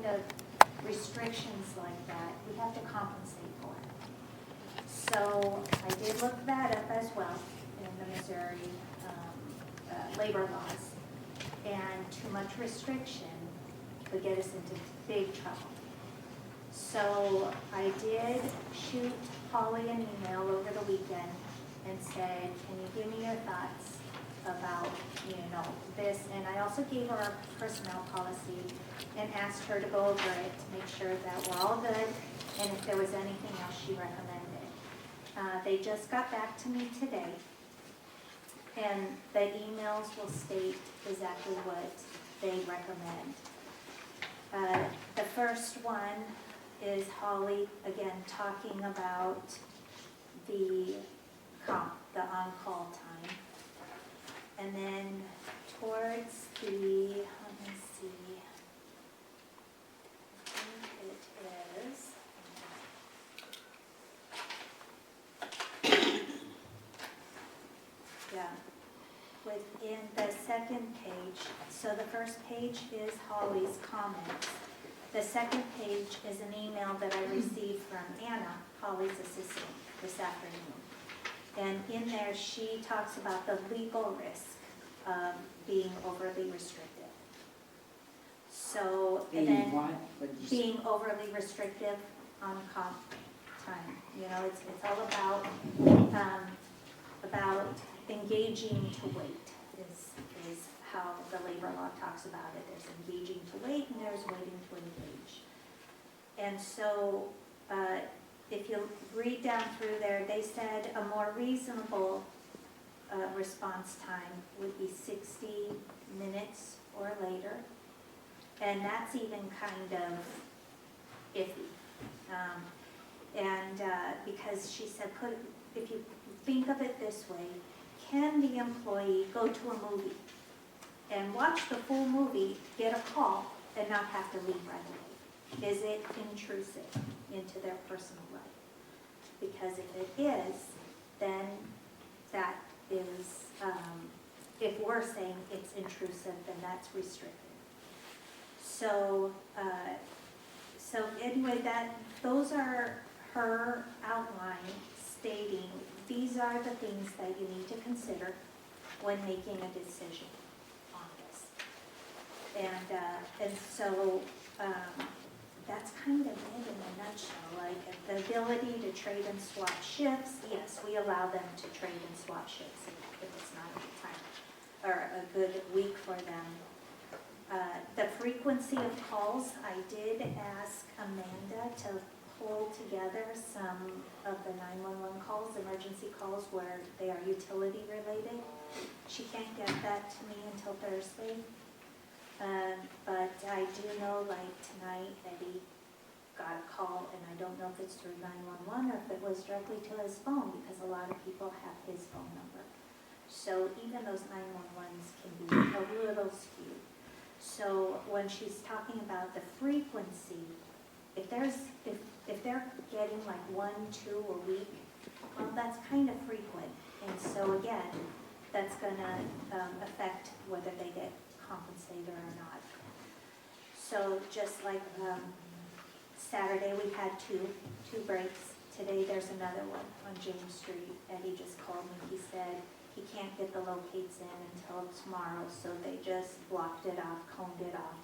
of restrictions like that, we have to compensate for it. So I did look that up as well in the Missouri labor laws. And too much restriction could get us into big trouble. So I did shoot Holly an email over the weekend and said, can you give me your thoughts about, this? And I also gave her our personnel policy and asked her to go over it to make sure that we're all good and if there was anything else she recommended. They just got back to me today, and the emails will state exactly what they recommend. The first one is Holly, again, talking about the on-call time. And then towards the, let me see, I think it is, yeah, within the second page. So the first page is Holly's comments. The second page is an email that I received from Anna, Holly's assistant, this afternoon. And in there, she talks about the legal risk of being overly restrictive. So, and then being overly restrictive on comp time. It's all about engaging to wait is how the labor law talks about it. There's engaging to wait and there's waiting to engage. And so if you read down through there, they said a more reasonable response time would be 60 minutes or later. And that's even kind of iffy. Because she said, if you think of it this way, can the employee go to a movie and watch the full movie, get a call, and not have to leave right away? Is it intrusive into their personal life? Because if it is, then that is, if we're saying it's intrusive, then that's restricted. So, anyway, those are her outline stating these are the things that you need to consider when making a decision on this. And so that's kind of it in a nutshell. Like the ability to trade and swap shifts, yes, we allow them to trade and swap shifts if it's not a good time or a good week for them. The frequency of calls, I did ask Amanda to pull together some of the 911 calls, emergency calls where they are utility related. She can't get that to me until Thursday. But I do know, like tonight, Eddie got a call, and I don't know if it's through 911 or if it was directly to his phone, because a lot of people have his phone number. So even those 911s can be a little skewed. So when she's talking about the frequency, if they're getting like 1, 2 a week, well, that's kind of frequent. And so again, that's going to affect whether they get compensated or not. So just like Saturday we had two breaks. Today there's another one on James Street. Eddie just called me. He said he can't get the locates in until tomorrow, so they just blocked it off, coned it off,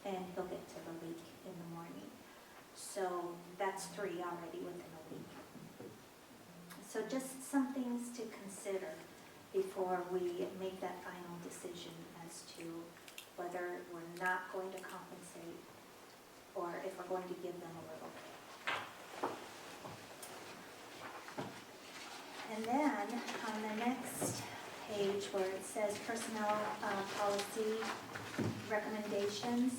and he'll get to the leak in the morning. So that's 3 already within a week. So just some things to consider before we make that final decision as to whether we're not going to compensate or if we're going to give them a little bit. And then on the next page where it says personnel policy recommendations,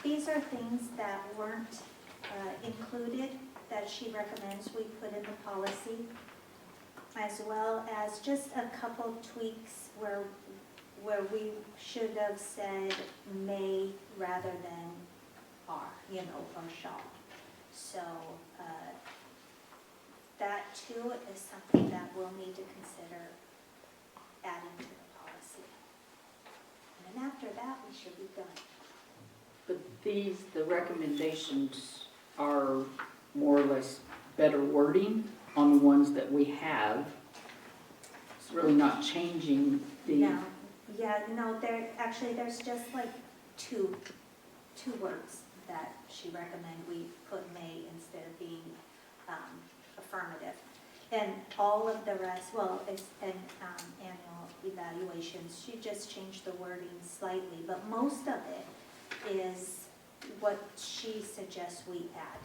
these are things that weren't included that she recommends we put in the policy, as well as just a couple tweaks where we should have said may rather than are, or shall. So that too is something that we'll need to consider adding to the policy. And then after that, we should be done. But the recommendations are more or less better wording on the ones that we have. It's really not changing the. No, yeah, no, there's just like two words that she recommended we put may instead of being affirmative. And all of the rest, well, it's an annual evaluations, she just changed the wording slightly, but most of it is what she suggests we add.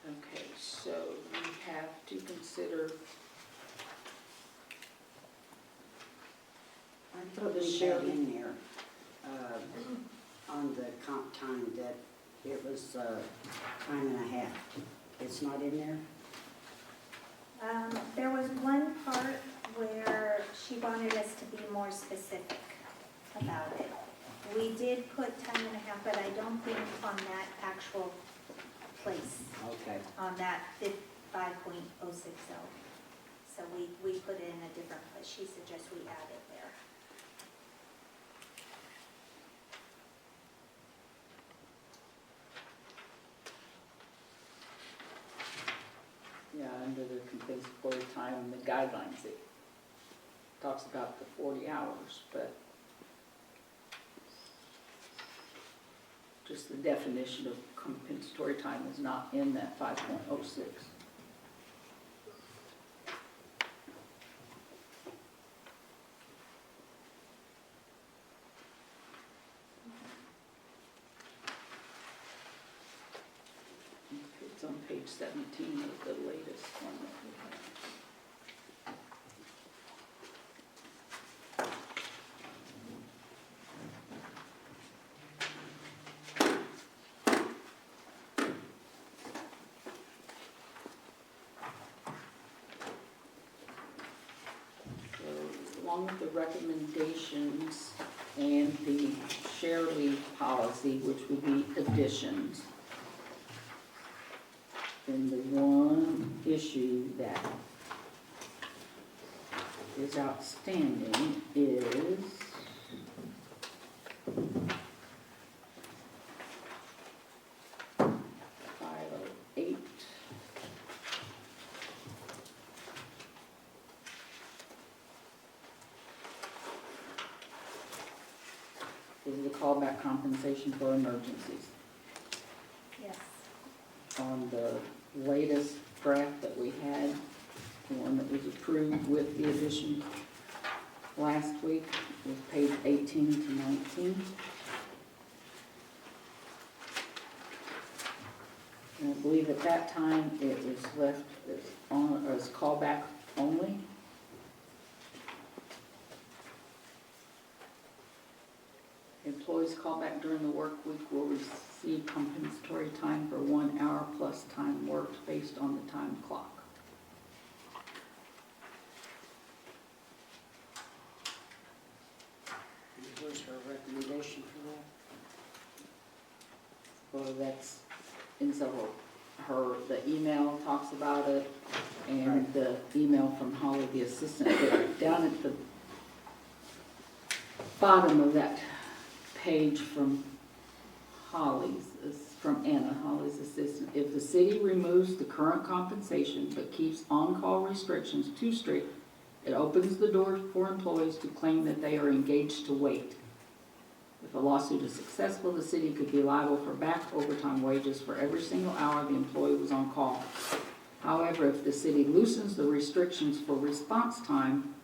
Okay, so we have to consider. I thought we had in there, on the comp time that it was, time and a half. It's not in there? There was one part where she wanted us to be more specific about it. We did put time and a half, but I don't think on that actual place, Okay. on that 5.060. So we put it in a different place. She suggests we add it there. Yeah, under the compensatory time and the guidelines, it talks about the 40 hours, but just the definition of compensatory time is not in that 5.06. It's on page 17 of the latest one that we have. So, along with the recommendations and the share leave policy, which would be additions, then the one issue that is outstanding is (508). Is the callback compensation for emergencies. Yes. On the latest draft that we had, the one that was approved with the addition last week, was page 18 to 19. And I believe at that time it was left as callback only. Employees called back during the work week will receive compensatory time for 1 hour plus time worked based on the time clock. And where's her recommendation for that? Well, that's in several, the email talks about it, and Right. the email from Holly, the assistant, but down at the bottom of that page from Holly's, is from Anna, Holly's assistant. If the city removes the current compensation but keeps on-call restrictions too strict, it opens the door for employees to claim that they are engaged to wait. If a lawsuit is successful, the city could be liable for back overtime wages for every single hour the employee was on call. However, if the city loosens the restrictions for response time,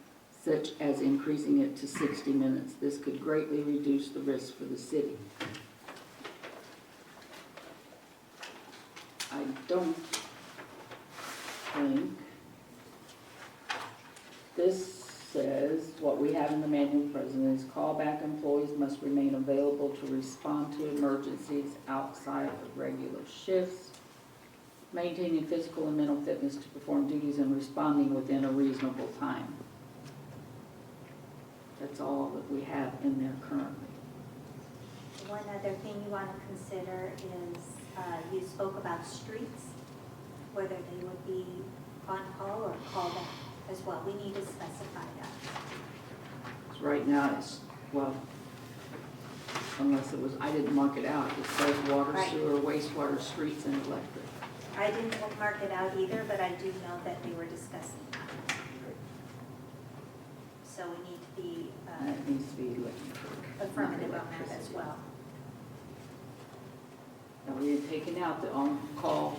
such as increasing it to 60 minutes, this could greatly reduce the risk for the city. I don't think this says, what we have in the manual present is callback employees must remain available to respond to emergencies outside of regular shifts. maintaining physical and mental fitness to perform duties and responding within a reasonable time. That's all that we have in there currently. One other thing you want to consider is, you spoke about streets, whether they would be on call or called out as well. We need to specify that. So right now, it's, well, unless it was, I didn't mark it out. It says water, Right. sewer, wastewater, streets, and electric. I didn't mark it out either, but I do know that we were discussing that. So we need to be And it needs to be electric. affirmative not on that as electricity. well. And we had taken out the on-call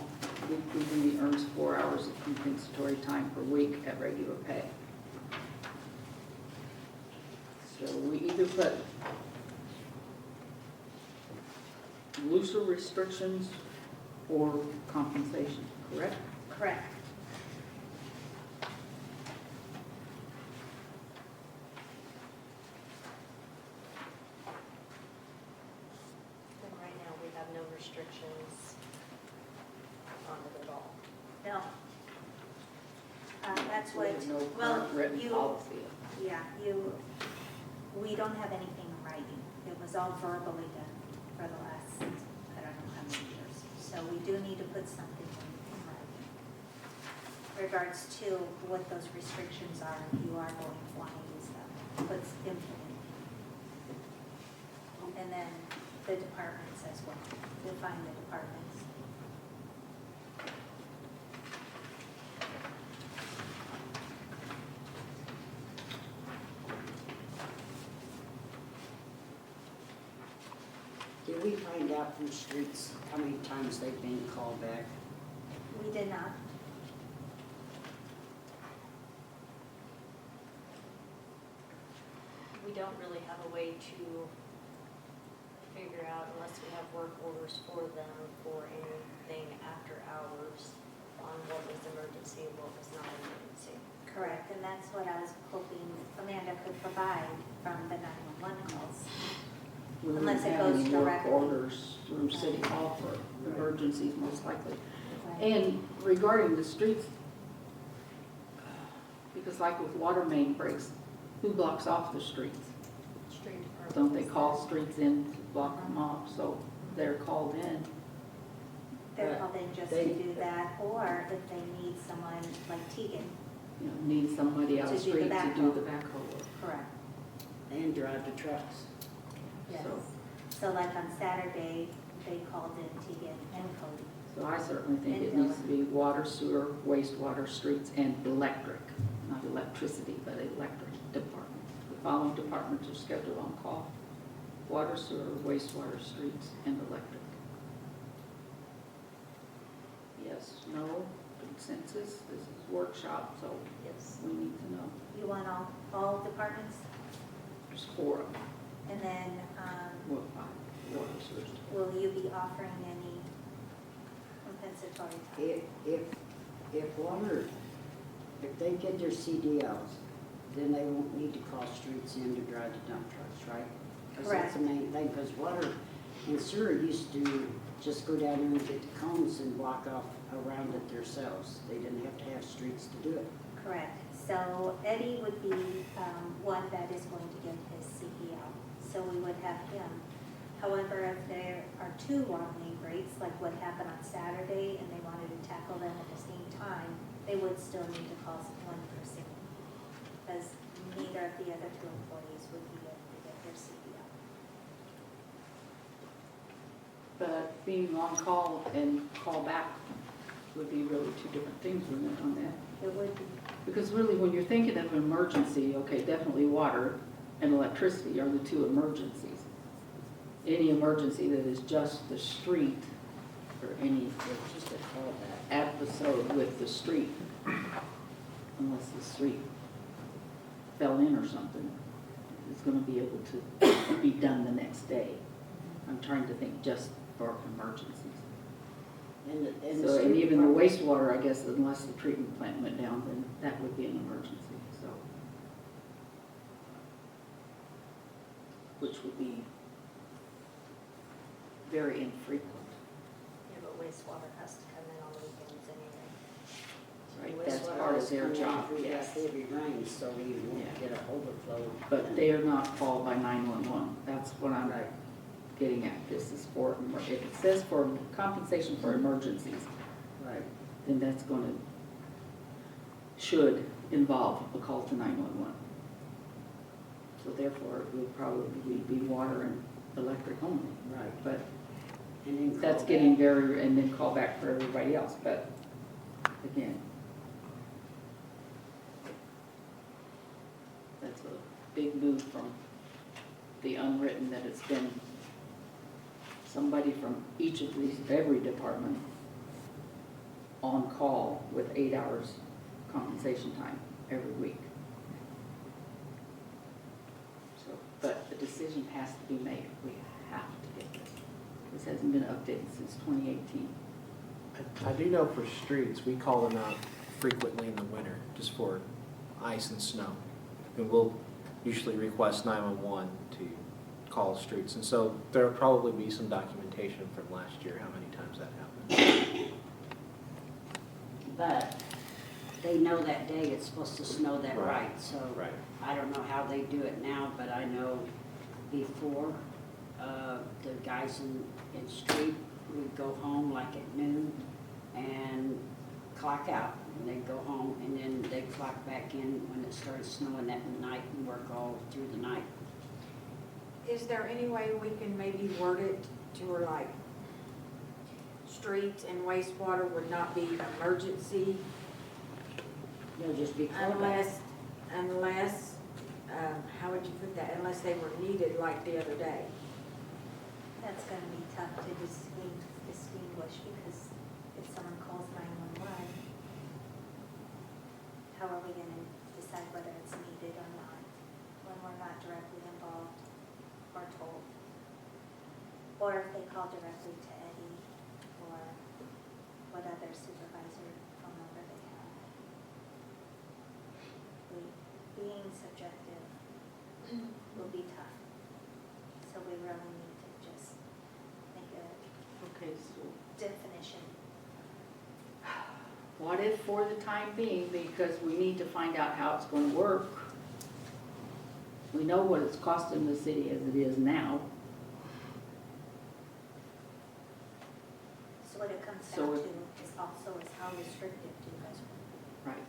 weekly when he earns 4 hours of compensatory time per week at regular pay. So we either put looser restrictions or compensation, correct? Correct. And right now, we have no restrictions on it at all. No. That's what, There's no well, current written you, policy. yeah, we don't have anything in writing. It was all verbally done for the last, I don't know how many years. So we do need to put something in writing. Regards to what those restrictions are, if you are going to want to use them, what's implemented. And then the departments as well, define the departments. Did we find out from streets how many times they've been called back? We did not. We don't really have a way to figure out, unless we have work orders for them, for anything after hours on what was emergency and what was not emergency. Correct, and that's what I was hoping Amanda could provide from the 911 calls. We wouldn't Unless it have goes any directly. work orders through City Hall for Right. emergencies most likely. Right. And regarding the streets, because like with water main breaks, who blocks off the streets? Street department. Don't they call streets in to block them off, so they're called in? They're Right. called in just They- to do that, or if they need someone like Tegan. You know, need somebody out To the do the street to do backhoe. the backhoe work. Correct. And drive the trucks. Yes. So- So like on Saturday, they called in Tegan and Cody. So I certainly think it And needs to be water, sewer, wastewater, streets, and electric. Not electricity, but electric department. The following departments are scheduled on call: water, sewer, wastewater, streets, and electric. Yes, no, consensus, this is workshop, so Yes. we need to know. You want all departments? There's 4 of them. And then, Well, 5, water, sewer. will you be offering any compensatory time? If water, if they get their CDLs, then they won't need to call streets in to drive the dump trucks, right? 'Cause that's the main thing, because water and sewer used to just go down there and get the cones and block off around it themselves. They didn't have to have streets to do it. Correct. So Eddie would be one that is going to get his CDL. So we would have him. However, if there are 2 water main breaks, like what happened on Saturday, and they wanted to tackle them at the same time, they would still need to call one person. Because neither of the other 2 employees would be able to get their CDL. But being on call and call back would be really 2 different things, wouldn't it, on that? It would be, Because really, when you're thinking of an emergency, okay, definitely water and electricity are the 2 emergencies. Any emergency that is just the street, or any It's just a callback. episode with the street, unless the street fell in or something, is gonna be able to be done the next day. I'm trying to think just for emergencies. And the So, and street even the department- wastewater, I guess, unless the treatment plant went down, then that would be an emergency, so. Which would be very infrequent. Yeah, but wastewater has to come in on the weekend Right, that's part of their job, Through that yes. heavy rain, so we won't Yeah. get an overflow. But they are not called by 911. That's what I'm Right. getting at. This is for, if it says for compensation for emergencies, Right. then that's gonna, should involve a call to 911. So therefore, it would probably be water and electric only. Right. But And then that's call getting back. very, and then call back for everybody else, but again, that's a big move from the unwritten, that it's been somebody from each of these, every department on call with 8 hours compensation time every week. So, but the decision has to be made. We have to get this. This hasn't been updated since 2018. I do know for streets, we call them out frequently in the winter, just for ice and snow. And we'll usually request 911 to call streets. And so there'll probably be some documentation from last year, how many times that happened. But they know that day it's supposed to snow that Right. right, so. Right. I don't know how they do it now, but I know before, the guys in street would go home like at noon and clock out. And they'd go home and then they'd clock back in when it started snowing that night and work all through the night. Is there any way we can maybe word it to where like streets and wastewater would not be emergency They'll just be called back. unless, how would you put that, unless they were needed like the other day? That's gonna be tough to distinguish, because if someone calls 911, how are we gonna decide whether it's needed or not, when we're not directly involved or told? Or if they call directly to Eddie, or what other supervisor phone number they have. Being subjective will be tough, so we really need to just make a Okay, so definition. what if for the time being, because we need to find out how it's going to work. We know what it's costing the city as it is now. So what it comes So down to if- is also is how restrictive do you guys want? Right.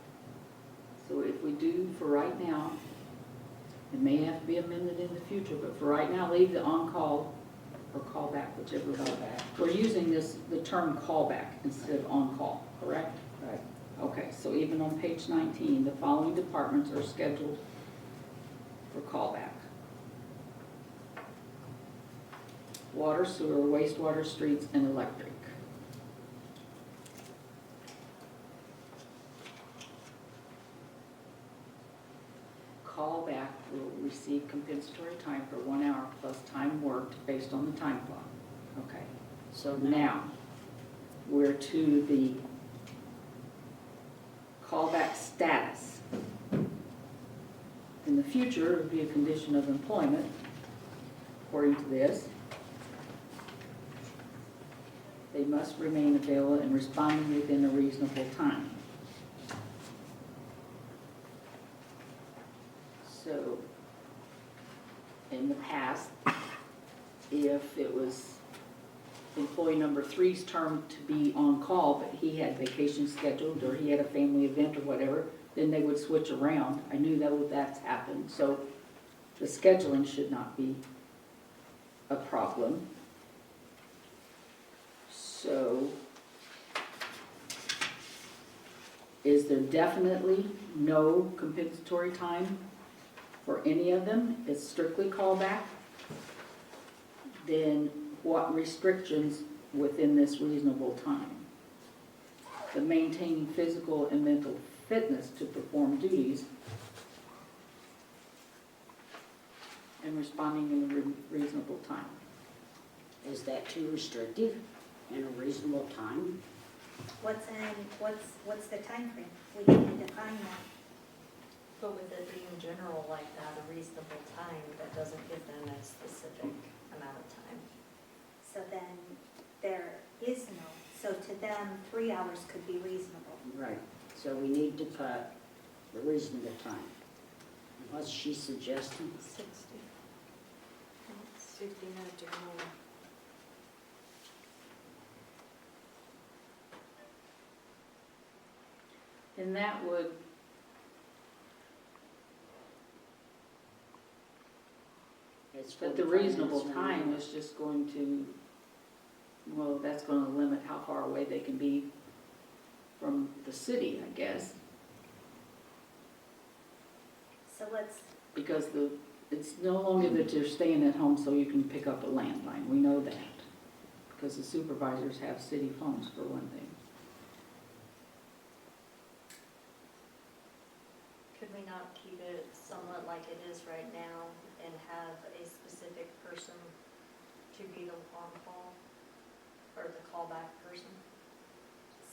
So if we do for right now, it may have to be amended in the future, but for right now, leave the on-call or callback, whichever one. We're using the term callback instead of on-call, correct? Right. Okay, so even on page 19, the following departments are scheduled for callback. Water, sewer, wastewater, streets, and electric. Callback will receive compensatory time for 1 hour plus time worked based on the time clock. Okay. So Now, we're to the callback status. In the future, it would be a condition of employment, according to this. They must remain available and responding within a reasonable time. So, in the past, if it was employee number 3's term to be on call, but he had vacation scheduled, or he had a family event or whatever, then they would switch around. I knew that's happened, so the scheduling should not be a problem. So, is there definitely no compensatory time for any of them? It's strictly callback? Then what restrictions within this reasonable time? The maintaining physical and mental fitness to perform duties and responding in a reasonable time. is that too restrictive in a reasonable time? What's the time frame? We need to define that. But with it being general like that, a reasonable time, that doesn't give them a specific amount of time. So then there is no, so to them, 3 hours could be reasonable. Right. So we need to put the reasonable time. What's she suggesting? 60. 60 minutes or more. And that would, It's but the 45 reasonable minutes time from is just going to, well, that's gonna limit how far away they can be from the city, I guess. So let's, Because it's no longer that you're staying at home so you can pick up a landline, we know that. Because the supervisors have city phones for one thing. Could we not keep it somewhat like it is right now and have a specific person to be the on-call or the callback person?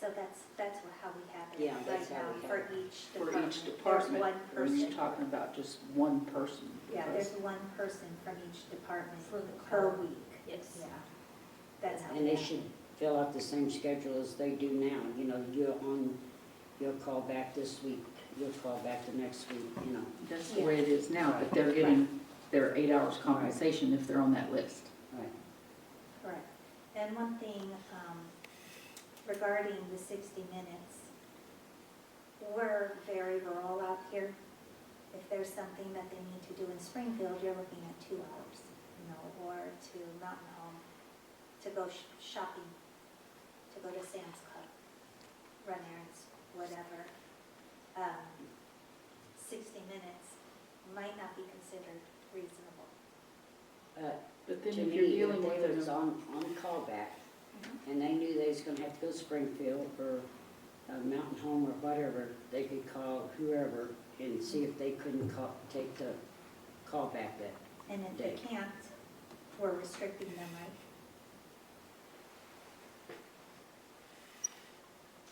so that's how we have it Yeah, right that's how now we have for it. each For department. each department, There's one we're just person. talking about just one person. Yeah, because- there's one person from each department For the per call. week. Yes. Yeah, that's how. And we they have it. should fill out the same schedule as they do now. You know, you'll call back this week, you'll call back the next week, you know. That's the way it is now, but they're getting their 8 hours compensation if they're on that list. Right. Correct. And one thing regarding the 60 minutes, we're very rural out here. If there's something that they need to do in Springfield, you're looking at 2 hours, you know, or to Mountain Home, to go shopping, to go to Sam's Club, run errands, whatever. 60 minutes might not be considered reasonable. But then To if me, you're if dealing with they was an, on callback, and they knew they was gonna have to go to Springfield or Mountain Home or whatever, they could call whoever and see if they couldn't take the callback that. And if they can't, we're restricting them, right?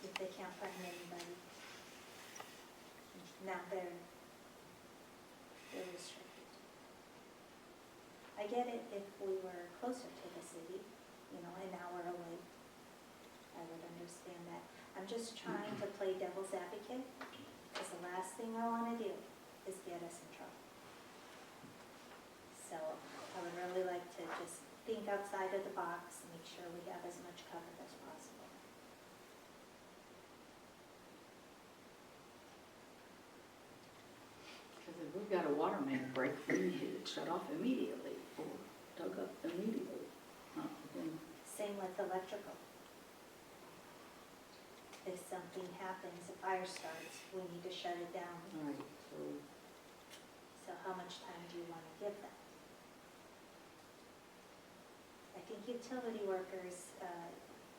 If they can't find anybody. Now they're restricted. I get it if we were closer to the city, you know, an hour away. I would understand that. I'm just trying to play devil's advocate, because the last thing I want to do is get us in trouble. So I would really like to just think outside of the box, make sure we have as much cover as possible. because if we've got a water main break, we need it shut off immediately or dug up immediately. Then Same with electrical. If something happens, a fire starts, we need to shut it down. All right, so So how much time do you want to give them? I think utility workers,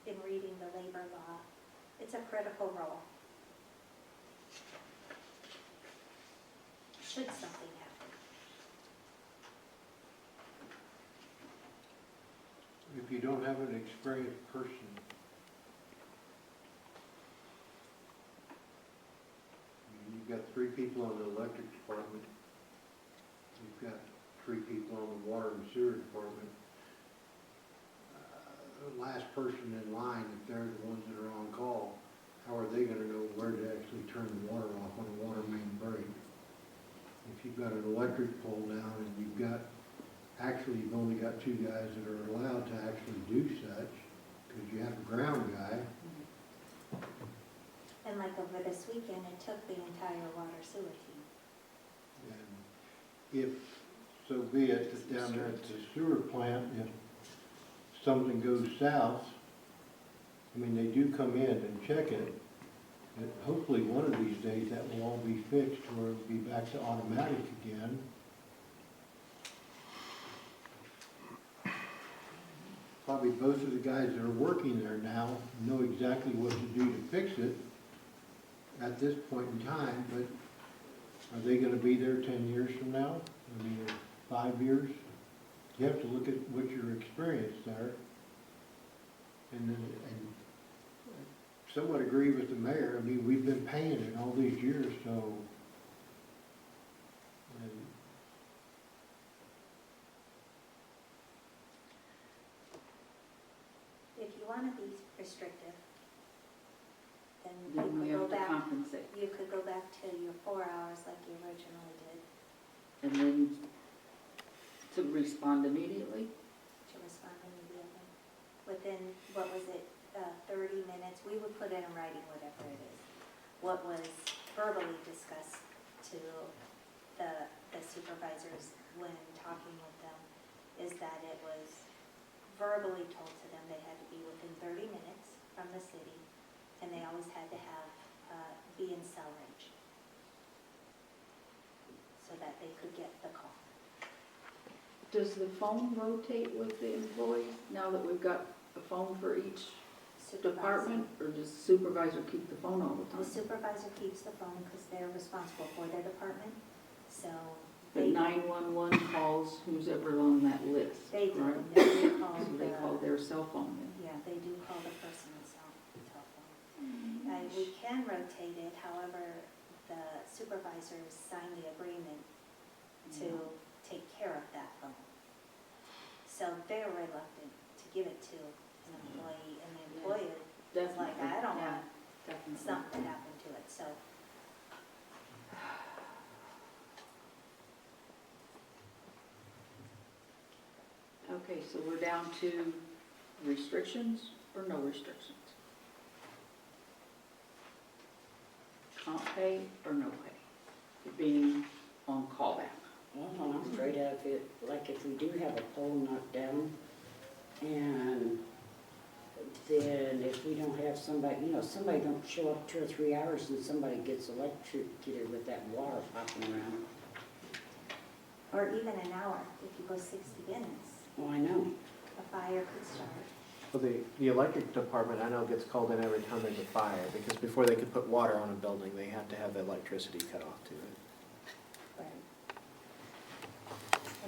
in reading the labor law, it's a critical role. Should something happen. If you don't have an experienced person, you've got 3 people on the electric department, you've got 3 people on the water and sewer department. The last person in line, if they're the ones that are on call, how are they gonna know where to actually turn the water off on a water main break? If you've got an electric pole down and you've only got 2 guys that are allowed to actually do such, because you have a ground guy. And like over this weekend, it took the entire water sewer team. And if, so be it, that down there at the sewer plant, if something goes south, I mean, they do come in and check it. And hopefully one of these days that will all be fixed or it'll be back to automatic again. Probably both of the guys that are working there now know exactly what to do to fix it at this point in time, but are they gonna be there 10 years from now? I mean, or 5 years? You have to look at what your experience there. And somewhat agree with the mayor. I mean, we've been paying it all these years, so. And If you want to be restrictive, then Then we You have could go to back, compensate. you could go back to your 4 hours like you originally did And then to respond immediately? to respond immediately. Within, what was it, 30 minutes, we would put it in writing, whatever it is. What was verbally discussed to the supervisors when talking with them is that it was verbally told to them they had to be within 30 minutes from the city, and they always had to have, be in cell range so that they could get the call. Does the phone rotate with the employees now that we've got a phone for each Supervisor. department? Or does supervisor keep the phone all the The time? supervisor keeps the phone because they're responsible for their department, so But they, 911 calls who's ever on that list, they do, right? and they call So they call the, their cell phone then? yeah, they do call the person's cell phone. We can rotate it, however, the supervisors sign the agreement to take care of that phone. So they're reluctant to give it to an employee, and the employer is like, I don't Yeah, want definitely. something to happen to it, so. Okay, so we're down to restrictions or no restrictions? Comp pay or no pay? For being on callback? Well, I'm afraid of it, like if we do have a pole knocked down, and then if we don't have somebody, somebody don't show up 2 or 3 hours and somebody gets electrocuted with that water popping around. Or even an hour, if you go 60 minutes, Oh, I know. a fire could start. Well, the electric department, I know, gets called in every time there's a fire, because before they could put water on a building, they have to have the electricity cut off to it. Right.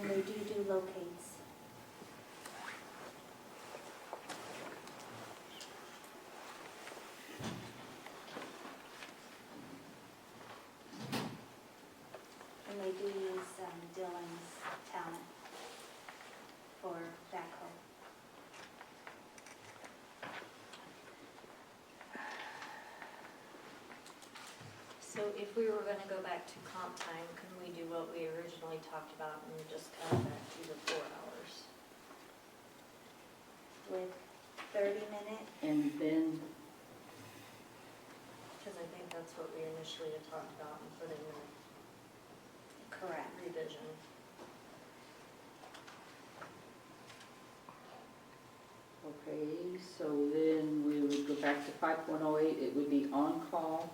And they do locates. And they do use Dylan's talent for backhoe. So if we were gonna go back to comp time, can we do what we originally talked about and just cut it back to the 4 hours? With 30-minute, And then, Because I think that's what we initially had talked about and put in the correct. revision. okay, so then we would go back to 5.08, it would be on call.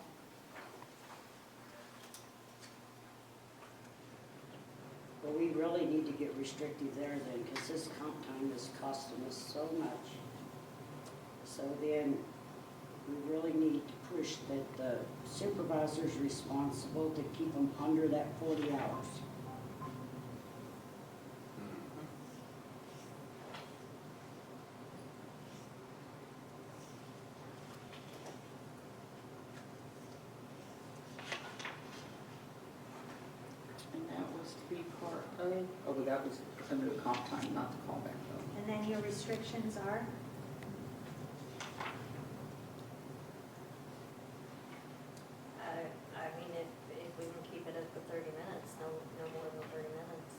But we really need to get restrictive there then, because this comp time is costing us so much. So then, we really need to push that the supervisor's responsible to keep them under that 40 hours. And that was to be part of, oh, but that was under the comp time, not the callback though. And then your restrictions are? I mean, if we can keep it at the 30 minutes, no more than 30 minutes.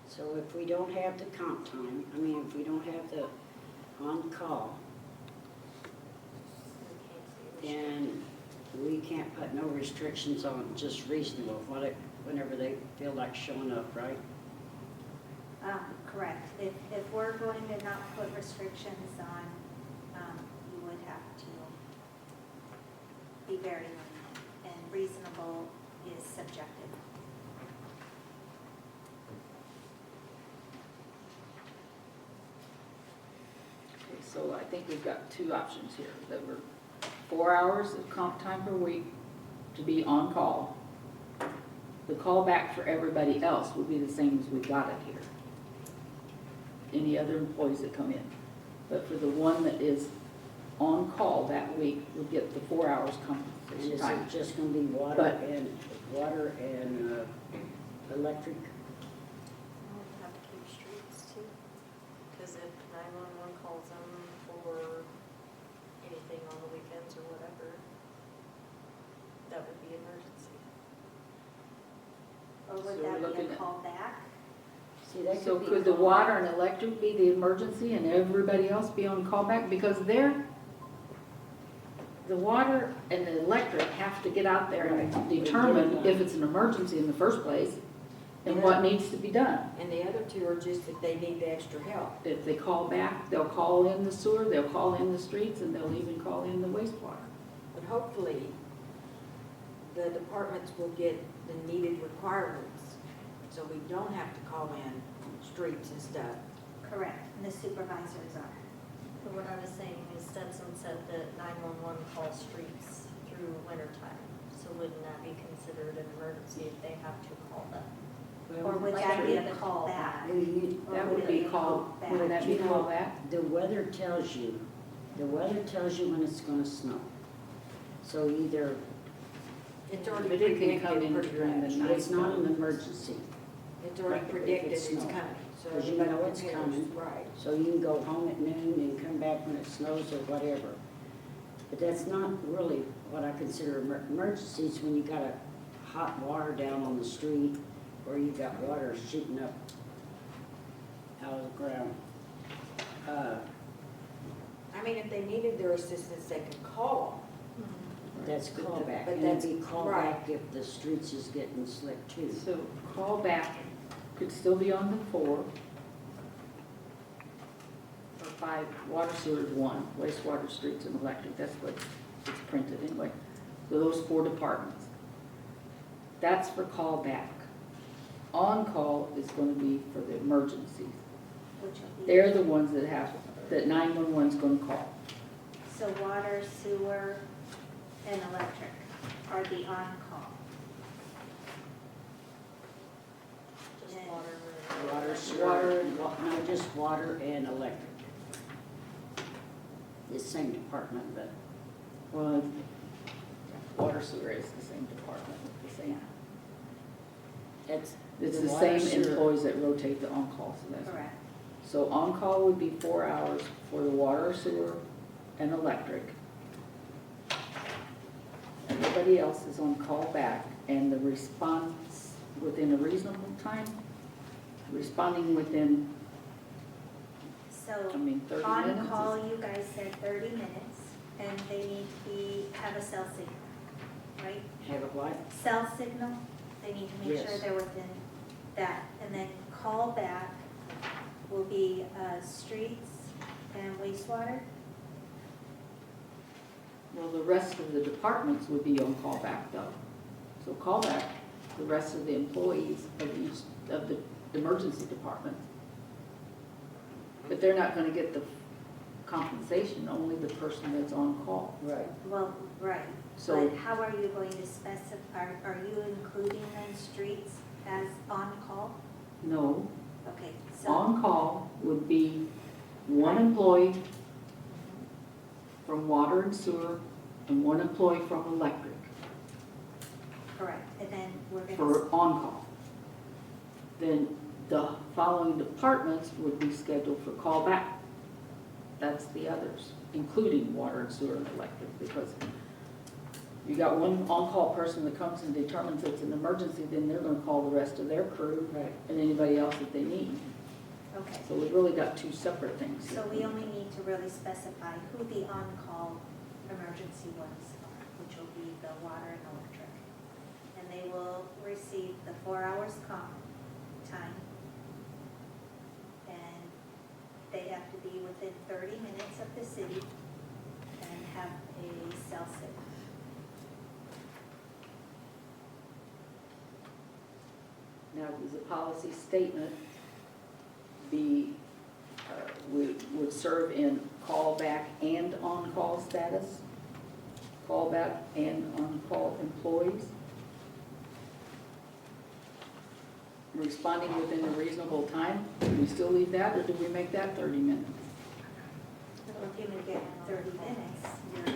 So if we don't have the comp time, if we don't have the on-call, We can't see then we can't put no restrictions on, just reasonable, whenever they feel like showing up, right? Correct. If we're going to not put restrictions on, you would have to be very lenient, and reasonable is subjective. Okay, so I think we've got two options here, that we're 4 hours of comp time per week to be on call. The callback for everybody else would be the same as we got it here. Any other employees that come in. But for the one that is on call that week, would get the 4 hours And compensation is time. it just gonna be water But- and electric? We'll have to keep streets. Or So would we're that be looking a at- call back? See, that So could be. could the called- water and electric be the emergency and everybody else be on callback? Because the water and the electric have to get out there and Right. determine if it's an emergency in the first place and what needs to be done. And the other two are just if they need the extra help. If they call back, they'll call in the sewer, they'll call in the streets, and they'll even call in the wastewater. But hopefully, the departments will get the needed requirements, so we don't have to call in streets and stuff. Correct, and the supervisors are. But what I was saying is Stetson said that 911 calls streets through winter time. So wouldn't that be considered an emergency if they have to call them? Well, Or would Like that be every a other call call back? well, you- Or That would would it be a called, call would back? that be You know, called back? The weather tells you when it's gonna snow. So either, It's already But it can come predicted in pretty during the much. night. it's not an emergency, It's already Right, if predicted it's it's snow. coming, so. 'Cause you know everybody it's prepares. coming. Right. so you can go home at noon and come back when it snows or whatever. But that's not really what I consider emergencies, when you got a hot water down on the street, or you got water shooting up out of the ground. I mean, if they needed their assistance, they could call That's callback, But and it'd that's- be right. callback if the streets is getting slick too. So callback could still be on the 4. Or 5, water sewer is 1, wastewater, streets, and electric, that's what it's printed anyway. So those 4 departments. That's for callback. On-call is gonna be for the emergencies. Which will be, They're the ones that 911's gonna call. so water, sewer, and electric are the on-call. Just Yeah. water. Water, sewer, no, just water and electric. The same department, but Well, water sewer is the same department, the same. it's. It's the water, same sewer- employees that rotate the on-call, so that's. Correct. So on-call would be 4 hours for the water, sewer, and electric. Everybody else is on call back, and the response within a reasonable time, responding within, So 30 minutes. on-call, you guys said 30 minutes, and they need to have a cell signal, right? Have it what? Cell signal, they need to make sure Yes. they're within that. And then call back will be streets and wastewater. Well, the rest of the departments would be on call back though. So call back, the rest of the employees of each, of the emergency department. But they're not gonna get the compensation, only the person that's on call. Right. Well, right. So- But how are you going to specify, are you including then streets as on-call? No, Okay, so, on-call would be one employee from water and sewer and one employee from electric correct, and then we're going to, for on-call. Then the following departments would be scheduled for callback. That's the others, including water and sewer and electric, because you got one on-call person that comes and determines it's an emergency, then they're gonna call the rest of their crew Right. and anybody else that they need. okay. So we've really got 2 separate things. So we only need to really specify who the on-call emergency ones are, which will be the water and electric. And they will receive the 4 hours comp time. And they have to be within 30 minutes of the city and have a cell signal. Now, does the policy statement be, would serve in callback and on-call status? Callback and on-call employees? Responding within a reasonable time, do we still leave that, or do we make that 30 minutes? If you get 30 minutes, you're going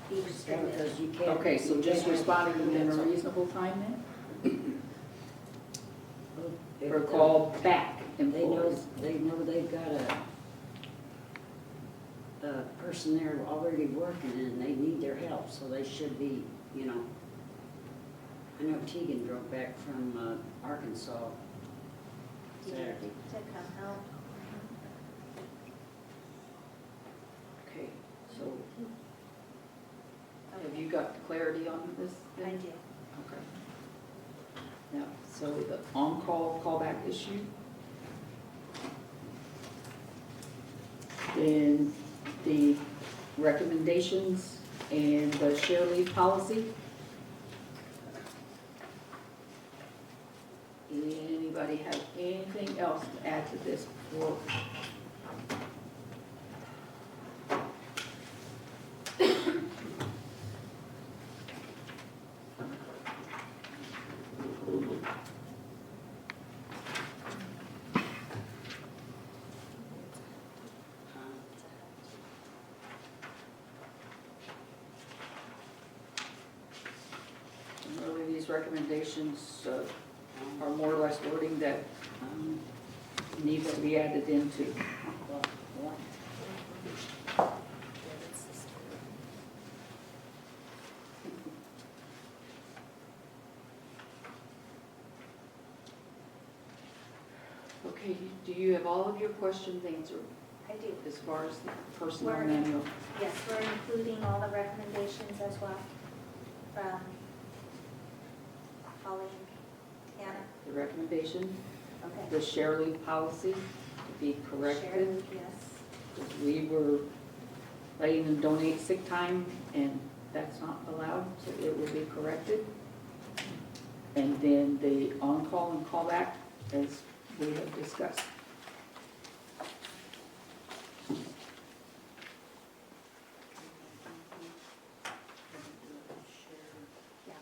to be restricted. Because you can't. Okay, so you just can't have responding within a minutes. reasonable time then? If Or the- call back They know, employees? they've got a person there already working and they need their help, so they should be, you know, I know Tegan drove back from Arkansas Saturday. To come help. Okay, so have you got clarity on this I then? do. Okay. Now, so the on-call callback issue. Then the recommendations and the share leave policy. Anybody have anything else to add to this before? And really, these recommendations are more or less wording that needs to be added into. Okay, do you have all of your questions answered I do. as far as the personnel We're- manual? Yes, we're including all the recommendations as well from Holly and Hannah. The recommendation, Okay. the share leave policy to be corrected. Sharon, yes. Because we were letting them donate sick time, and that's not allowed, so it will be corrected. And then the on-call and callback, as we have discussed. Yeah.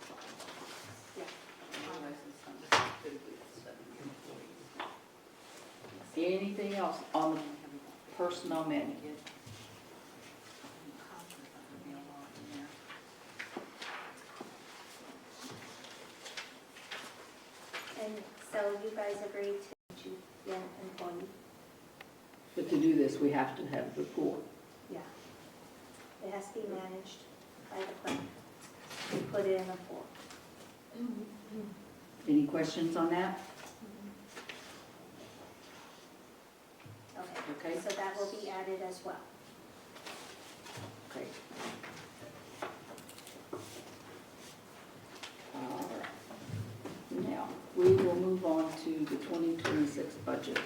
Yeah. Anything else on the personnel manual? And so you guys agreed to choose an employee? But to do this, we have to have the pool. Yeah. It has to be managed by the clerk. We put it in a form. Any questions on that? Okay. Okay. So that will be added as well. Okay. All right. Now, we will move on to the 2026 budget.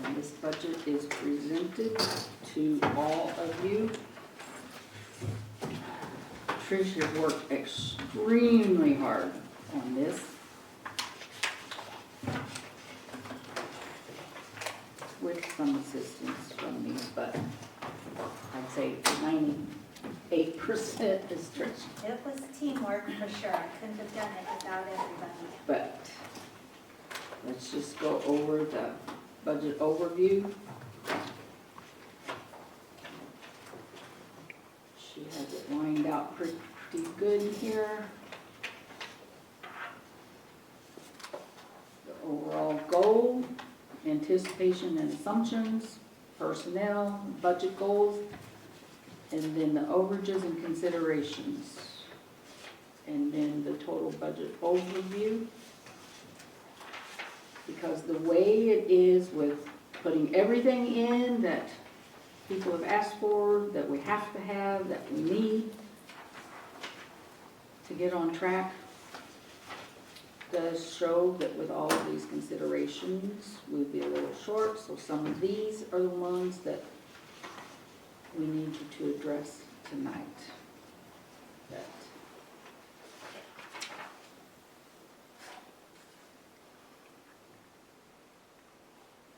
And this budget is presented to all of you. Tricia worked extremely hard on this. With some assistance from me, but I'd say 98% is Tricia. It was teamwork for sure. I couldn't have done it without everybody. But let's just go over the budget overview. She has it lined out pretty good here. The overall goal, anticipation and assumptions, personnel, budget goals, and then the overages and considerations. And then the total budget overview. Because the way it is with putting everything in that people have asked for, that we have to have, that we need to get on track, does show that with all of these considerations, we'll be a little short, so some of these are the ones that we need you to address tonight. That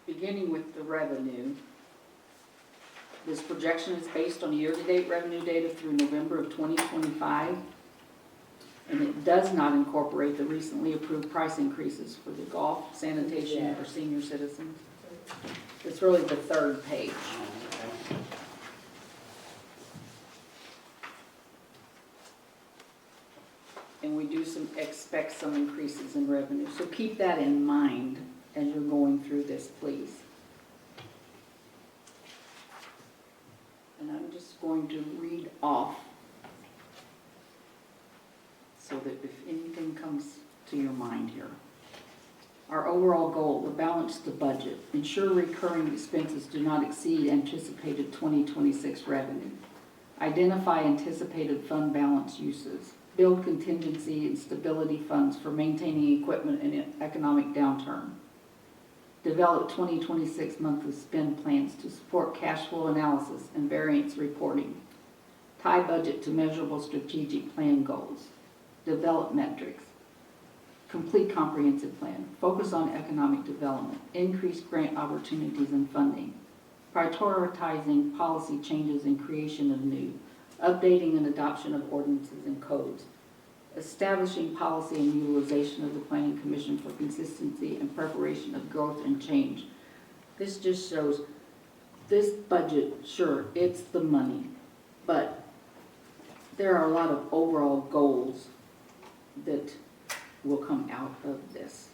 beginning with the revenue, this projection is based on year-to-date revenue data through November of 2025. And it does not incorporate the recently approved price increases for the golf, sanitation, and for senior citizens. It's really the third page. And we do expect some increases in revenue. So keep that in mind as you're going through this, please. And I'm just going to read off so that if anything comes comes to your mind here. Our overall goal, to balance the budget, ensure recurring expenses do not exceed anticipated 2026 revenue. Identify anticipated fund balance uses. Build contingency and stability funds for maintaining equipment in an economic downturn. Develop 2026 monthly spend plans to support cash flow analysis and variance reporting. Tie budget to measurable strategic plan goals. Develop metrics. Complete comprehensive plan. Focus on economic development. Increase grant opportunities and funding. Prioritizing policy changes and creation of new. Updating and adoption of ordinances and codes. Establishing policy and utilization of the Planning Commission for consistency and preparation of growth and change. This just shows, this budget, sure, it's the money, but there are a lot of overall goals that will come out of this.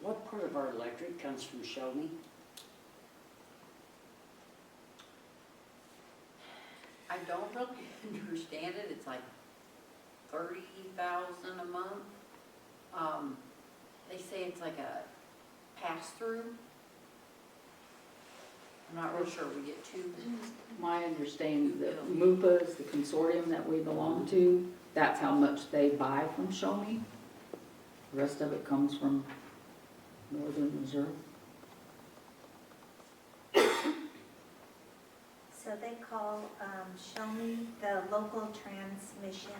What part of our electric comes from Show Me? I don't really understand it, it's like 30,000 a month. They say it's like a pass-through. I'm not real sure, we get two. My understanding that MUPA is the consortium that we belong to, that's how much they buy from Show Me. The rest of it comes from Northern Missouri. So they call, Show Me, the local transmission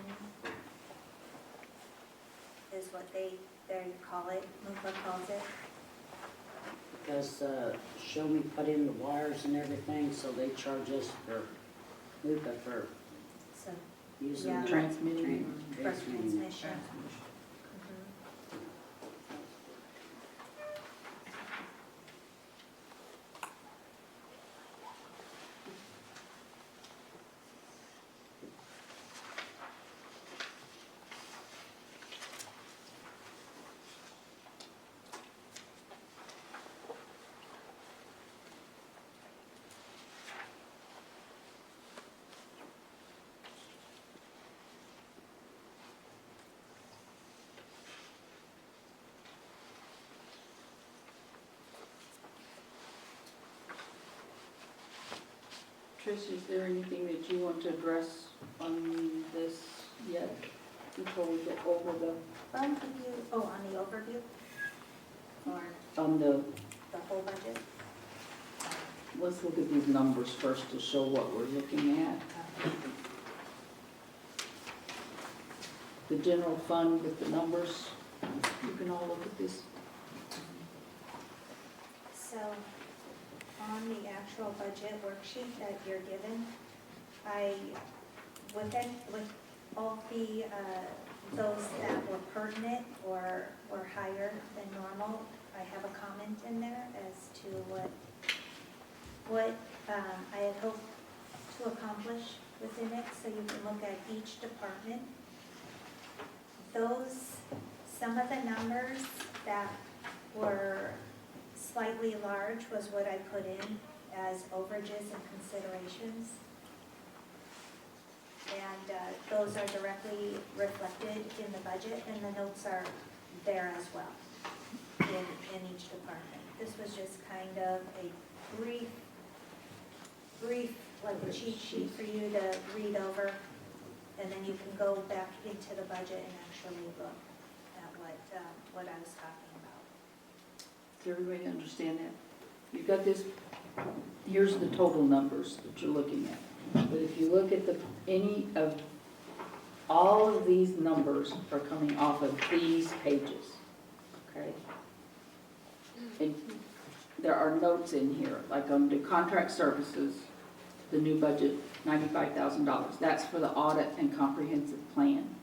is what they call it, MUPA calls it. Because Show Me put in the wires and everything, so they charge us for MUPA for So, using Yeah. the Transmitting. for transmitting. transmission. Mhm. Trish, is there anything that you want to address on this yet before we get over Can you, on the overview? Or on the, the whole budget? let's look at these numbers first to show what we're looking at. The general fund with the numbers, you can all look at this. So, on the actual budget worksheet that you're given, with all the, those that were pertinent or were higher than normal, I have a comment in there as to what I had hoped to accomplish within it, so you can look at each department. Some of the numbers that were slightly large was what I put in as overages and considerations. And those are directly reflected in the budget, and the notes are there as well in each department. This was just kind of a brief, like a cheat sheet for you to read over, and then you can go back into the budget and actually look at what I was talking about. Does everybody understand that? You've got this, here's the total numbers that you're looking at. But if you look at all of these numbers are coming off of these pages, okay? And there are notes in here, like on the contract services, the new budget, $95,000. That's for the audit and comprehensive plan.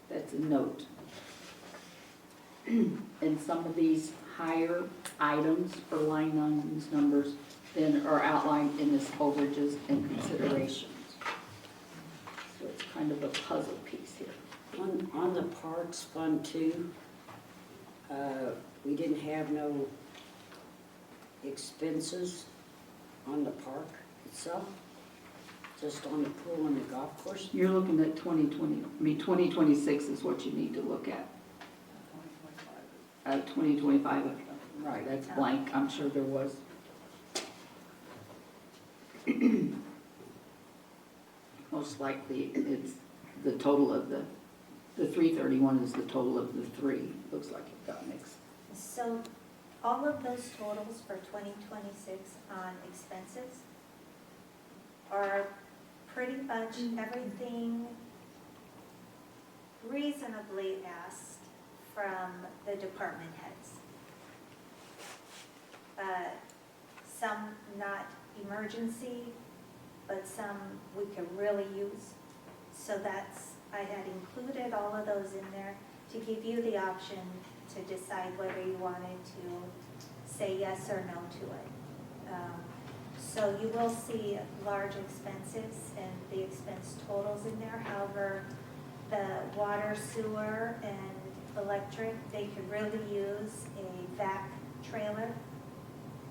That's a note. And some of these higher items or line items numbers then are outlined in this overages and considerations. So it's kind of a puzzle piece here. On the parks fund too, we didn't have no expenses on the park itself, just on the pool and the golf course. You're looking at 2026 is what you need to look at. 2025, Right. that's blank, I'm sure there was. Most likely, it's the total of the 331 is the total of the three. Looks like it got mixed. So all of those totals for 2026 on expenses are pretty much everything reasonably asked from the department heads. Some not emergency, but some we could really use. So I had included all of those in there to give you the option to decide whether you wanted to say yes or no to it. So you will see large expenses and the expense totals in there. However, the water, sewer, and electric, they could really use a vac trailer.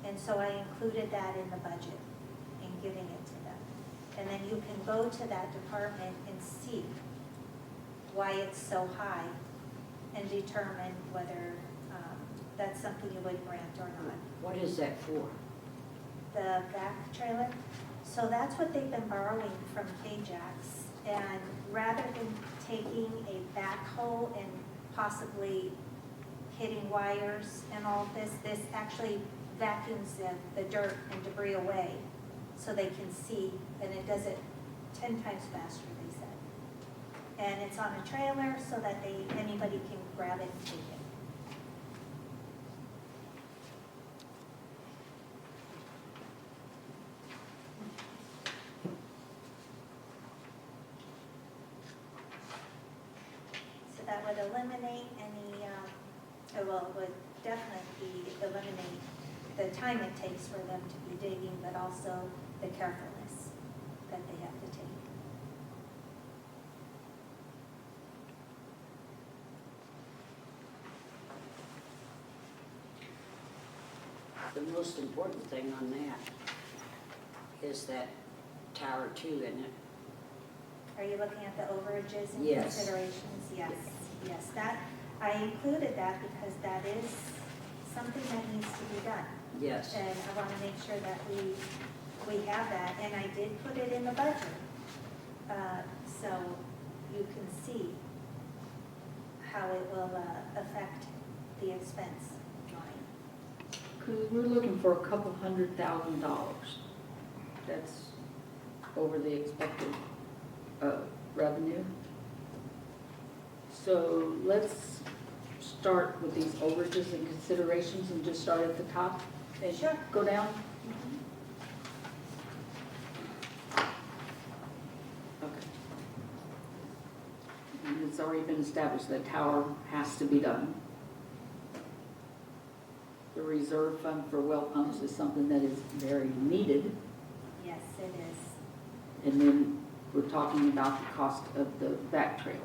And so I included that in the budget and giving it to them. And then you can go to that department and see why it's so high and determine whether that's something you would grant or not. What is that for? The vac trailer, so that's what they've been borrowing from K-Jax. And rather than taking a backhoe and possibly hitting wires and all this actually vacuums the dirt and debris away so they can see, and it does it 10 times faster, they said. And it's on a trailer so that anybody can grab it and take it. So that would eliminate any, it would definitely eliminate the time it takes for them to be digging, but also the carefulness that they have to take. The most important thing on that is that Tower 2, isn't it? Are you looking at the overages and Yes. considerations? Yes, that, I included that because that is something that needs to be done. Yes. And I want to make sure that we have that, and I did put it in the budget. So you can see how it will affect the expense line. Because we're looking for a couple $100,000. That's over the expected revenue. So let's start with these overages and considerations and just start at the top and Sure. go down. Okay. And it's already been established that tower has to be done. The reserve fund for well pumps is something that is very needed. Yes, it is. And then we're talking about the cost of the vac trailer.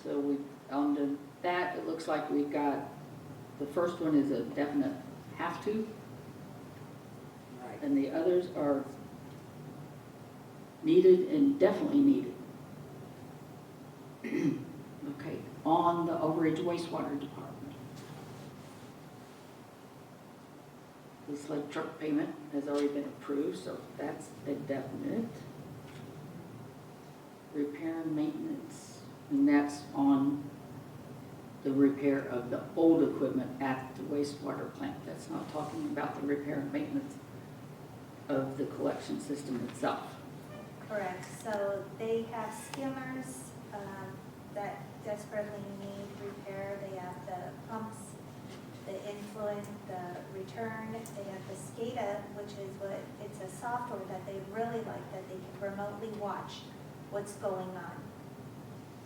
So on that, it looks like we've got, the first one is a definite have to, Right. and the others are needed and definitely needed. Okay, on the overage wastewater department. The sled truck payment has already been approved, so that's a definite. Repair and maintenance, and that's on the repair of the old equipment at the wastewater plant. That's not talking about the repair and maintenance of the collection system itself. Correct. So they have skimmers that desperately need repair. They have the pumps, the influent, the return. They have the SCADA, which is it's a software that they really like, that they can remotely watch what's going on.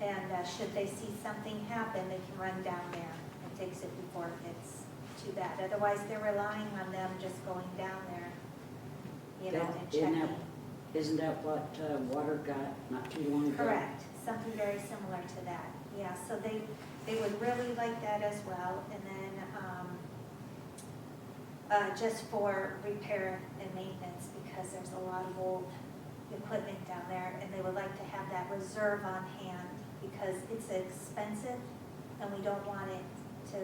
And should they see something happen, they can run down there and fix it before it gets too bad. Otherwise, they're relying on them just going down there, and Isn't checking. Isn't that what water got not too long ago? Correct, something very similar to that, yeah, so they would really like that as well, and then, just for repair and maintenance, because there's a lot of old equipment down there, and they would like to have that reserve on hand, because it's expensive, and we don't want it to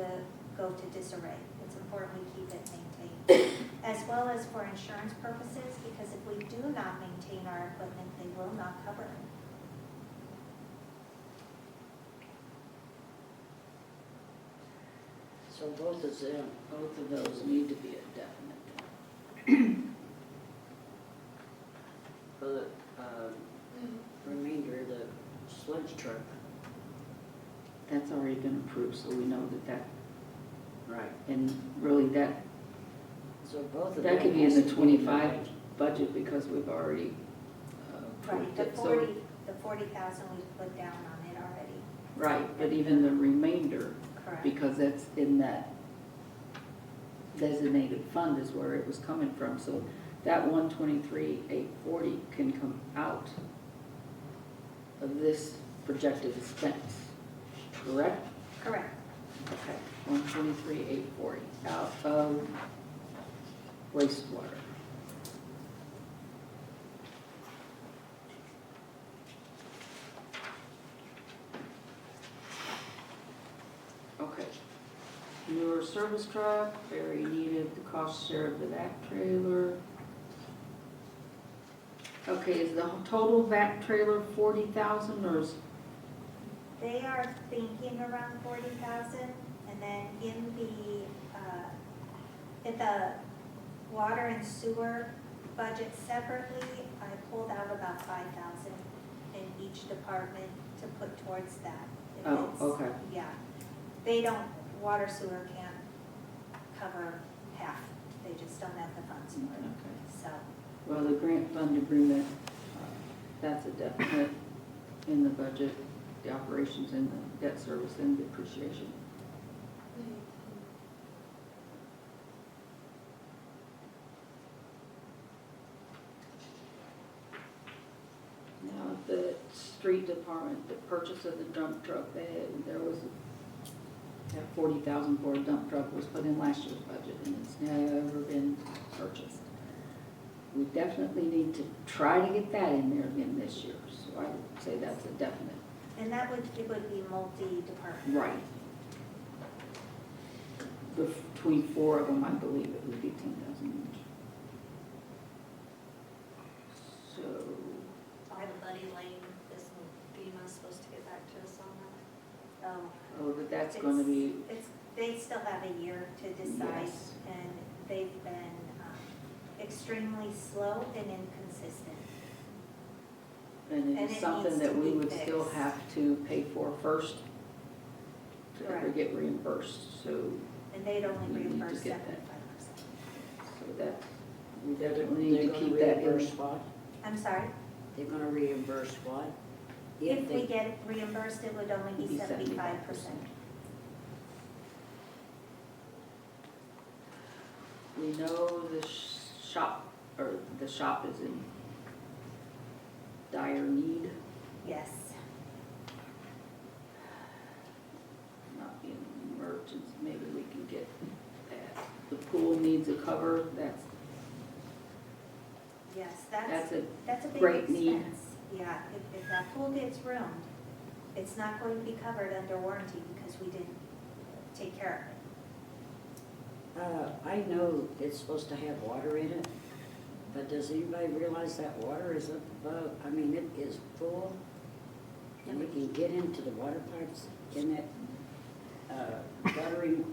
go to disarray. It's important we keep it maintained, as well as for insurance purposes, because if we do not maintain our equipment, they will not cover it. So both of them, Both of those need to be a definite. for the remainder of the sludge truck. That's already been approved, so we know that, Right. and really that So both of them. That could be in has the to 25 right. budget because we've already Right, approved the it. So 40,000 we put down on it already, right, but even the remainder, correct? because that's in that designated fund is where it was coming from. So that 123,840 can come out of this projected expense, correct? Correct. Okay, 123,840 out of wastewater. Okay. Newer service truck, very needed, the cost share of the vac trailer. Okay, is the total vac trailer 40,000 or is, They are thinking around 40,000, and then in the water and sewer budget separately, I pulled out about 5,000 in each department to put towards that. If Oh, it's- okay. Yeah, they don't, water sewer can't cover half, they just don't have the funds for it, okay. so. Well, the grant fund agreement, that's a definite in the budget, the operations and the debt service and depreciation. Now, the street department, the purchase of the dump truck, there was, that 40,000 for a dump truck was put in last year's budget and it's never been purchased. We definitely need to try to get that in there again this year, so I would say that's a definite. And that would, it would be multi-department. Right. Between four of them, I believe it would be 10,000 each. So, Buddy Lane, is FEMA supposed to get back to us on that? Oh, but that's gonna be, they still have a year to decide, Yes. and they've been extremely slow and inconsistent. and And it's it something needs that to we be would still fixed. have to pay for first to ever Correct. get reimbursed, so, And they'd only We need to reimburse get 75%. that. so that, we They're definitely need to gonna keep that reimburse in. what? I'm sorry, They're gonna reimburse what? if we get it reimbursed, it would only be Be 75%. We know the shop, or the shop is in dire need, Yes, not being an emergency, maybe we can get that. The pool needs a cover, that's yes, a that's a big great need. expense. Yeah, if that pool gets ruined, it's not going to be covered under warranty because we didn't take care of it. I know it's supposed to have water in it, but does anybody realize that water is up above, I mean, it is full? And we can get into the water pipes in that, watering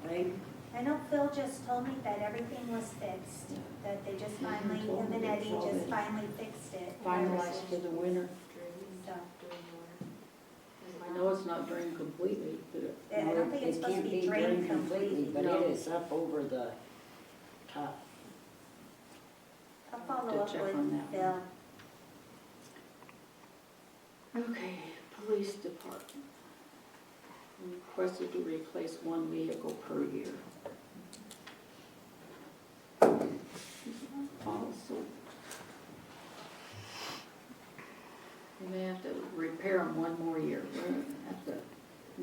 thing? I know Phil just told me that everything was fixed, that they just finally, told him me and it's Eddie all just been finally fixed it. Finalized for the winter. So, I know it's not drained completely, but I don't think it's supposed to be drained completely. But No. it is up over the top. I'll follow To up check with on that Phil. Okay, police department. Requested to replace one vehicle per year. Also,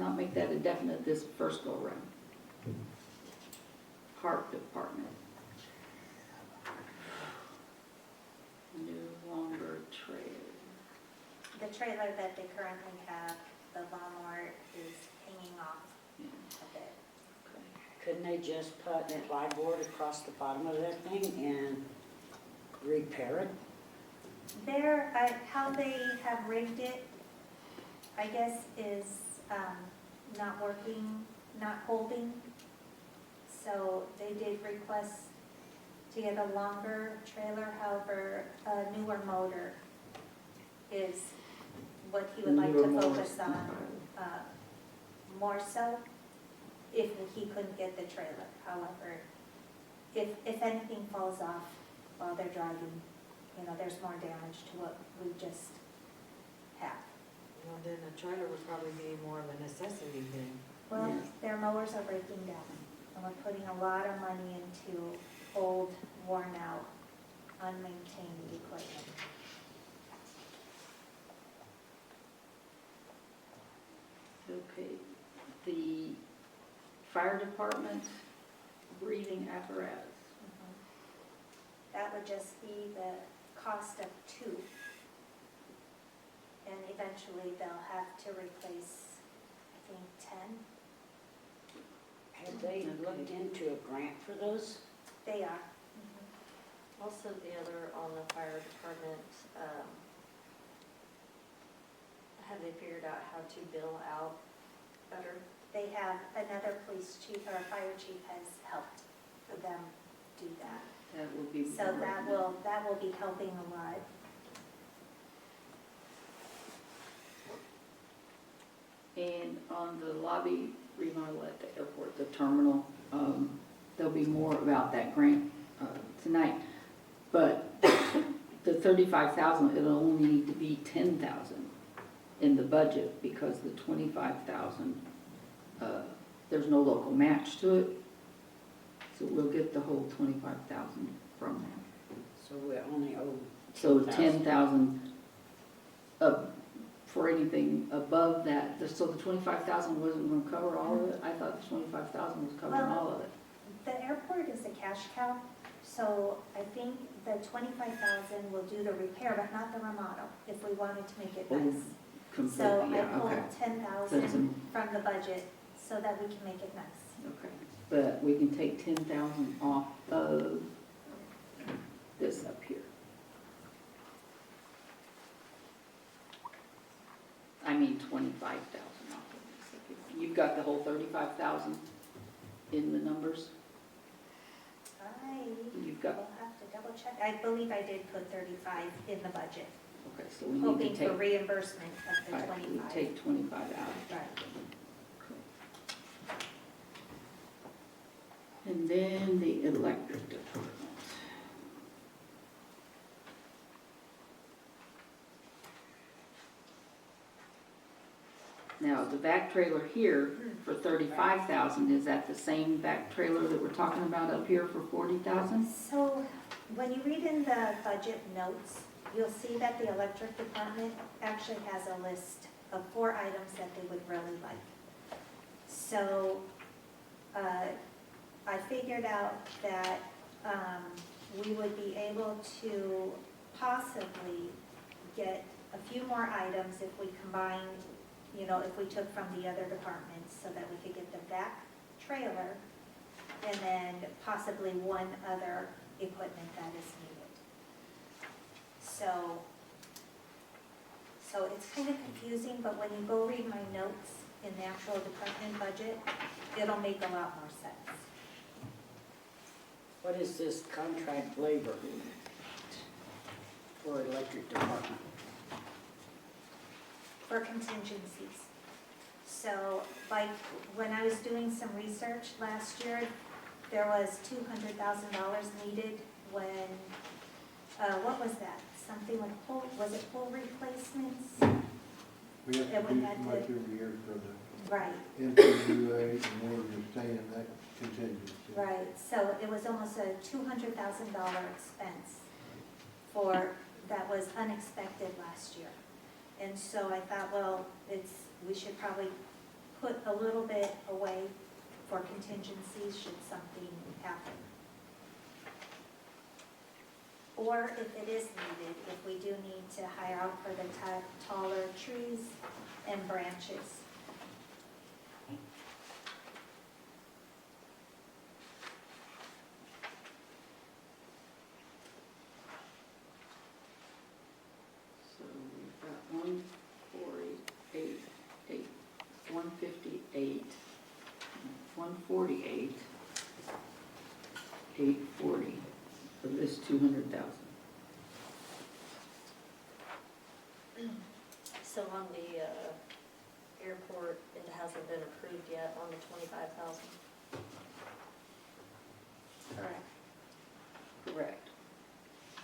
not make that a definite this first go around. Park department. New longer trail. The trailer that they currently have, the lawnmower is hanging off Yeah, a bit. okay. Couldn't they just put a plyboard across the bottom of that thing and repair it? How they have rigged it, I guess, is not working, not holding. So they did request to get a longer trailer, however, a newer motor is what he would like Newer to more- focus on, more so, if he couldn't get the trailer. However, if anything falls off while they're driving, there's more damage to what we just have. Well, then a trailer would probably be more of a necessity then. Well, Yes. their mowers are breaking down, and we're putting a lot of money into old, worn-out, unmaintained equipment. Okay, the fire department breathing apparatus. That would just be the cost of 2. And eventually they'll have to replace, I think, 10. Have they looked into a grant for those? They are. Also, the other on the fire department, have they figured out how to bill out better? They have, another police chief or fire chief has helped them do that. That will be. So that will be helping a lot. And on the lobby remodel at the airport, the terminal, there'll be more about that grant tonight. But the 35,000, it'll only need to be 10,000 in the budget because the 25,000, there's no local match to it. So we'll get the whole 25,000 from them. So we only owe So 10,000. 10,000 for anything above that. So the 25,000 wasn't going to cover all of it? I thought the 25,000 was covering Well, all of it. The airport is a cash cow, so I think the 25,000 will do the repair, but not the remodel, if we wanted to make it Oh, nice. So Completely, I yeah, pulled okay. 10,000 from the budget so that we can make it nice. Okay, but we can take 10,000 off of this up here. I mean 25,000 off of this up here. You've got the whole 35,000 in the numbers? You've got, We'll have to double check. I believe I did put 35 in the budget, okay, so we need to hoping take, for reimbursement of the right, we 25. take 25 out. Right. And then the electric department. Now, the back trailer here for 35,000, is that the same back trailer that we're talking about up here for 40,000? So when you read in the budget notes, you'll see that the electric department actually has a list of 4 items that they would really like. So I figured out that we would be able to possibly get a few more items if we combined, if we took from the other departments so that we could get the back trailer and then possibly one other equipment that is needed. So it's kind of confusing, but when you go read my notes in the actual department budget, it'll make a lot more sense. What is this contract labor for electric department? For contingencies. So like when I was doing some research last year, there was $200,000 needed when, what was that? Something like was it pole replacements? We have Yeah, to we do had so to- much every year for the Right, NWA in order to stay in that contingency. right. So it was almost a $200,000 expense that was unexpected last year. And so I thought, well, we should probably put a little bit away for contingencies should something happen. Or if it is needed, if we do need to hire out for the taller trees and branches. So we've got 148, 158, 148, 840 for this 200,000. So on the airport, it hasn't been approved yet on the 25,000. Correct. Correct.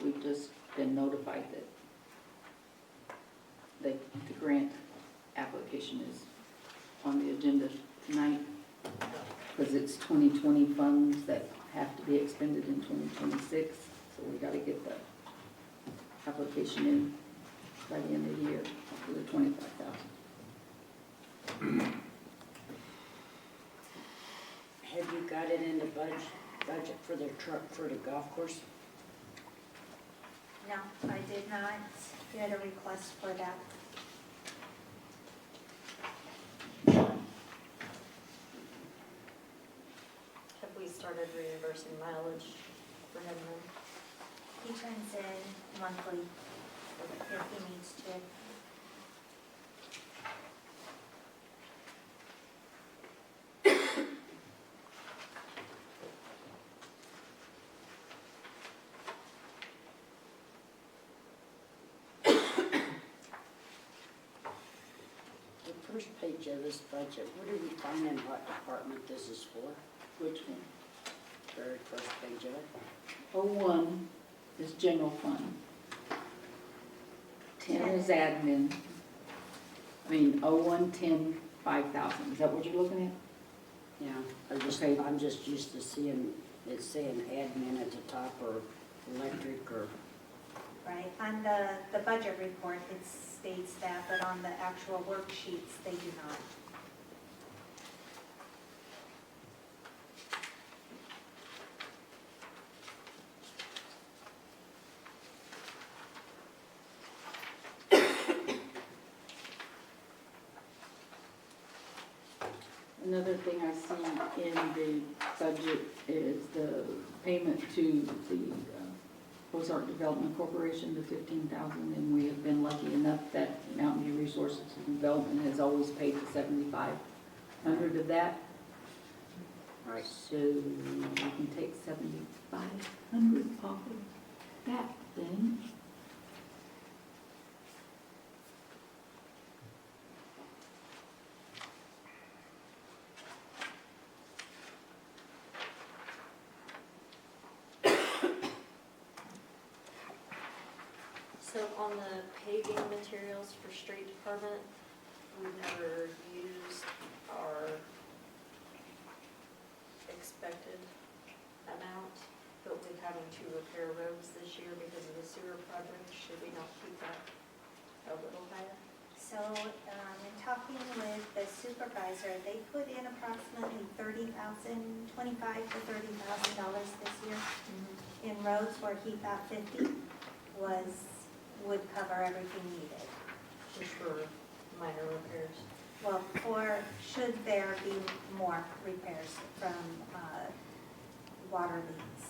We've just been notified that the grant application is on the agenda tonight because it's 2020 funds that have to be expended in 2026. So we got to get the application in by the end of the year for the 25,000. Have you got it in the budget for the truck for the golf course? No, I did not get a request for that. Have we started reimbursing mileage for him then? He turns in monthly if he needs to. The first page of this budget, what are we finding what department this is for? Which one? Very first page of it. 01 is general fund. 10 is admin. I mean, 01, 10, 5,000. Is that what you're looking at? Yeah, Okay. I'm just used to seeing, it saying admin at the top or electric or, Right, on the budget report, it states that, but on the actual worksheets, they do not. Another thing I see in the budget is the payment to the Ozark Development Corporation, the 15,000, and we have been lucky enough that Mountain View Resources and Development has always paid the 7,500 of that. right, So we can take 7,500 off of that then. So on the paving materials for street department, we never used our expected amount, but with having to repair roads this year because of the sewer project, should we not keep that a little higher? So, in talking with the supervisor, they put in approximately $30,000, $25,000 to $30,000 this year in roads where he thought 50 would cover everything needed. Just for minor repairs? Well, or should there be more repairs from water leaks,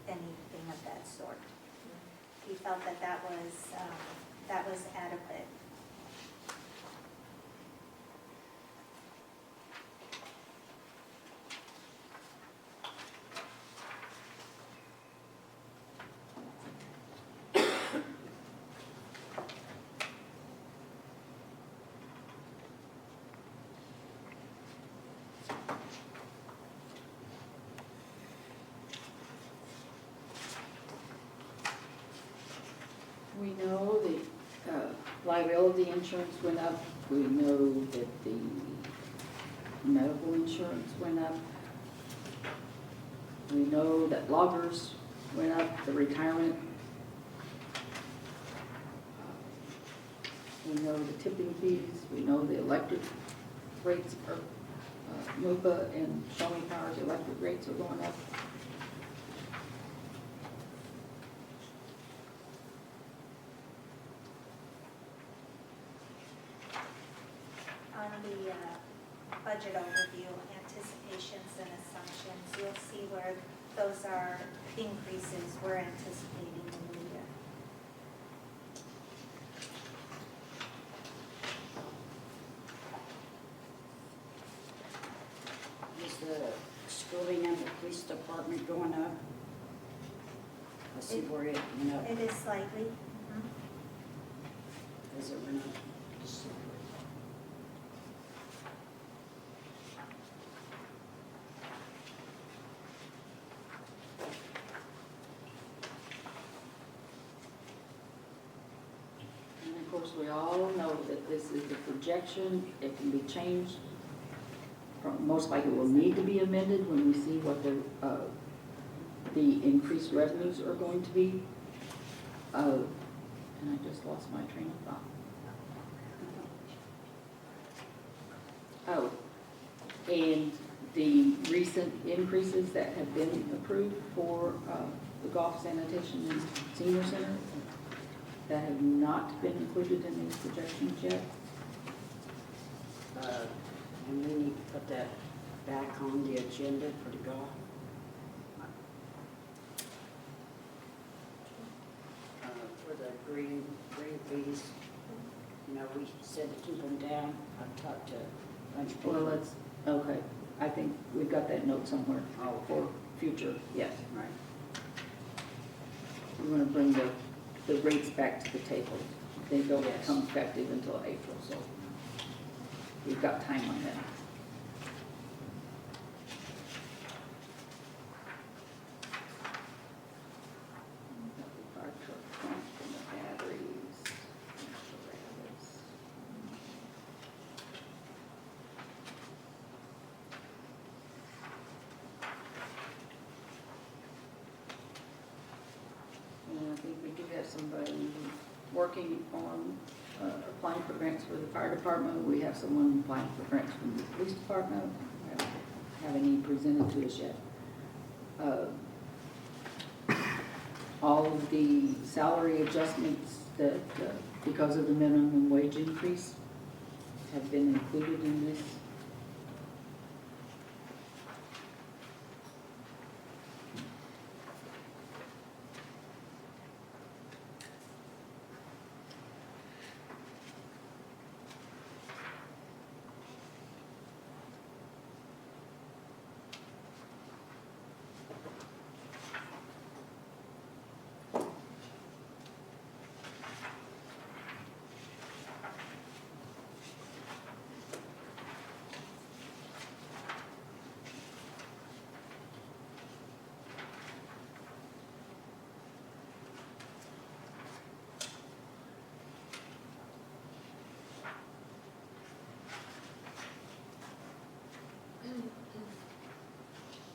anything of that sort? He felt that that was adequate. We know the liability insurance went up. We know that the medical insurance went up. We know that loggers went up, the retirement. We know the tipping fees. We know the electric rates are MUPA and Show Me Power's electric rates are going up. On the budget overview, anticipations and assumptions, you'll see where those are increases we're anticipating in the year. Is the schooling and the police department going up? I see where it went up. It is slightly. As it went up. Just see And of course, we all know that this is a projection, it can be changed. Most likely will need to be amended when we see what the increased revenues are going to be. And I just lost my train of thought. Oh, and the recent increases that have been approved for the golf sanitation and senior center that have not been included in these projections yet. And we need to put that back on the agenda for the golf. For the green fees, you know, we said to keep them down. I talked to a bunch of people. Well, let's, okay, I think we've got that note somewhere Oh, for future, yes. right. We want to bring the rates back to the table. They don't Yes. become effective until April, so we've got time on that. Fire truck pump and the batteries, apparatus. And I think we do have somebody working on applying for grants for the fire department. We have someone applying for grants from the police department. We haven't have any presented to us yet. All of the salary adjustments that, because of the minimum wage increase, have been included in this.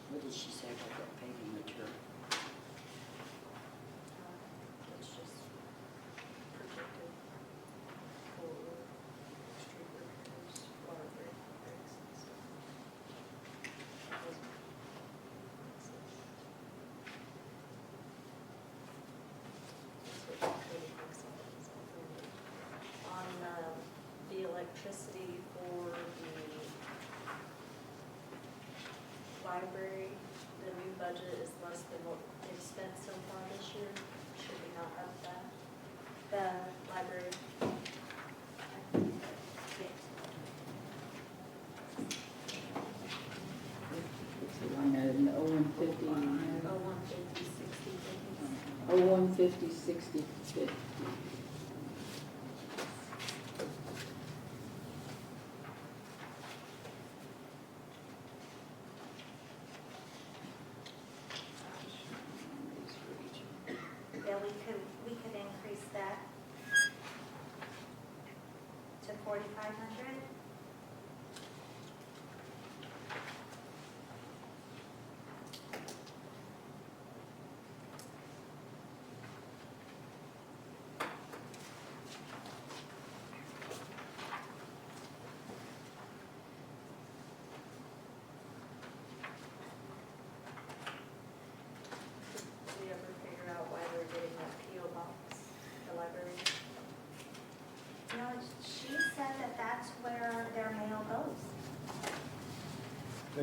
What did she say about that paving material? It's just projected for street repairs, water breaks and stuff. That's what Cody thinks of as alternative. On the electricity for the library, the new budget is less than what they've spent so far this year. Should we not up that? The library, It's the line item, 0150, 150, 60, 50. 0150, 60, 50. Yeah, we could increase that to 4,500.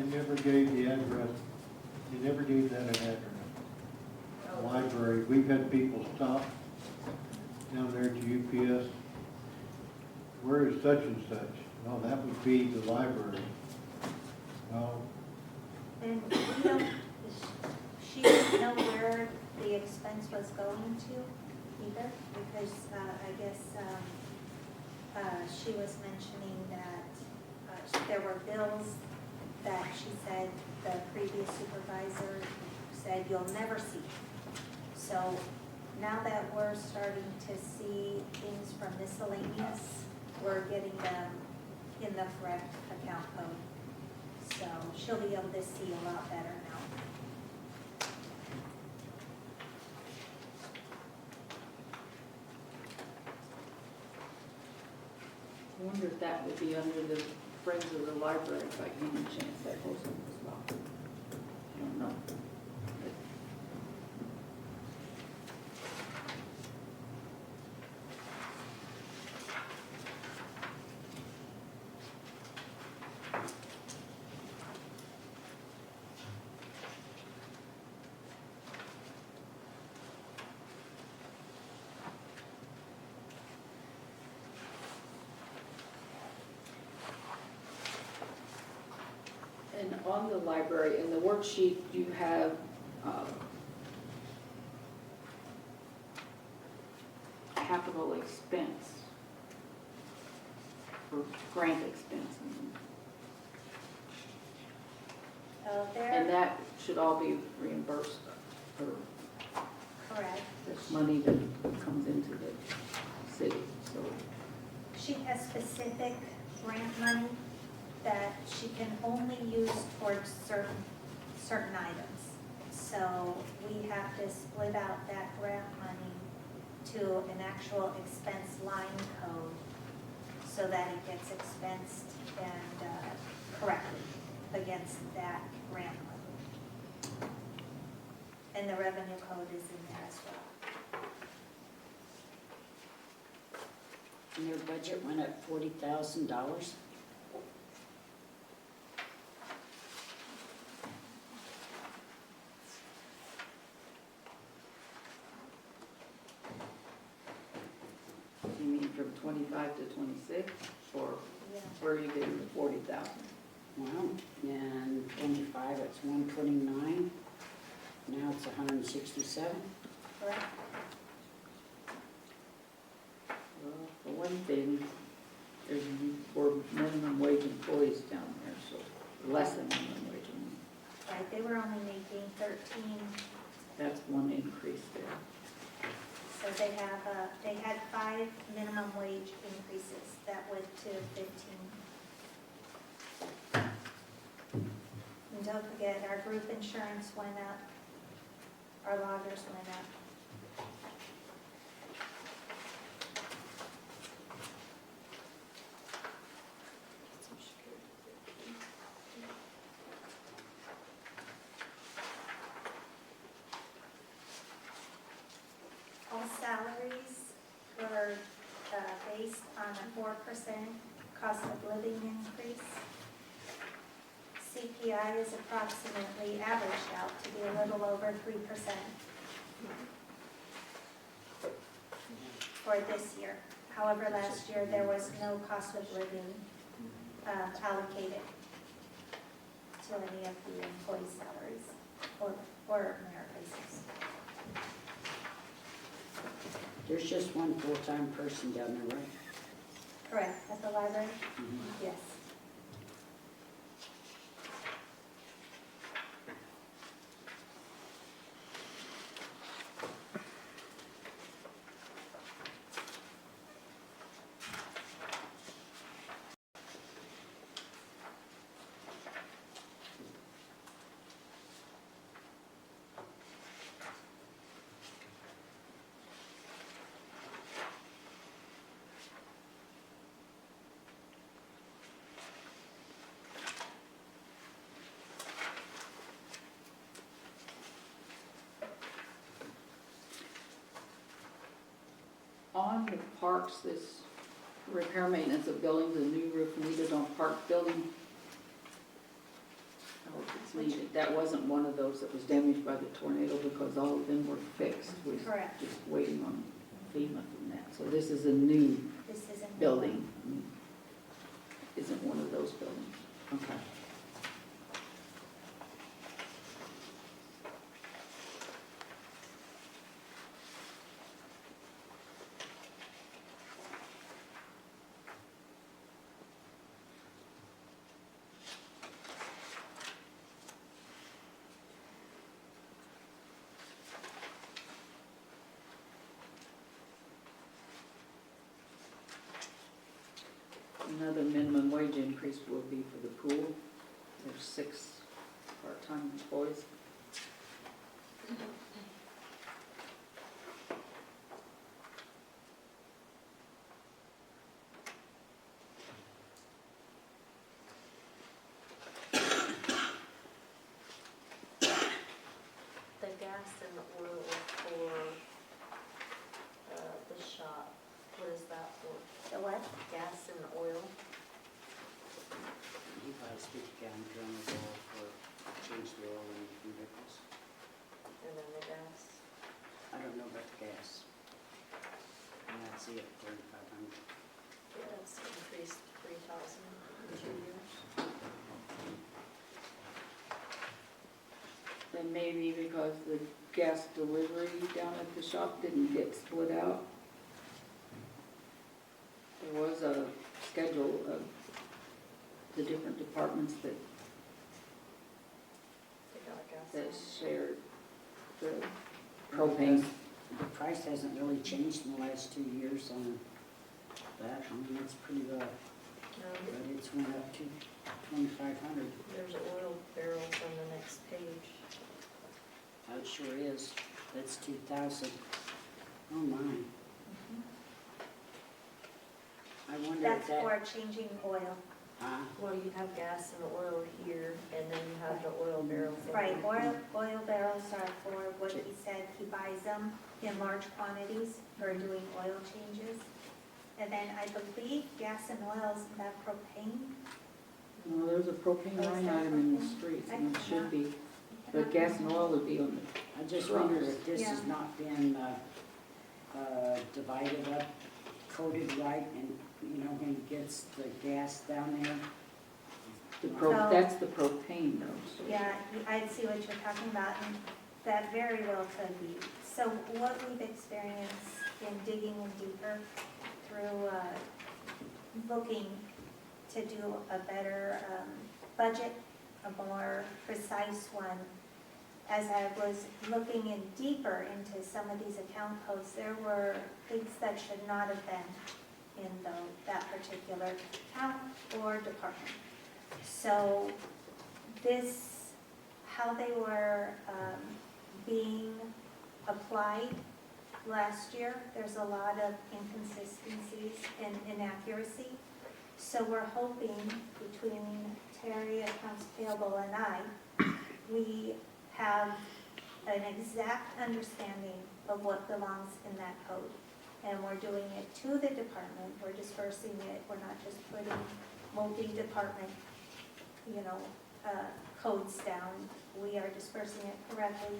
They never gave the address, they never gave that an address. Library, we've had people stop down there to UPS, where is such and such? Well, that would be the library. Well, And we don't, she didn't know where the expense was going to either, because I guess she was mentioning that there were bills that she said the previous supervisor said you'll never see. So now that we're starting to see things from miscellaneous, we're getting them in the correct account code. So she'll be able to see a lot better now. I wonder if that would be under the Friends of the Library by any chance that goes in as well. I don't know. And on the library, in the worksheet, you have capital expense for grant expense. So And there, that should all be reimbursed for correct. this money that comes into the city, so. She has specific grant money that she can only use towards certain items. So we have to split out that grant money to an actual expense line code so that it gets expensed and correctly against that grant money. And the revenue code is in there as well. And their budget went up $40,000. You mean from 25 to 26, or Yeah. where are you getting the 40,000? Well, in 25, it's 129. Now it's 167. Correct? Well, for one thing, there's more minimum wage employees down there, so less than minimum wage. Right, they were only making 13. That's one increase there. So they had 5 minimum wage increases that went to 15. And don't forget, our group insurance went up, our loggers went up. All salaries were based on a 4% cost of living increase. CPI is approximately averaged out to be a little over 3% for this year. However, last year, there was no cost of living allocated to any of the employee salaries or merit raises. There's just one full-time person down there, right? Correct, at the library? Yes. On the parks, this repair maintenance of buildings, a new roof needed on park building. needed. That wasn't one of those that was damaged by the tornado because all of them were fixed. We're Correct. just waiting on FEMA from that. So this is a new This isn't. building. Isn't one of those buildings. Okay. Another minimum wage increase will be for the pool. There's 6 part-time employees. The gas and the oil for, the shop, what is that for? The what? Gas and oil? You guys speak down drum as well for change the oil in vehicles. And then the gas. I don't know about the gas. And I'd see it 3,500. Yeah, it's increased 3,000 in 2 years. Then maybe because the gas delivery down at the shop didn't get split out. There was a schedule of the different departments that They got gas. that on. shared the propane. The price hasn't really changed in the last 2 years on that. I mean, it's pretty low, No, but it's went up to 2,500. there's oil barrels on the next page. It sure is. That's 2,000. Oh, my. I wonder if That's that, for changing oil. Well, you have gas and oil here, and then you have the oil barrels. in Right, there. oil barrels are for what he said, he buys them in large quantities for doing oil changes. And then I believe gas and oil, isn't that propane? Well, there's a propane Oh, is line that item in the propane? streets, I and it cannot- should be, but gas and oil would be on the, I just wonder if this Yeah. has not been divided up, coded right, and, you know, when it gets the gas down there. So- that's the propane though. So Yeah, I see what you're talking about, and that very well could be. So what we've experienced in digging in deeper through looking to do a better budget, a more precise one, as I was looking in deeper into some of these account codes, there were things that should not have been in that particular account or department. So this, how they were being applied last year, there's a lot of inconsistencies and inaccuracy. So we're hoping between Terry, Accounts Payable, and I, we have an exact understanding of what belongs in that code. And we're doing it to the department, we're dispersing it, we're not just putting multi-department, codes down. We are dispersing it correctly.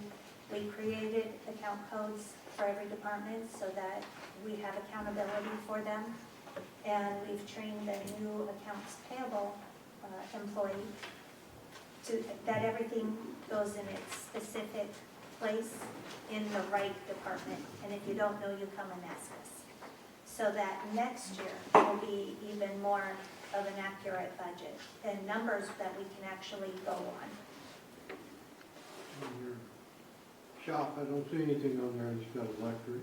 We created account codes for every department so that we have accountability for them. And we've trained the new accounts payable employee that everything goes in its specific place in the right department. And if you don't know, you come and ask us. So that next year will be even more of an accurate budget and numbers that we can actually go on. In your shop, I don't see anything on there that's got electric.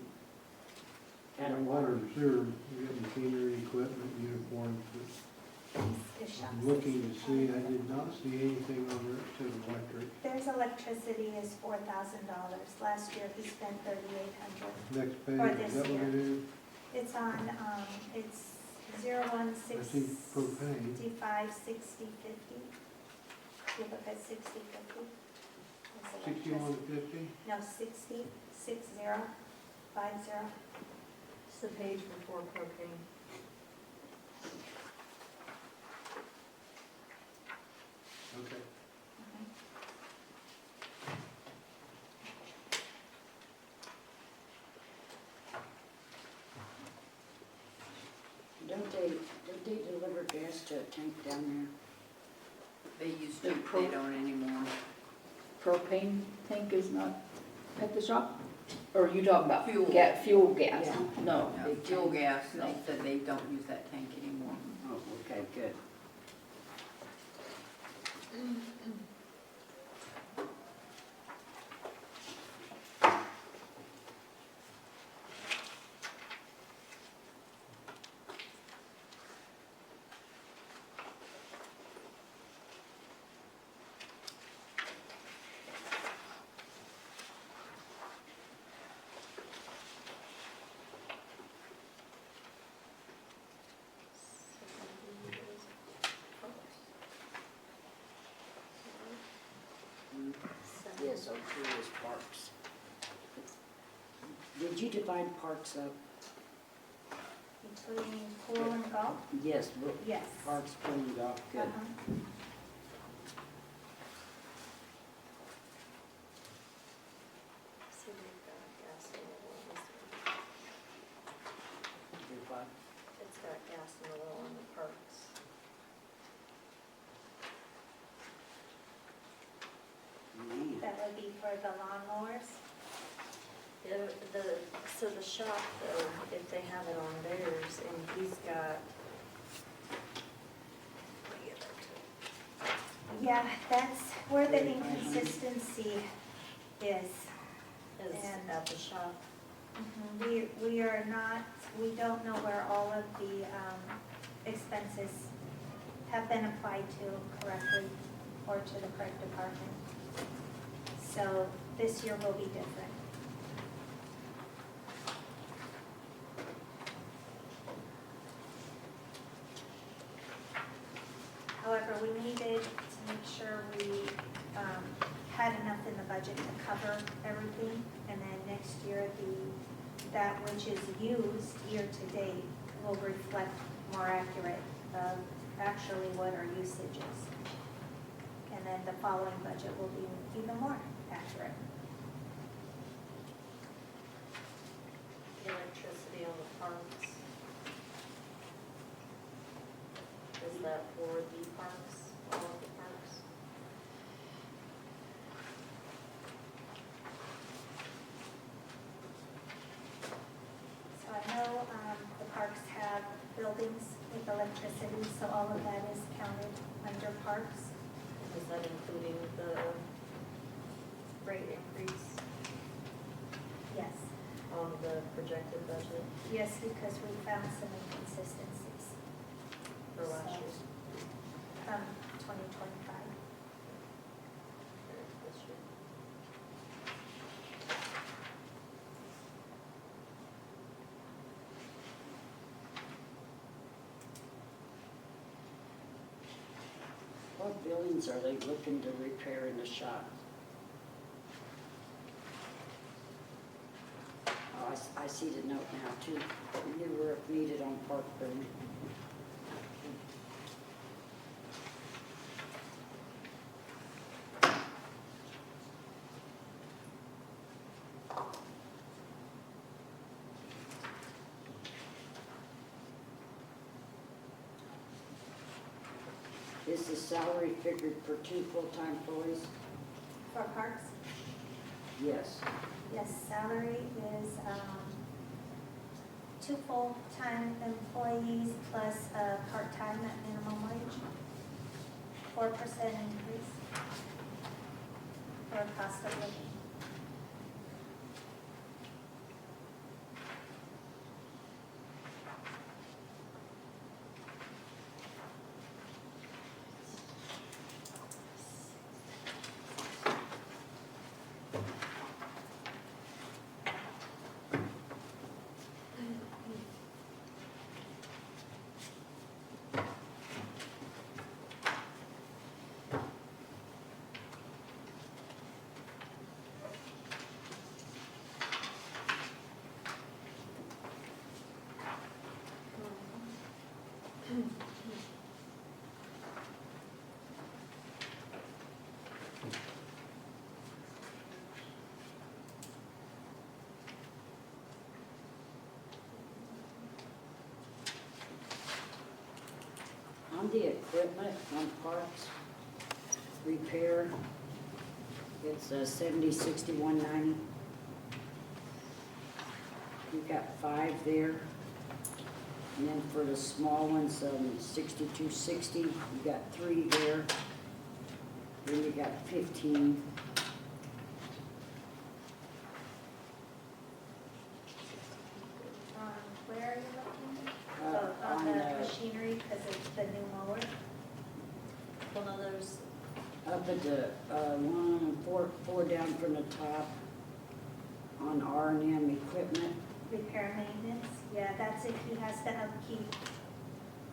And water and sewer, you got machinery, equipment, uniforms. This shop I'm looking to see, I did not see anything on there that said electric. There's electricity is $4,000. Last year he spent $3,800. Next For page, this is that what it is? It's on, it's I see propane. 0165 6050. You look at 6050. 6150? No, 60 50. It's the page before propane. Okay. to a tank down They used The to, pro- they don't anymore. Propane tank is not at the shop? Or are you talking about? Fuel. Fuel gas? Yeah. No. Yeah, fuel gas, No. they said they don't use that tank anymore. there? Oh, okay, good. Yes, O2 is parks. Did you divide parks up? Between pool and golf? Yes, look, Yes. parks, pool, and golf, good. Uh-huh. See, we've got gas in the oil on this one. Divide. It's got gas in the oil on the parks. Man, That would be for the lawnmowers. So the shop though, if they have it on theirs and he's got. Let me get that to Yeah, that's where the inconsistency is. you. Is And- at the shop. We are not, we don't know where all of the expenses have been applied to correctly or to the correct department. So this year will be different. However, we needed to make sure we had enough in the budget to cover everything. And then next year, that which is used year to date will reflect more accurate of actually what our usage is. And then the following budget will be even more accurate. The electricity on the parks. Is that for the parks, all of the parks? So I know the parks have buildings with electricity, so all of that is counted under parks. Is that including the rate increase Yes. on the projected budget Yes, because we found some inconsistencies for last year? from 2025. Or this year? what buildings are they looking to repair in the shop? Oh, I see the note now too. Newer if needed on Park Burn. Is the salary figured for 2 full-time employees? For parks, Yes. yes, salary is 2 full-time employees plus a part-time at minimum wage, 4% increase for cost of living. equipment on parks, repair, it's 706190. You've got 5 there. And then for the small ones, 6260, you got 3 there. Then you got 15. Where are you looking? Uh, On on the the- machinery, because it's the new mower? One of those, Up at the, four down from the top, on R&M equipment. Repair maintenance, yeah, that's if he has to upkeep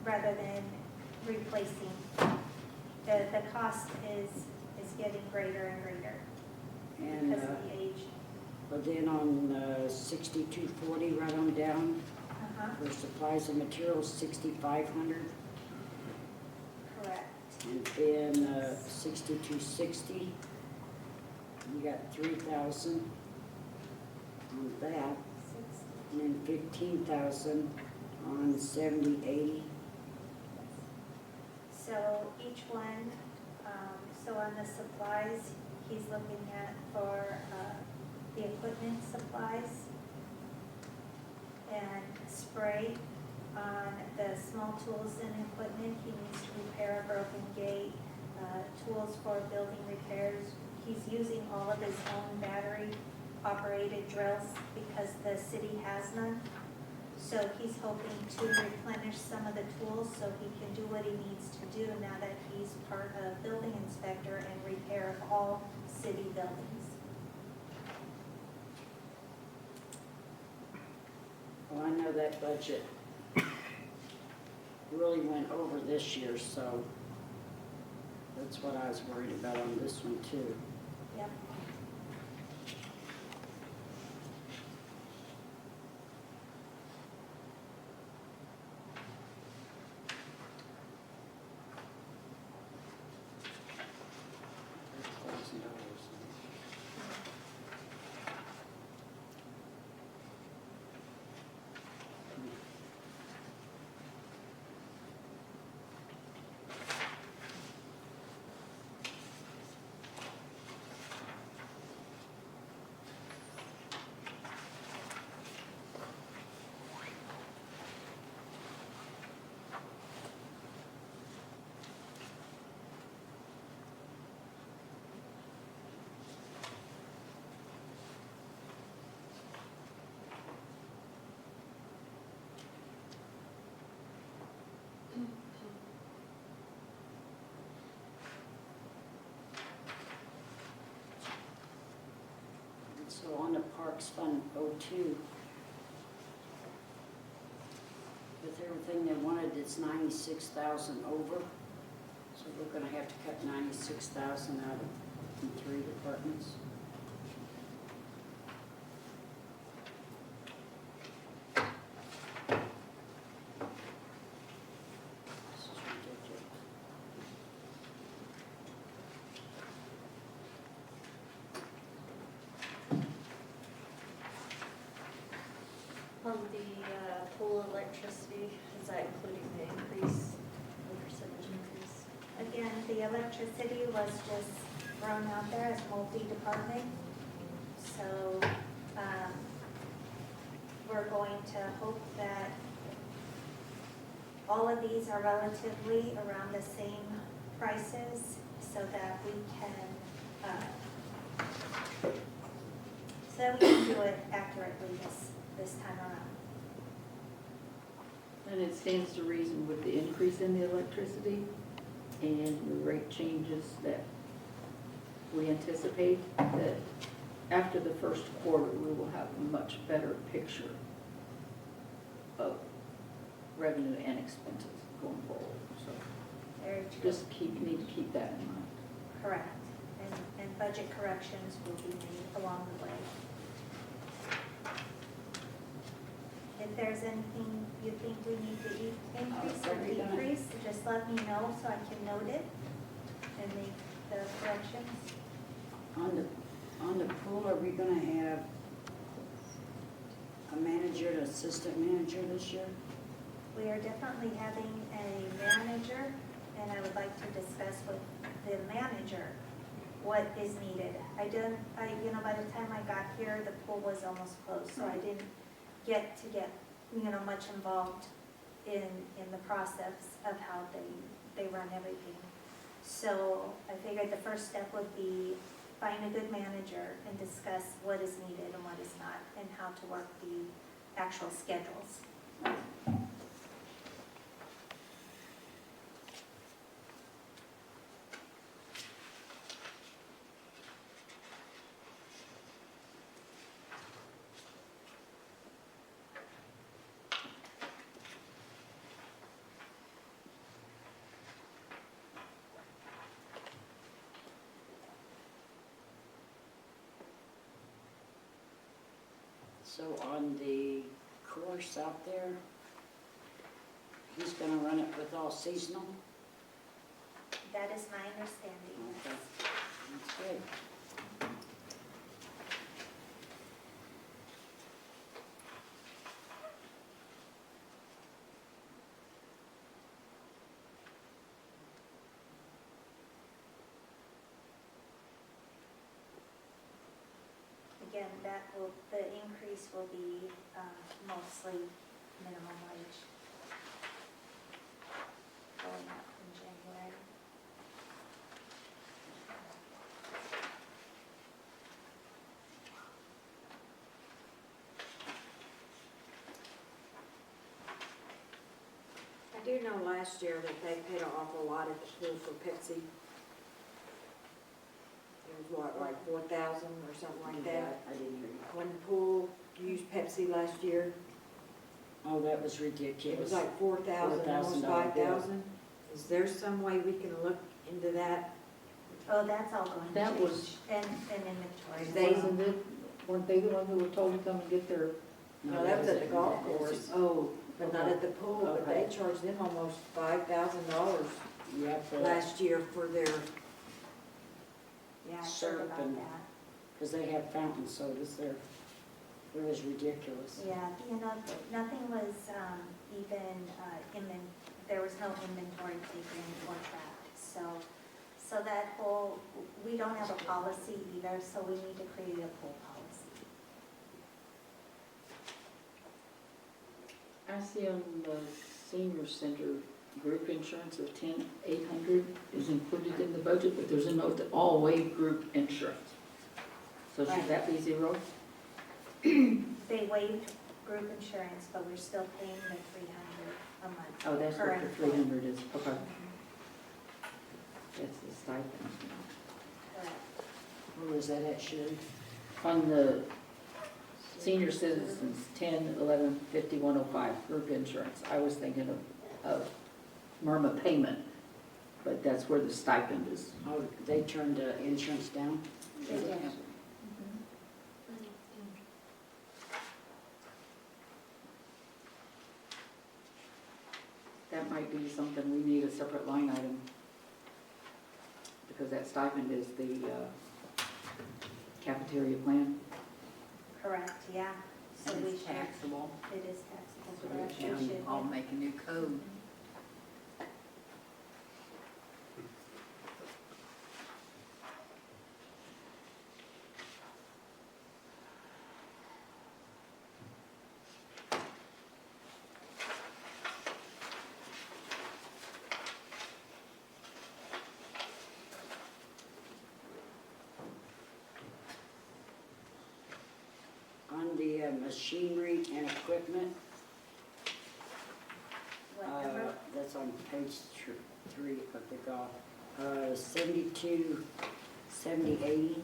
rather than replacing. The cost is getting greater and greater And, because of the age. but then on 6240, right on down, Uh-huh, for supplies and materials, 6500. correct. And then 6260, you got 3,000 on that. And then 15,000 on 7080. So each one, so on the supplies, he's looking at for the equipment supplies and spray. On the small tools and equipment, he needs to repair a broken gate, tools for building repairs. He's using all of his own battery-operated drills because the city has none. So he's hoping to replenish some of the tools so he can do what he needs to do now that he's part of building inspector and repair of all city buildings. Well, I know that budget really went over this year, so that's what I was worried about on this one too. Yep. So on the Parks Fund 02, with everything they wanted, it's 96,000 over. So we're gonna have to cut 96,000 out of the 3 departments. This is ridiculous. on the pool electricity, is that including the increase, the percentage increase? Again, the electricity was just thrown out there as multi-department. So, we're going to hope that all of these are relatively around the same prices so that we can, do it accurately this time around. And it stands to reason with the increase in the electricity and the rate changes that we anticipate, that after the first quarter, we will have a much better picture of revenue and expenses going forward. So Very true. just need to keep that in mind. Correct. And budget corrections will be made along the way. If there's anything you think we need to increase or decrease, just let me know so I can note it and make the corrections. On the pool, are we gonna have a manager and assistant manager this year? We are definitely having a manager and I would like to discuss with the manager what is needed. By the time I got here, the pool was almost closed, so I didn't get, much involved in the process of how they run everything. So I figured the first step would be find a good manager and discuss what is needed and what is not, and how to work the actual schedules. So on the course out there, he's gonna run it with all seasonal? That is my understanding. Okay, that's good. Again, the increase will be mostly minimum wage going up in January. I do know last year that they paid an awful lot at the pool for Pepsi. It was what, like 4,000 or something like that? I didn't hear you. When the pool used Pepsi last year, Oh, that was it ridiculous. was like 4,000, almost $4,000 bill. 5,000. Is there some way we can look into that? Oh, that's all going to That change. was- And inventory. They- Wasn't it, weren't they the ones who were told to come and get their, No, that was at the golf course, oh, but not at the pool, but they charged them almost $5,000 Yeah, for, last year for their, Yeah, I heard syrup about and- that. because they have fountain sodas there. It was ridiculous. Yeah, nothing was even, there was no inventory taken or tracked. So that whole, we don't have a policy either, so we need to create a pool policy. I see on the senior center, group insurance of 10,800 is included in the budget, but there's a note that all waive group insurance. So should Right. that be zero? They waived group insurance, but we're still paying the $300 a month. Oh, that's per what the employee. 300 is, okay, Mhm, that's the stipend. correct. Where was that at, Sherry? On the senior citizens, 10, 11, 50, 105, group insurance, I was thinking of Myrma payment, but that's where the stipend is. Oh, they turned insurance down? They did. Yeah. Mhm. That might be something we need a separate line item, because that stipend is the cafeteria plan. Correct, yeah. So And we it's should, taxable, it is taxable, So we correct. We should- should, I'll yeah. make a new code. On the machinery and equipment, What number? that's on page 3 of the golf, 72, 70, 80.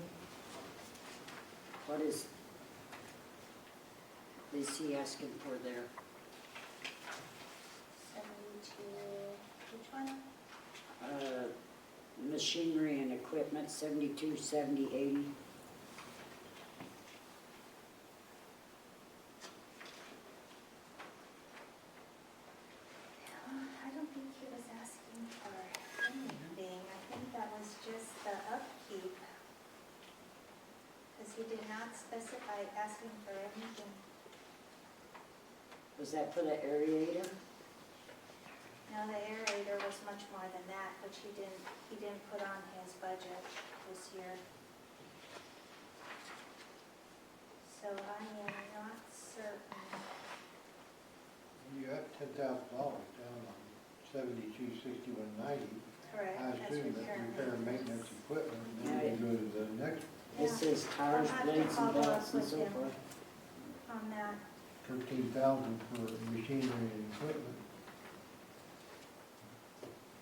What is he asking for there? 72, which one? Machinery and equipment, 72, 70, 80. I don't think he was asking for anything. I think that was just the upkeep. Because he did not specify asking for anything. Was that for the aerator? No, the aerator was much more than that, which he didn't put on his budget this year. So I am not certain. You have $10,000 down on 726190. Correct, I that's assume that repair and maintenance equipment, and then you go to the next It says tires, I'll have to blades, and follow belts up and with so him. forth. On that. 13,000 for machinery and equipment.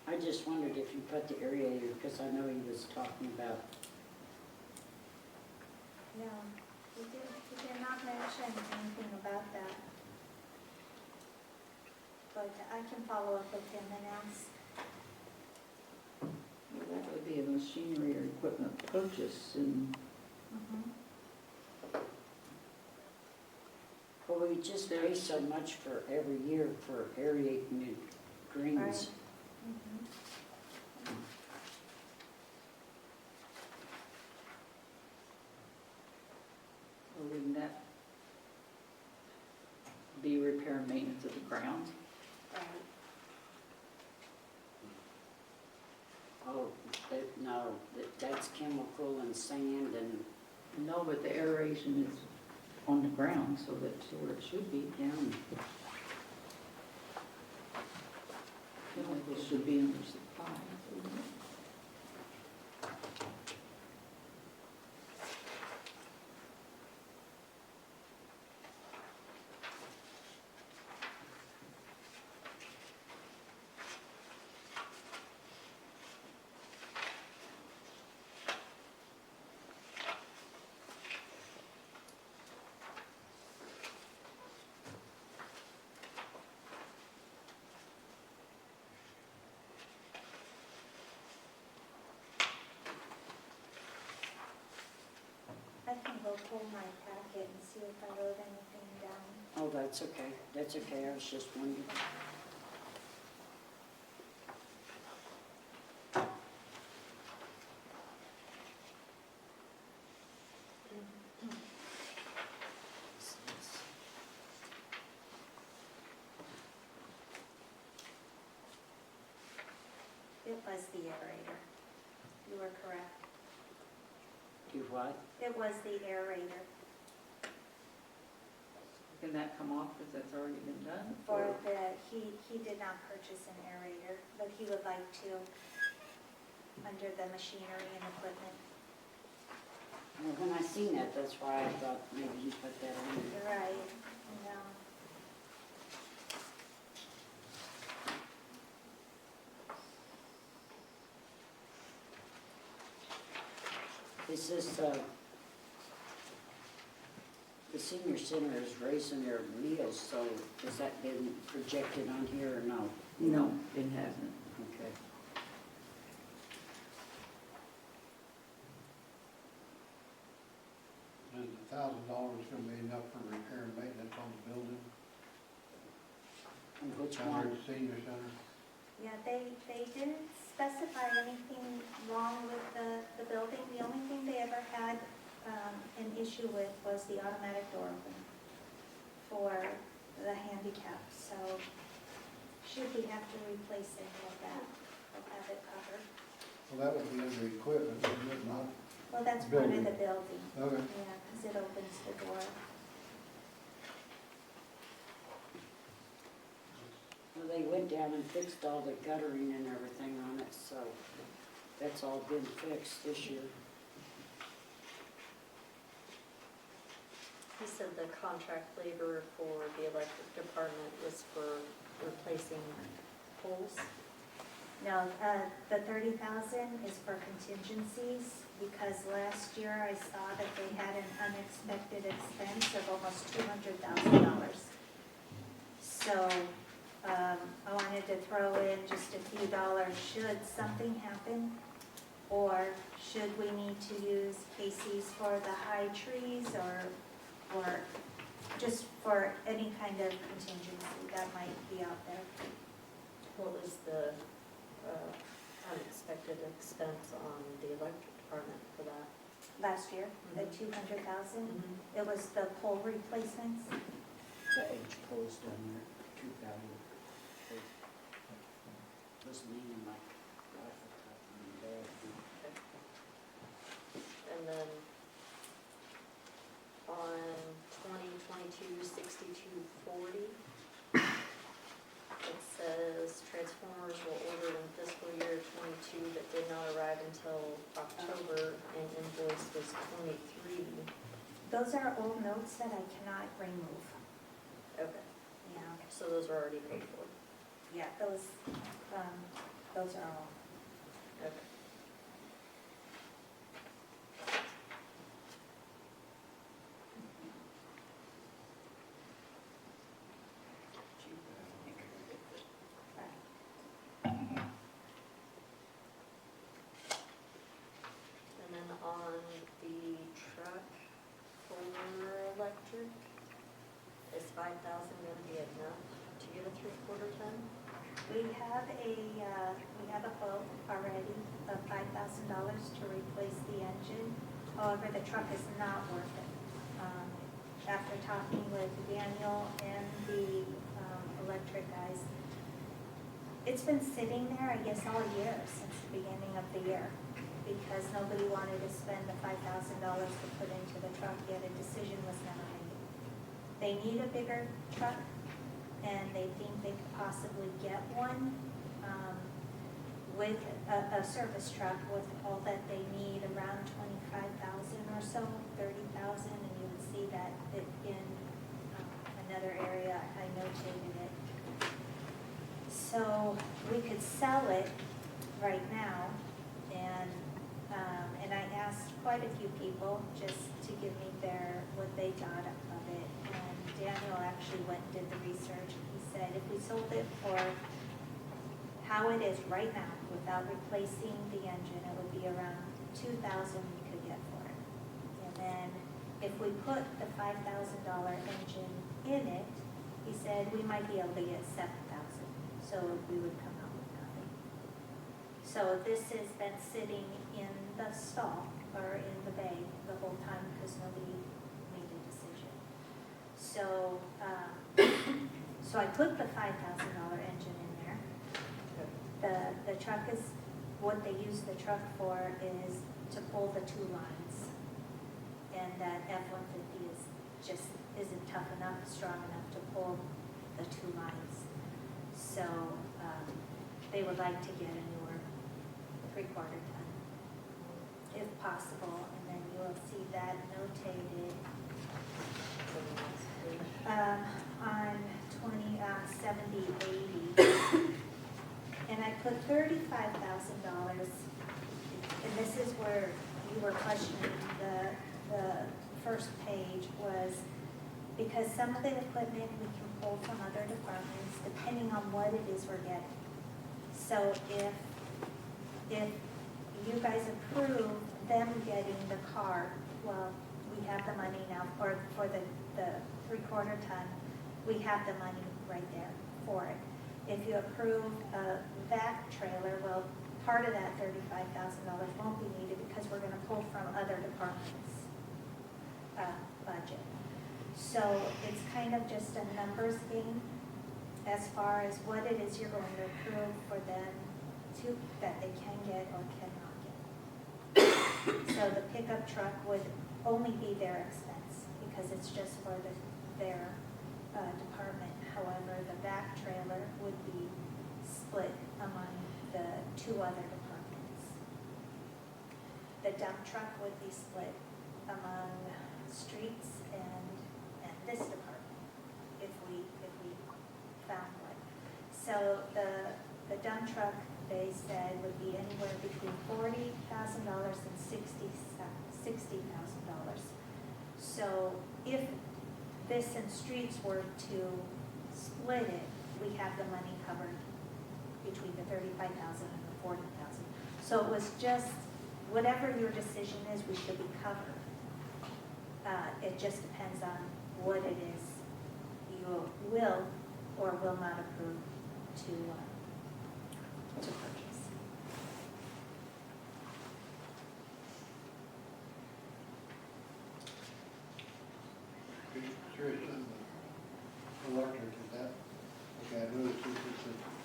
I just wondered if you put the aerator, because I know he was talking about, No, he did not mention anything about that. But I can follow up with him and ask. Well, that would be a machinery or equipment purchase, and well, we just pay so much for every year for aerating the greens. Right. Mhm. well, wouldn't that be repair and maintenance of the grounds? Right. Oh, no, that's chemical and sand and, No, but the aeration is on the ground, so that's where it should be. yeah. Chemicals should be under supplies, wouldn't it? I can go pull my packet and see if I wrote anything down. Oh, that's okay, I was just wondering. It was the aerator. You were correct. Do what? It was the aerator Can that come off because that's already been done? for he did not purchase an aerator, but he would like to under the machinery and equipment. Well, when I seen that, that's why I thought maybe you put that on there. You're right, no. Is this, the senior center is raising their meals, so has that been projected on here or no? No, it hasn't. Okay. Is $1,000 gonna be enough for repair and maintenance on the building? And which Down there one? at the senior center? Yeah, they didn't specify anything wrong with the building. The only thing they ever had an issue with was the automatic door opener for the handicap. So should we have to replace any of that, we'll have it covered. Well, that would be under equipment, wouldn't it not? Well, that's part of Building. the building, Okay. yeah, because it opens the door. Well, they went down and fixed all the guttering and everything on it, so that's all been fixed this year. He said the contract labor for the electric department was for replacing poles. No, the 30,000 is for contingencies, because last year I saw that they had an unexpected expense of almost $200,000. So, I wanted to throw in just a few dollars should something happen, or should we need to use Casey's for the high trees, or just for any kind of contingency that might be out there. What was the unexpected expense on the electric department for that? Last year, the Mhm. 200,000, it was the pole replacements. The edge post down there, 2,000. was meaning like rifle type on there. And then on 2022-6240, it says transformers were ordered in fiscal year '22 but did not arrive until October, and invoice was '23. Those are old notes that I cannot remove. Okay, Yeah, so those are already paid for. yeah, those are all. Okay. And then on the truck for electric, is 5,000 gonna be enough to get a 3/4 ton? We have a quote already of $5,000 to replace the engine. However, the truck is not worth it. After talking with Daniel and the electric guys, it's been sitting there, I guess, all year since the beginning of the year, because nobody wanted to spend the $5,000 to put into the truck, yet a decision was never made. They need a bigger truck, and they think they could possibly get one with a service truck with all that they need, around 25,000 or so, 30,000, and you would see that in another area, I notated it. So we could sell it right now, and I asked quite a few people just to give me what they thought of it, and Daniel actually went and did the research. He said if we sold it for how it is right now, without replacing the engine, it would be around 2,000 we could get for it. And then if we put the $5,000 engine in it, he said we might be able to get 7,000, so we would come out with nothing. So this has been sitting in the stall, or in the bay, the whole time, because nobody made a decision. So, so I put the $5,000 engine in there. The truck is, what they use the truck for is to pull the 2 lines. And that F-150 isn't tough enough, strong enough to pull the 2 lines. So, they would like to get a newer 3/4 ton, if possible, and then you will see that notated on 7080. And I put $35,000, and this is where you were questioning the first page, was because some of the equipment we can pull from other departments depending on what it is we're getting. So if you guys approve them getting the car, well, we have the money now for the 3/4 ton, we have the money right there for it. If you approve a vac trailer, well, part of that $35,000 won't be needed because we're gonna pull from other departments' budget. So it's kind of just a numbers game as far as what it is you're going to approve for them that they can get or cannot get. So the pickup truck would only be their expense because it's just for their department. However, the vac trailer would be split among the 2 other departments. The dump truck would be split among streets and this department, if we found one. So the dump truck, they said, would be anywhere between $40,000 and $60,000. So if this and streets were to split it, we have the money covered between the $35,000 and the $40,000. So it was just, whatever your decision is, we should be covered. It just depends on what it is you will or will not approve to purchase. Curious on the electric, is that a Okay, I noticed this is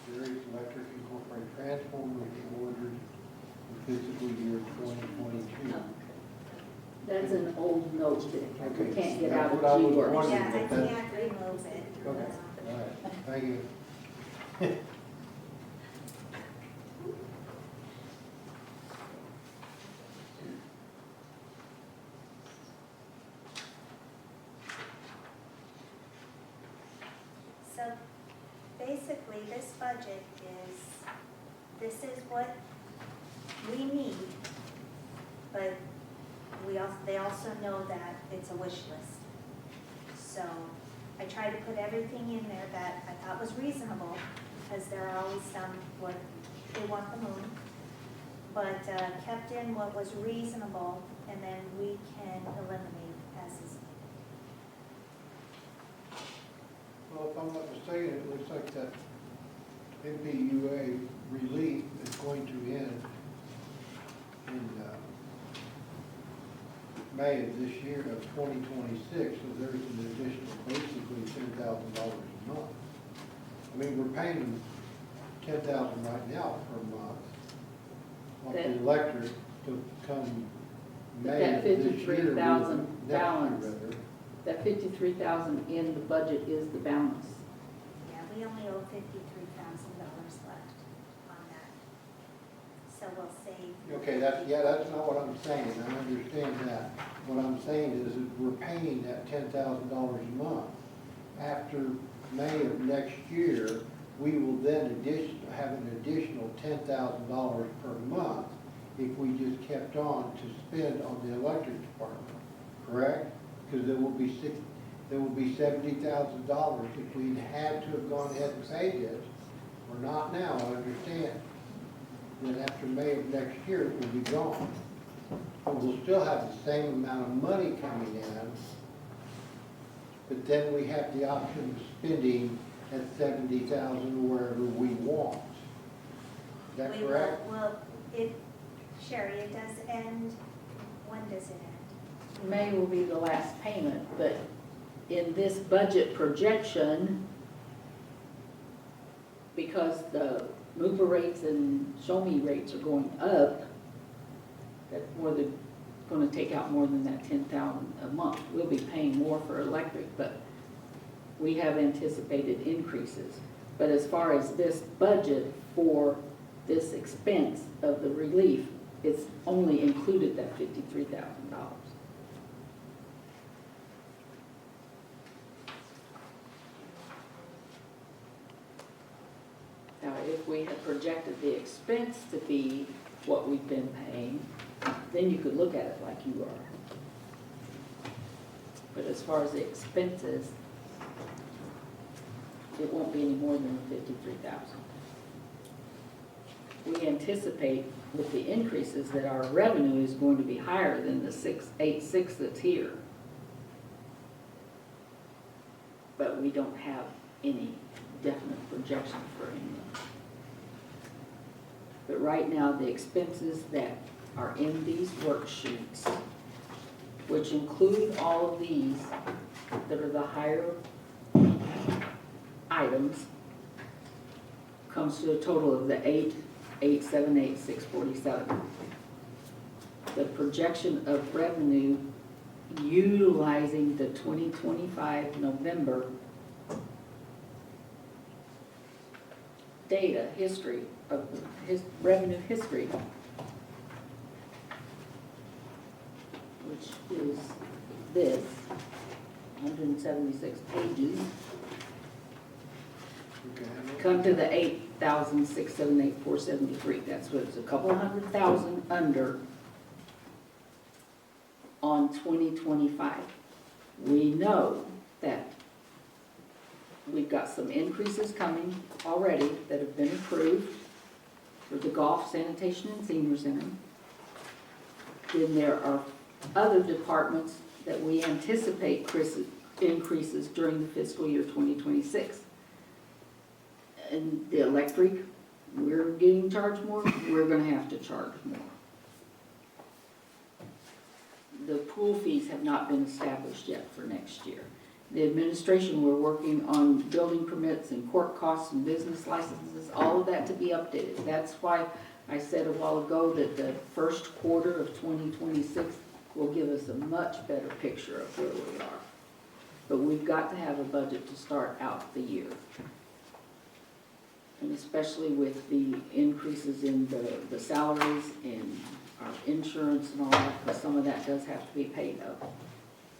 the Darius Electric Incorporated transformer was ordered in fiscal year 2022. That's an old note that we Okay, can't get that's out of what I was keywords. wondering. Yeah, I but that's- can't remove it. Okay, all right, thank you. So basically, this budget this is what we need, but they also know that it's a wish list. So I try to put everything in there that I thought was reasonable, because there are always some what they want the moon. But kept in what was reasonable, and then we can eliminate as is needed. Well, if I'm not mistaken, it looks like that MPUA relief is going to end in May of this year of 2026, so there's an additional, basically $10,000 a month. I mean, we're paying them $10,000 right now per month on the electric to come May That of this year. 53,000 next year, balance. rather. That 53,000 in the budget is the balance. Yeah, we only owe $53,000 left on that. So we'll save. Okay, that's not what I'm saying, I understand that. What I'm saying is that we're paying that $10,000 a month. After May of next year, we will then have an additional $10,000 per month if we just kept on to spend on the electric department, correct? Because there will be $70,000 if we had to have gone ahead and paid this. We're not now, I understand. Then after May of next year, it will be gone. But we'll still have the same amount of money coming in, but then we have the option of spending at 70,000 wherever we want. Is that We will- correct? Well, Sherry, it does end, when does it end? May will be the last payment, but in this budget projection, because the MUPA rates and Show Me rates are going up, that's gonna take out more than that 10,000 a month. We'll be paying more for electric, but we have anticipated increases. But as far as this budget for this expense of the relief, it's only included that $53,000. Now, if we had projected the expense to be what we've been paying, then you could look at it like you are. But as far as the expenses, it won't be any more than the 53,000. We anticipate with the increases that our revenue is going to be higher than the 686 that's here. But we don't have any definite projection for any of them. But right now, the expenses that are in these worksheets, which include all of these that are the higher items, comes to a total of the 8,878,647. The projection of revenue utilizing the 2025 November data history of revenue history, which is this 176 pages, Okay. come to the 8,678,473. That's what it's a couple $100,000 under on 2025. We know that we've got some increases coming already that have been approved for the golf, sanitation, and senior center. Then there are other departments that we anticipate increases during the fiscal year 2026. And the electric, we're getting charged more, we're gonna have to charge more. The pool fees have not been established yet for next year. The administration, we're working on building permits and court costs and business licenses, all of that to be updated. That's why I said a while ago that the first quarter of 2026 will give us a much better picture of where we are. But we've got to have a budget to start out the year. And especially with the increases in the salaries and our insurance and all that, because some of that does have to be paid up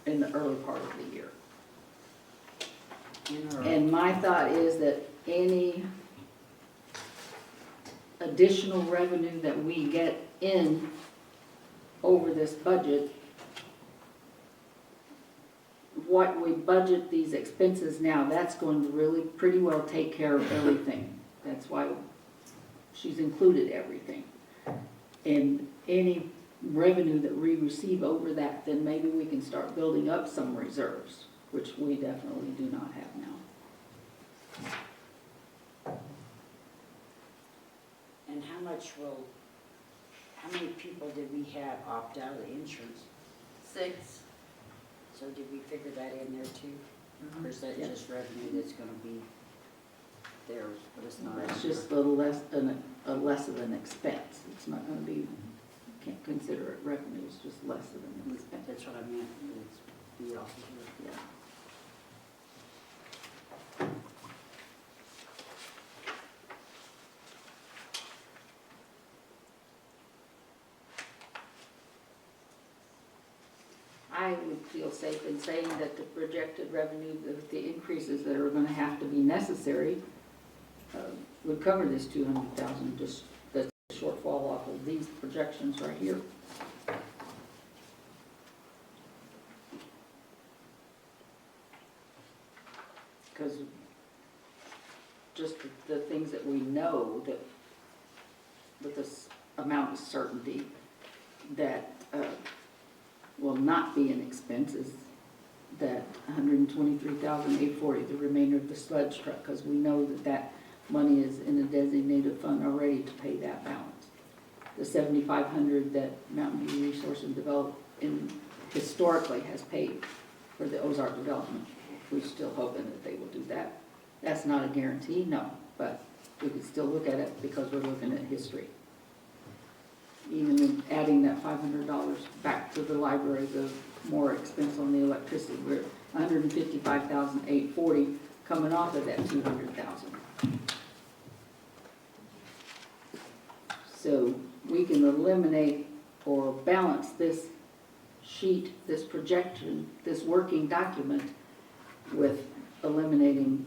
in the early part of the year. And my thought is that any additional revenue that we get in over this budget, what we budget these expenses now, that's going to really pretty well take care of everything. That's why she's included everything. And any revenue that we receive over that, then maybe we can start building up some reserves, which we definitely do not have now. And how many people did we have opt out of the insurance? 6. So did we figure that in there too? Or is that Yeah. just revenue that's gonna be there, but it's not? It's just a less of an expense. It's not gonna be, can't consider it revenue, it's just less of an expense. That's what I meant, it's be off of here. Yeah. I would feel safe in saying that the projected revenue, the increases that are gonna have to be necessary, would cover this 200,000, just the shortfall off of these projections right here. Because just the things that we know that with this amount of certainty that will not be an expense is that $123,840, the remainder of the sludge truck, because we know that that money is in a designated fund already to pay that balance. The $7,500 that Mountain View Resource and Development historically has paid for the Ozark development. We're still hoping that they will do that. That's not a guarantee, no, but we could still look at it because we're looking at history. Even in adding that $500 back to the library, the more expense on the electricity, we're $155,840 coming off of that $200,000. So we can eliminate or balance this sheet, this projection, this working document with eliminating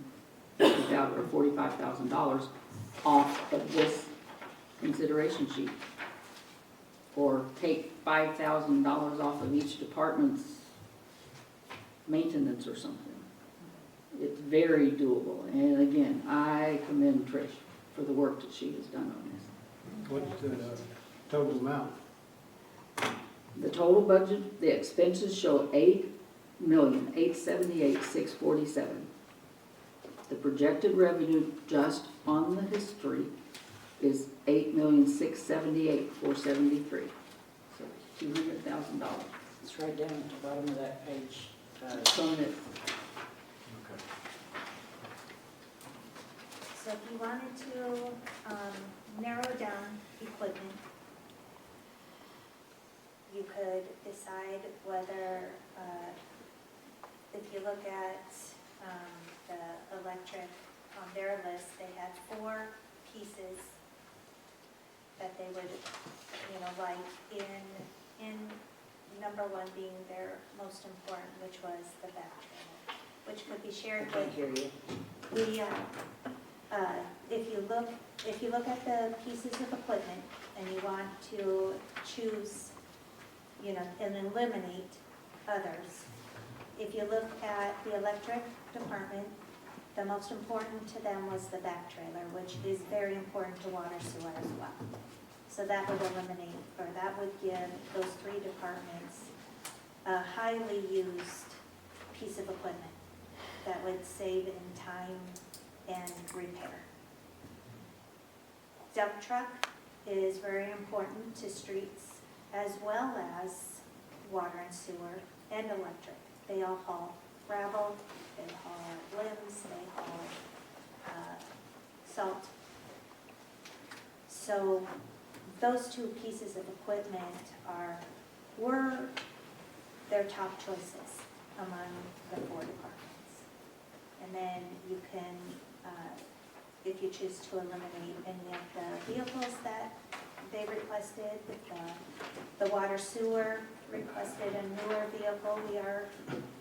$50,000 or $45,000 off of this consideration sheet. Or take $5,000 off of each department's maintenance or something. It's very doable. And again, I commend Trish for the work that she has done on this. What's the total amount? The total budget, the expenses show $8,878,647. The projected revenue just on the history is $8,678,473. So $200,000. It's right down at the bottom of that page. Showing it. Okay. So if you wanted to narrow down equipment, you could decide whether, if you look at the electric on their list, they had 4 pieces that they would, like in number 1 being their most important, which was the back trailer, which could be I shared can't with hear you. if you look at the pieces of equipment and you want to choose, and eliminate others, if you look at the electric department, the most important to them was the back trailer, which is very important to water sewer as well. So that would eliminate, or that would give those 3 departments a highly used piece of equipment that would save in time and repair. Dump truck is very important to streets as well as water and sewer and electric. They all haul gravel, they haul limbs, they haul salt. So those two pieces of equipment were their top choices among the 4 departments. And then you can, if you choose to eliminate any of the vehicles that they requested, the water sewer requested a newer vehicle.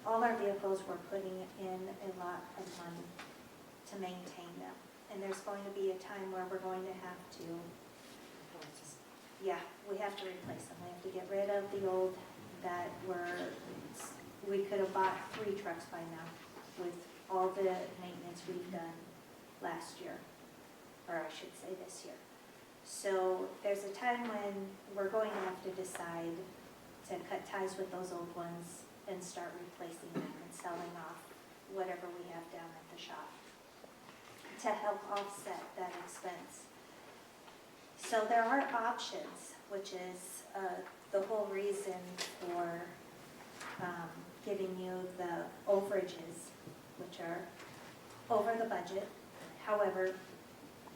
All our vehicles we're putting in a lot of money to maintain them. And there's going to be a time where we're going to have to, we have to replace them. We have to get rid of the old that we could have bought 3 trucks by now with all the maintenance we've done last year, or I should say this year. So there's a time when we're going to have to decide to cut ties with those old ones and start replacing them and selling off whatever we have down at the shop to help offset that expense. So there are options, which is the whole reason for giving you the overages, which are over the budget. However,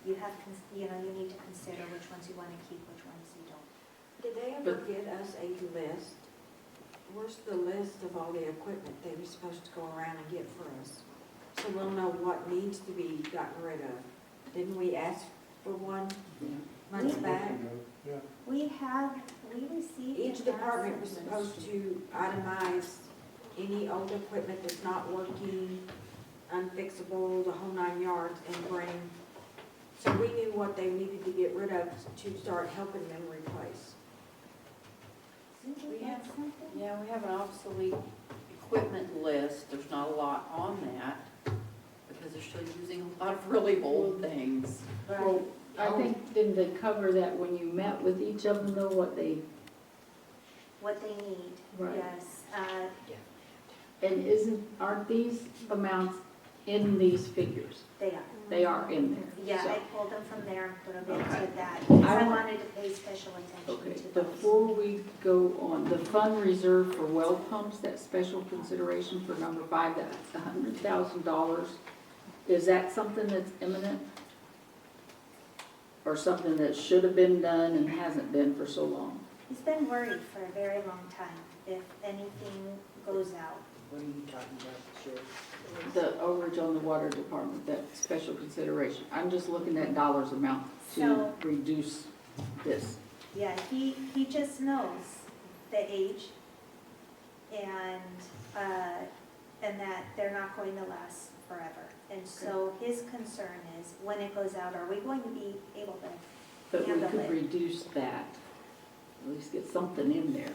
you need to consider which ones you want to keep, which ones you don't. Did they ever get us a list? Where's the list of all the equipment they were supposed to go around and get for us? So we'll know what needs to be gotten rid of. Didn't we ask for one months back? Yeah. We received. Each and department was asked supposed to itemize any old equipment that's not working, unfixable, the whole 9 yards, and bring. So we knew what they needed to get rid of to start helping them replace. Didn't We we have- have something? Yeah, we have an obsolete equipment list. There's not a lot on that because they're still using a lot of really old things. Well, I think, didn't they cover that when you met with each of them, know what they, What they need, Right. yes. and aren't these amounts in these figures? They are. They are in there. Yeah, So- I pulled them from there and put them Okay. into that, because I I want- wanted to pay special attention Okay, to those. before we go on, the fund reserve for well pumps, that special consideration for number 5, that's $100,000. Is that something that's imminent? Or something that should have been done and hasn't been for so long? He's been worried for a very long time if anything goes out. What are you talking about, Sheriff? The overage on the water department, that special consideration. I'm just looking at dollars amount to So- reduce this. Yeah, he just knows the age and that they're not going to last forever. And so his concern is, when it goes out, are we going to be able to But we handle could it? reduce that, at least get something in there.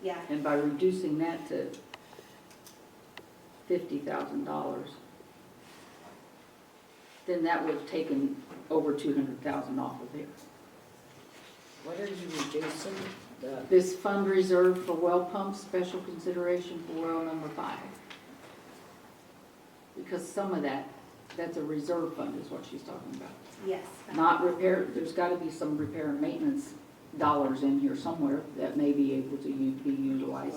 Yeah, And by reducing that to $50,000, then that would have taken over $200,000 off of there. What are you reducing? This fund reserve for well pumps, special consideration for well number 5. Because some of that's a reserve fund is what she's talking about. yes. Not repair, there's gotta be some repair and maintenance dollars in here somewhere that may be able to be utilized.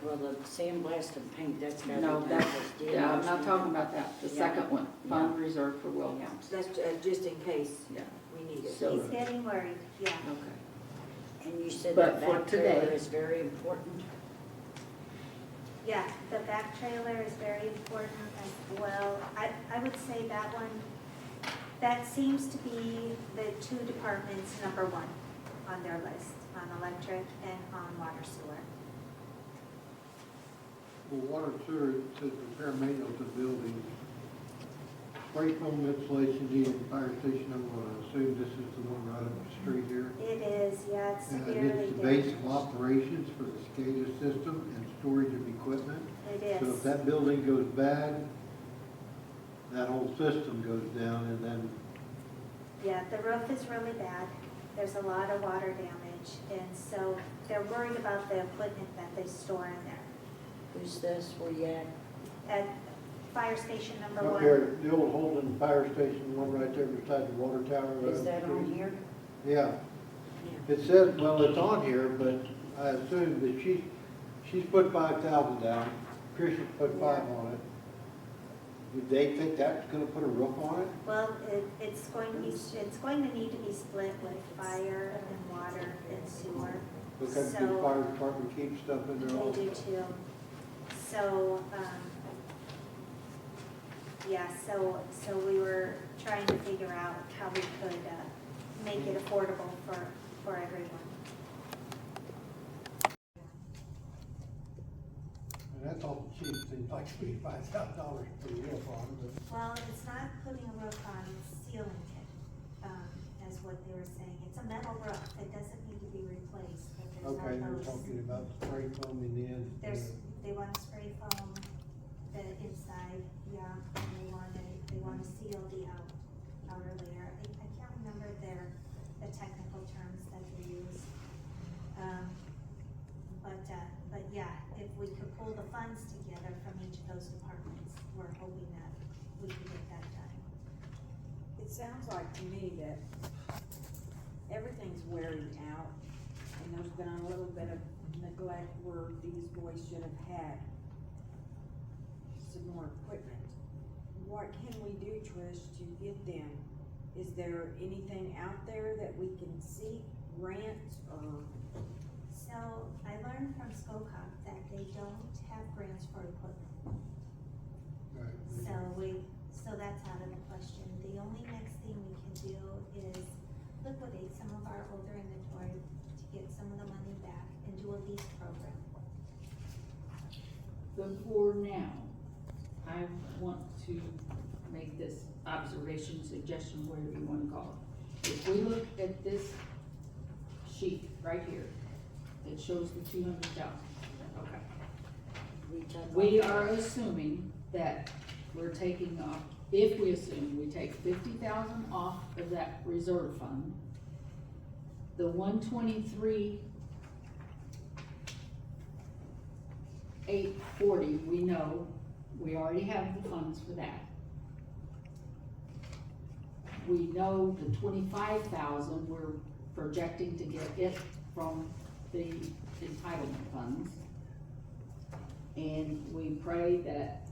Well, the sandblast and paint, that's gotta be No, done. that's, because yeah, I'm DNR's not talking about that, the Yeah. second one, fund reserve for well pumps. That's just in case Yeah, we need it. so, He's getting worried, yeah. okay. And you said But that for back trailer today- is very important? Yeah, the back trailer is very important as well. I would say that one, that seems to be the 2 departments' number 1 on their list, on electric and on water sewer. Well, water sewer, it says repair and maintenance of buildings. Spray foam insulation needed in fire station, I'm gonna assume this is the one right up the street here. It is, yeah, it's And severely it's the damaged. basic operations for the SCADA system and storage of equipment. It So if is. that building goes bad, that whole system goes down, and then Yeah, the roof is really bad. There's a lot of water damage, and so they're worried about the equipment that they store in there. Who's this, where you at? At fire station number up 1. here, the old Holden Fire Station, one right there beside the water tower. right Is up the that on street. here? Yeah, Yeah. it says, well, it's on here, but I assume that she's put 5,000 down, Tricia put 5 on it. Do they think that's gonna put a roof on it? Well, it's going to be, it's going to need to be split with fire and water and sewer. Because the So- fire department keeps stuff in there all. They do too. So, yeah, so we were trying to figure out how we could, make it affordable for everyone. And that's all cheap, seems like $25,000 for the roof on it. Well, it's not putting a roof on, it's sealing it, is what they were saying. It's a metal roof, it doesn't need to be replaced, but there's Okay, no they're those. talking about spray foaming in. They want to spray foam the inside, yeah, and they want to seal the outer layer. I can't remember the technical terms that they use. But yeah, if we could pull the funds together from each of those departments, we're hoping that we can get that done. It sounds like to me that everything's wearing out, and there's been a little bit of neglect where these boys should have had some more equipment. What can we do, Trish, to get them? Is there anything out there that we can seek, grant, or? So I learned from SCOCOG that they don't have grants for equipment. Right. So that's out of the question. The only next thing we can do is liquidate some of our older inventory to get some of the money back and do a lease program. But for now, I want to make this observation, suggestion, whatever you wanna call it. If we look at this sheet right here, it shows the 200,000, okay. We are assuming that we're taking off, if we assume we take 50,000 off of that reserve fund, the 123, 840, we know, we already have the funds for that. We know the 25,000, we're projecting to get it from the entitlement funds. And we pray that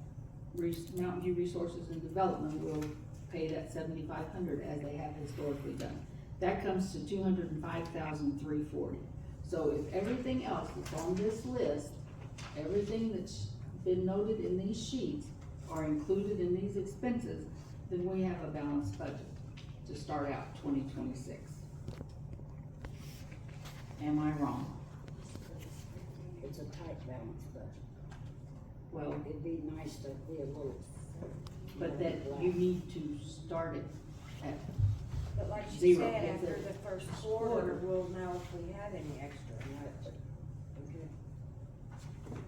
Mountain View Resources and Development will pay that 7,500 as they have historically done. That comes to 205,340. So if everything else that's on this list, everything that's been noted in these sheets are included in these expenses, then we have a balanced budget to start out 2026. Am I wrong? It's a tight balance budget. Well, It'd be nice to be a little. but that you need to start it at, But like she Zero, said, is after it? the first quarter, we'll know if we have any extra. Okay.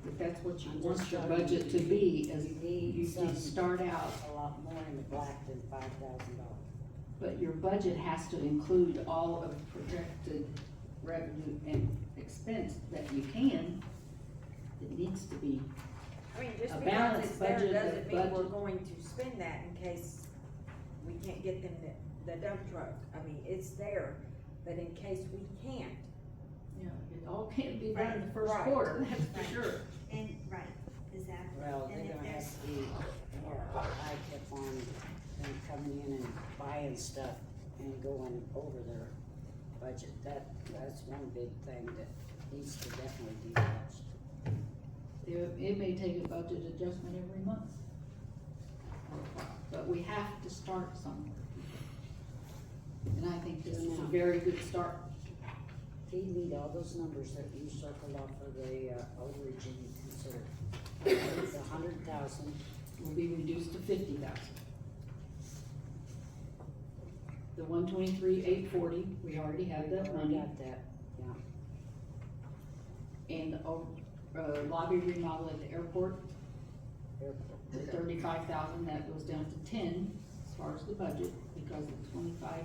if that's what you I'm want just your showing budget you to be, is you need you some- start out, A lot more in the black than $5,000. but your budget has to include all of the projected revenue and expense that you can. It needs to be, I mean, just A because balanced it's there budget, doesn't mean we're budget. going to spend that in case we can't get them the dump truck. I mean, it's there, but in case we can't. you know, it all can't be done in the first Right. quarter, that's for Right. sure. And, right, exactly. Well, And they're if gonna there's- have to be more I kept on them coming in and buying stuff and going over their budget. That's one big thing that needs to definitely be watched. It may take a budget adjustment every month. But we have to start somewhere. And I think this is a very good start. They need all those numbers that you circled off of the overage and you consider. It's 100,000. Will be reduced to 50,000. The 123,840, we already have that I money. got that, yeah. And the lobby remodel at the airport, the 35,000, that goes down to 10 as far as the budget, because the 25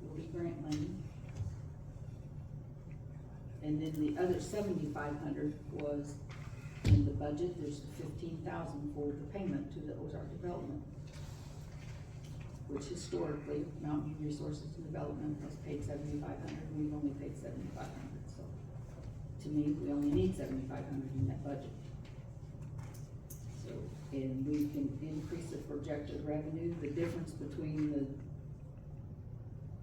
will be grant money. And then the other 7,500 was in the budget, there's the 15,000 for the payment to the Ozark Development, which historically, Mountain View Resources and Development has paid 7,500, we've only paid 7,500, so to me, we only need 7,500 in that budget. So, and we can increase the projected revenue, the difference between the,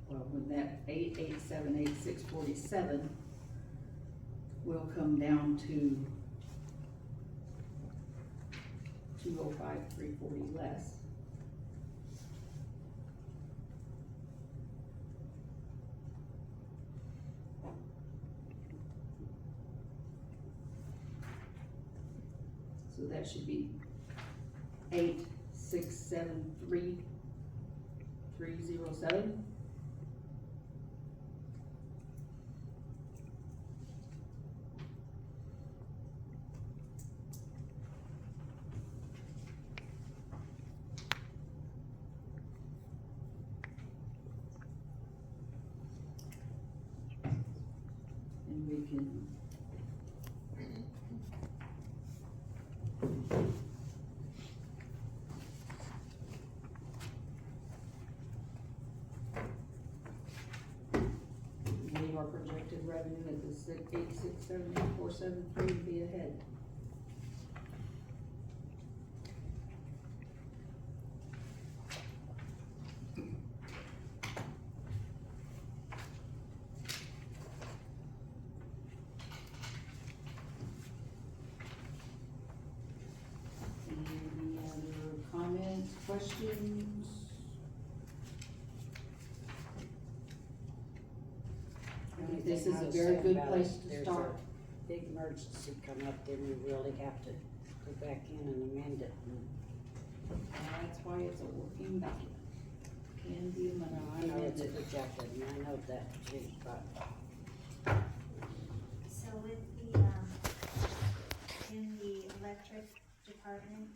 well, when that 8,878,647 will come down to 205,340 less. So that should be 8,673,307. And we can leave our projected revenue at the 8,674,773 and be ahead. Any other comments, questions? I think this is a very good place to start. Big emergency come up, then we really have to go back in and amend it. That's why it's a working budget. Can be I know amended. it's projected, and I know that too, but So with in the electric department,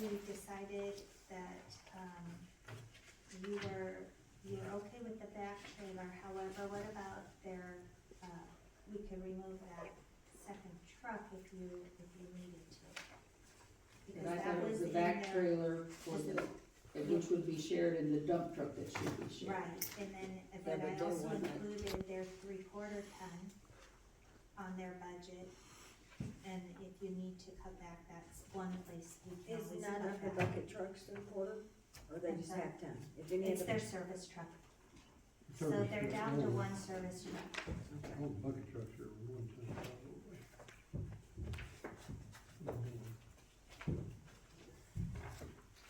we decided that, you're okay with the back trailer, however, what about we could remove that second truck if you needed to. Because And I that thought it was the in back there- trailer for the, which would be shared in the dump truck that should be shared. Right, and then, but but I they also want that. included their 3/4 ton on their budget. And if you need to cut back, that's one place we can Is always none of the cut back. bucket trucks 3/4, or they I'm just sorry? have ton? If any of It's them. their service truck, so Service they're truck, down to oh. one service truck. All bucket trucks are 1 ton.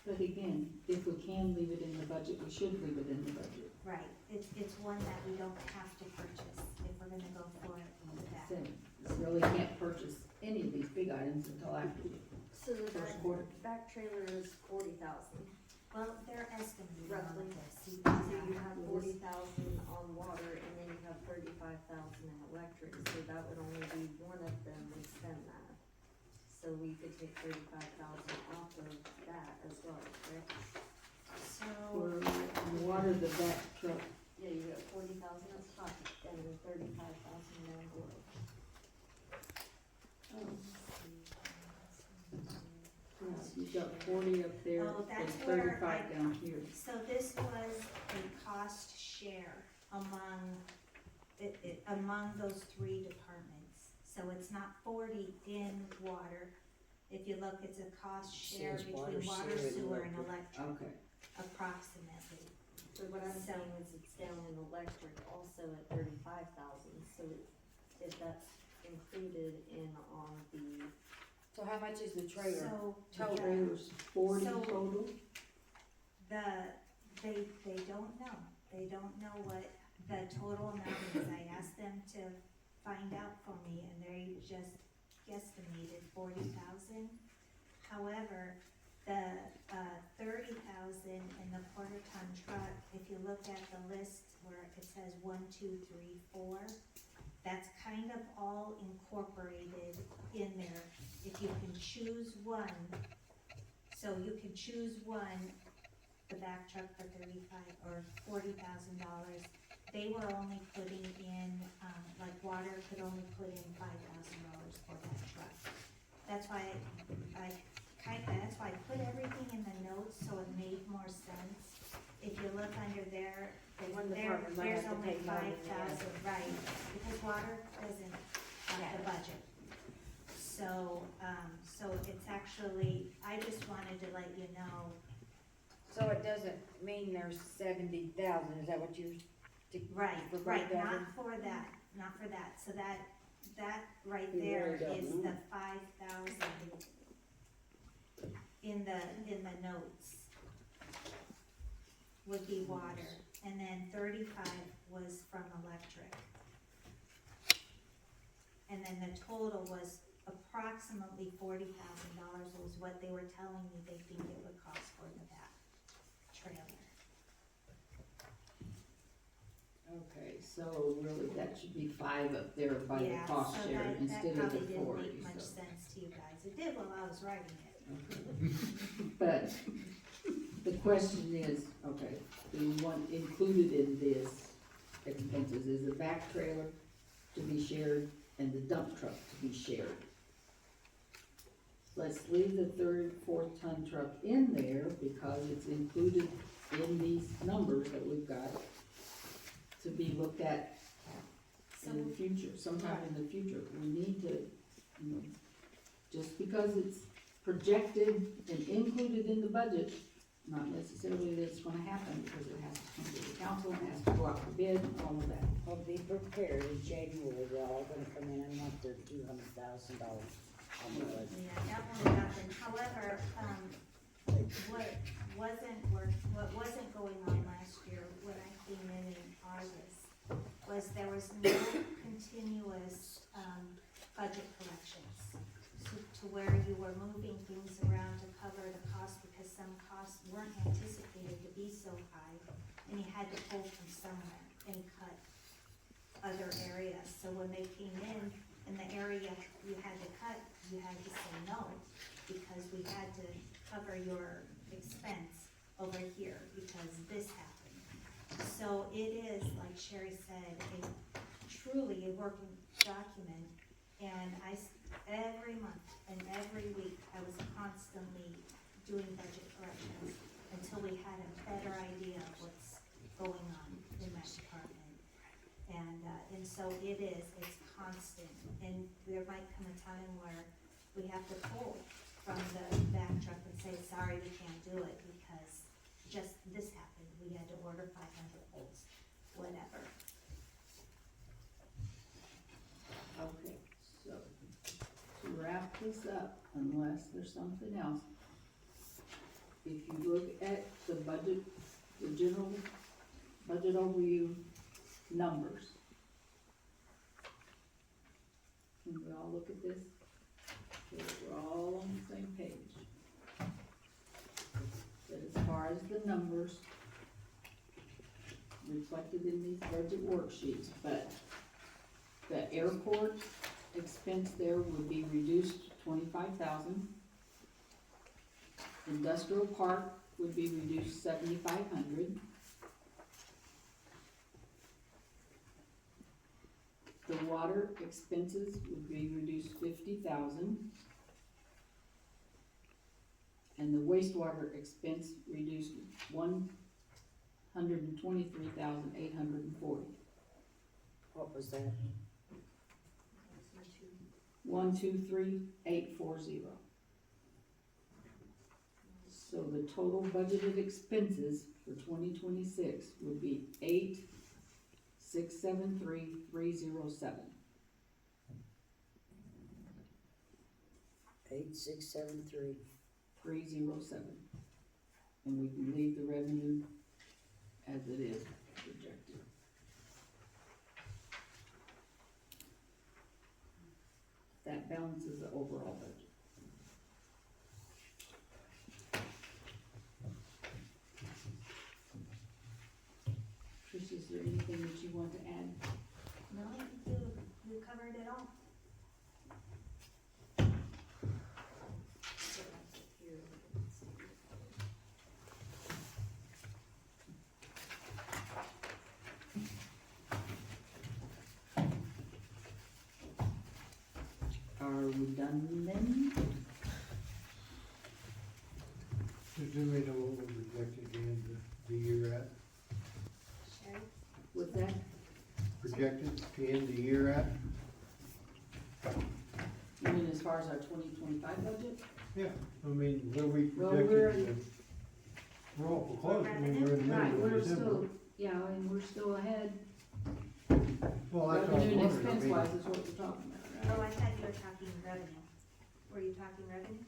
But again, if we can leave it in the budget, we should leave it in the budget. Right, it's one that we don't have to purchase if we're gonna go for it with that. So, we really can't purchase any of these big items until after. So the First quarter. back trailer is 40,000. Well, they're estimating on Roughly. this. So you have 40,000 on water and then you have 35,000 in electric, so that would only be one of them would spend that. So we could take 35,000 off of that as well, correct? So, For water, the back truck, Yeah, you got 40,000 at top and then 35,000 down below. you've got 40 up there Oh, and that's where 35 down here. so this was a cost share among, among those three departments. So it's not 40 in water. If you look, it's a cost share Says between water, water, sewer, and sewer, and electric. electric, Okay. approximately. So what I'm So- saying is it's down in electric also at 35,000, so if that's included in on the, So how much is the trailer? So, Total. Trailers, 40 So- total? they don't know. They don't know what the total amount is. I asked them to find out for me and they just guesstimated 40,000. However, the 30,000 in the quarter ton truck, if you look at the list where it says 1, 2, 3, 4, that's kind of all incorporated in there. If you can choose one, so you can choose one, the back truck for $40,000. They were only putting in, like water could only put in $5,000 for that truck. That's why that's why I put everything in the notes so it made more sense. If you look under there, they One there, department might there's have to only pay more than the 5,000, right, because water doesn't have the budget. So, so it's actually, I just wanted to let you know, So it doesn't mean there's 70,000, is that what you're? right, for right, both of not them? for that, not for that, so that right You there really don't is know. the 5,000 in the notes would be water, and then 35 was from electric. And then the total was approximately $40,000 was what they were telling me they think it would cost for the back trailer. Okay, so really that should be 5 up there by the Yeah, cost so share that instead of probably the didn't 40, make much so. sense to you guys. It did while I was writing it. Okay. But the question is, okay, the one included in this expenses is the back trailer to be shared and the dump truck to be shared. Let's leave the 4-ton truck in there because it's included in these numbers that we've got to be looked at in the future, sometime in the future. We need to, you know, just because it's projected and included in the budget, not necessarily that it's gonna happen, because it has to come to the council, it has to go out for bid, and all of that. Well, be prepared, in January, they're all gonna come in and want their $200,000 on the budget. Yeah, that won't happen. However, what wasn't going on last year when I came in August was there was no continuous, budget corrections. To where you were moving things around to cover the cost because some costs weren't anticipated to be so high. And you had to pull from somewhere and cut other areas. So when they came in the area you had to cut, you had to say no, because we had to cover your expense over here because this happened. So it is, like Sherry said, truly a working document, and every month and every week, I was constantly doing budget corrections until we had a better idea of what's going on in that department. And so it's constant, and there might come a time where we have to pull from the back truck and say, sorry, we can't do it because just this happened, we had to order 500 bolts, whatever. Okay, so to wrap this up, unless there's something else, if you look at the budget, the general budget overview numbers, can we all look at this? Okay, we're all on the same page. But as far as the numbers reflected in these budget worksheets, but the airport expense there would be reduced to 25,000. Industrial park would be reduced 7,500. The water expenses would be reduced 50,000. And the wastewater expense reduced 123,840. What was that? 123,840. So the total budgeted expenses for 2026 would be 8,673,307. 8673. 307. And we can leave the revenue as it is projected. That balances the overall budget. Trish, is there anything that you want to add? No, you covered it all. Are we done then? So do we know what we projected the end of the year at? Sherry? projected to end the year at? You mean as far as our 2025 budget? Yeah, I mean, what are we Well, projected to? We're awful close, I mean, we're in the Right, middle of we're December. still, yeah, and we're still ahead. Well, that's what I was Revenue and wondering, expense I mean, wise is what we're talking about, Oh, right? I thought you were talking revenue. Were you talking revenue?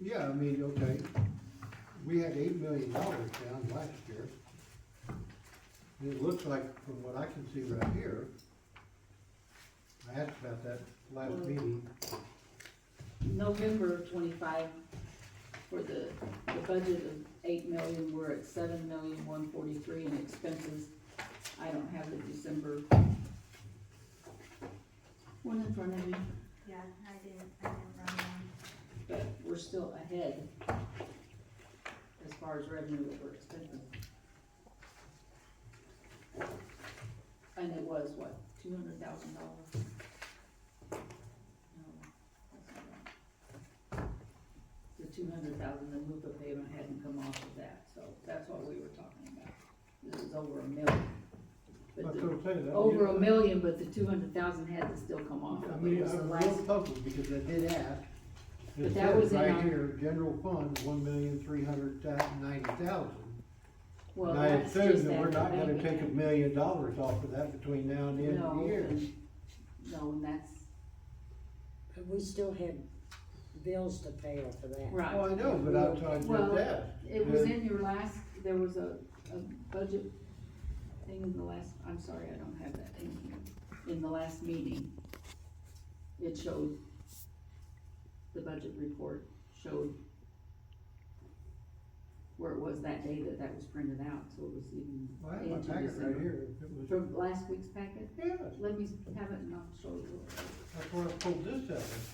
yeah, I mean, okay, we had $8 million down last year. And it looks like, from what I can see right here, I asked about that last meeting, November of 25, for the budget of 8 million, we're at 7,143 in expenses. I don't have the December one in front of me, Yeah, I didn't run one. but we're still ahead as far as revenue over expenses. And it was what, $200,000? No, that's not right. The 200,000, the MUPA payment hadn't come off of that, so that's what we were talking about. This is over $1 million. But that's the- what I'm saying. that- over $1 million, but the 200,000 had to still come off. I of it. mean, It was the I'm last- real puzzled because I did ask. But It that says was in right our- here, general fund, 1,390,000. Well, And I that's assume just that we're after not gonna bank take $1 million off of that between now and the end of the No, year. and- No, and that's, But we still had bills to pay off of that. right. Well, I know, but I tried to Well, just ask. It was in your last, there was a budget thing in the last, I'm sorry, I don't have that in here. In the last meeting, it showed, the budget report showed where it was that day that was printed out, so it was even I have my into packet right December. here. It was, From last week's packet? yes, Let me have it and I'll show you. that's where I pulled this out of.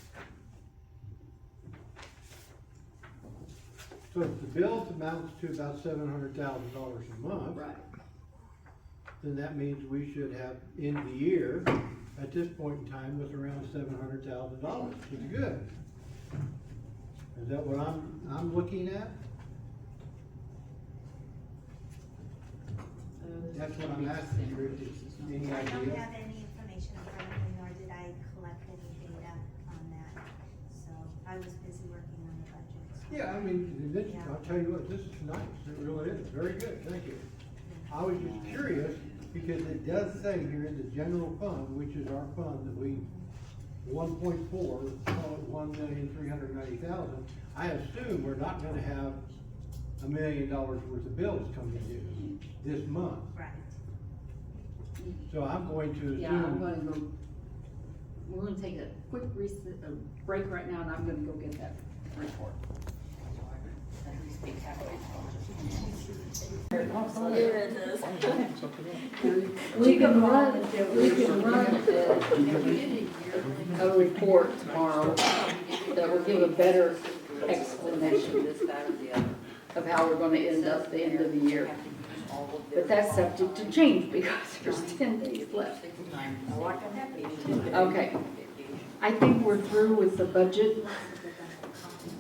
So if the bills amounts to about $700,000 a month, Right. then that means we should have, in the year, at this point in time, with around $700,000, which is good. Is that what I'm looking at? That's what I'm asking you, is any I don't idea? have any information in front of me, nor did I collect any data on that. So I was busy working on the budget. so- Yeah, I mean, this, I'll tell you what, this is nice, it really is, very good, thank you. I was just curious, because it does say here in the general fund, which is our fund that we, 1.4, call it 1,390,000. I assume we're not gonna have $1 million worth of bills coming due this month. Right. So I'm going to Yeah, I'm assume, gonna go, we're gonna take a quick break right now, and I'm gonna go get that report. We can run a report tomorrow that will give a better explanation of how we're gonna end up the end of the year. But that's subject to change because there's 10 days left. Okay, I think we're through with the budget,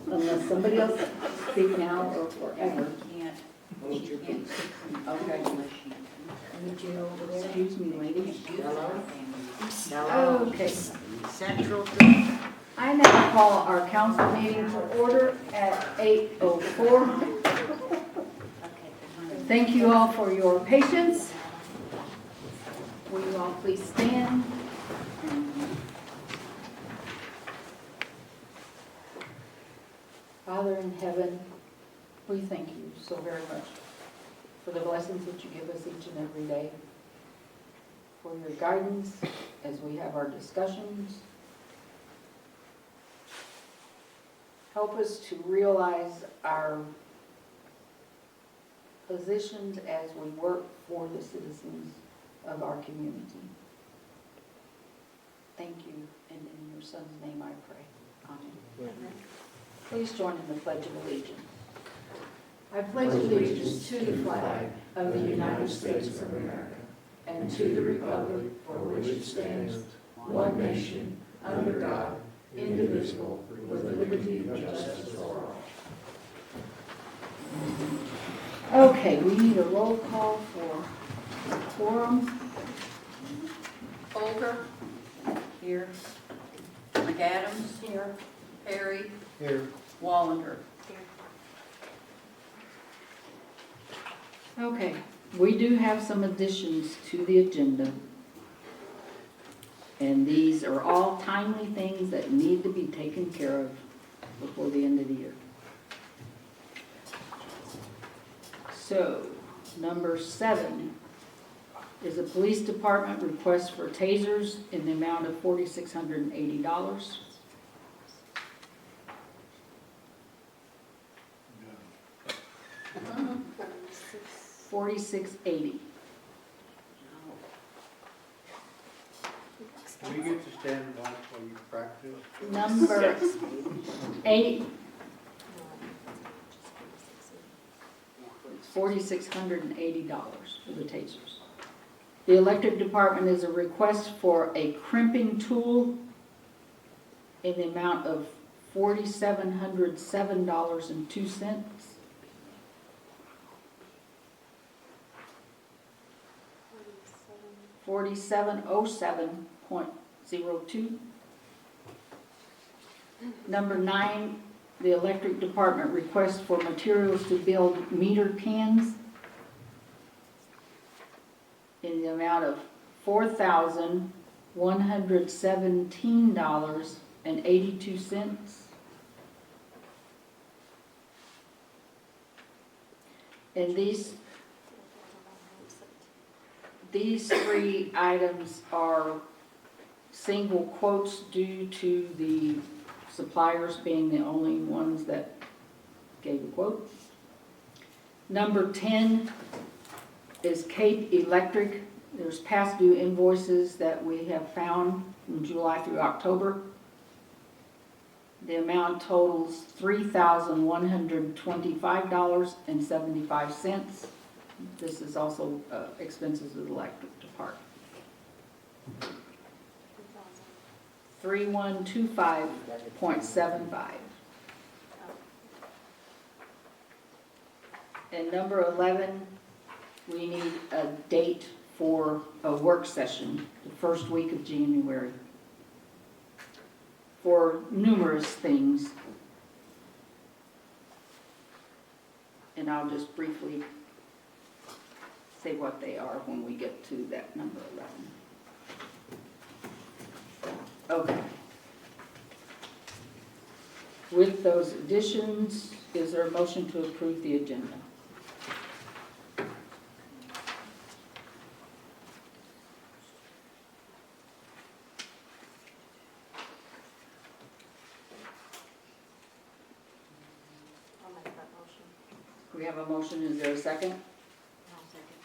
unless somebody else speak now or forever. Okay. Excuse me, ladies. Okay. Central. I now call our council meeting to order at 8:04. Thank you all for your patience. Will you all please stand? Father in heaven, we thank you so very much for the blessings that you give us each and every day, for your guidance as we have our discussions. Help us to realize our positions as we work for the citizens of our community. Thank you, and in your son's name I pray. Amen. Please join in the Pledge of Allegiance. I pledge allegiance to the flag of the United States of America and to the republic for which it stands, one nation, under God, indivisible, with liberty and justice for all. Okay, we need a roll call for quorum. Holger? Here. McAdams? Here. Perry? Here, Wallander? Okay, we do have some additions to the agenda. And these are all timely things that need to be taken care of before the end of the year. So, number 7 is a police department request for tasers in the amount of $4,680. $4,680. do we get to stand and watch while you practice? Number 8, $4,680 for the tasers. The electric department is a request for a crimping tool in the amount of $4,707.02. $4,707.02. Number 9, the electric department requests for materials to build meter cans in the amount of $4,117.82. And these 3 items are single quotes due to the suppliers being the only ones that gave a quote. Number 10 is Cape Electric. There's past due invoices that we have found from July through October. The amount totals $3,125.75. This is also expenses of the electric department. 3125.75. And number 11, we need a date for a work session, the first week of January, for numerous things. And I'll just briefly say what they are when we get to that number 11. Okay. With those additions, is there a motion to approve the agenda? I'll make that motion. We have a motion, is there a second? I'll second.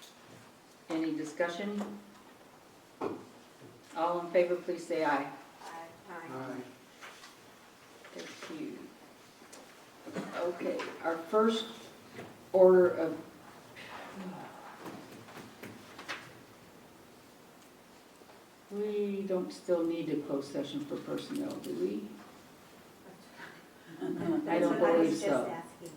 Any discussion? All in favor, please say aye. Aye. Thank you. Okay, our first order of, we don't still need a closed session for personnel, do we? I That's don't what I was believe just so, asking.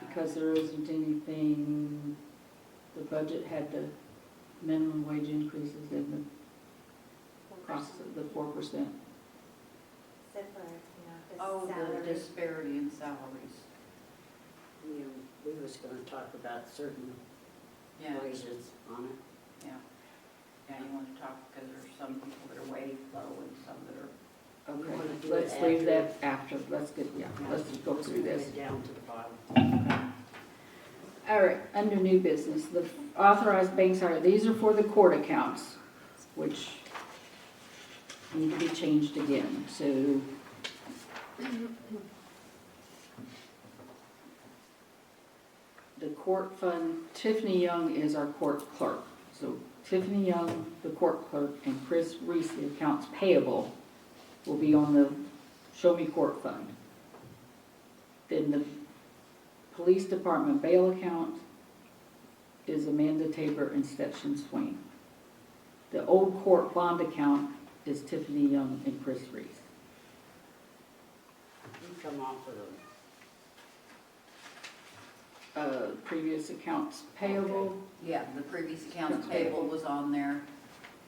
because there isn't anything, the budget had the minimum wage increases in the cost of the 4%. Except for, Oh, the the salary. disparity in salaries. You know, we was gonna talk about certain Yeah, wages on it. yeah. Yeah, you want to talk, because there's some people that are way low and some that are, Okay, wanna do let's it leave after? that after, let's go through this. Let's down to the bottom. All right, under new business, the authorized bank salary, these are for the court accounts, which need to be changed again, so. The court fund, Tiffany Young is our court clerk. So Tiffany Young, the court clerk, and Chris Reese, the accounts payable, will be on the Show Me Court Fund. Then the police department bail account is Amanda Tabor and Stetson Swain. The old court bond account is Tiffany Young and Chris Reese. You come off of them. Previous accounts payable, yeah, the previous accounts payable was on there.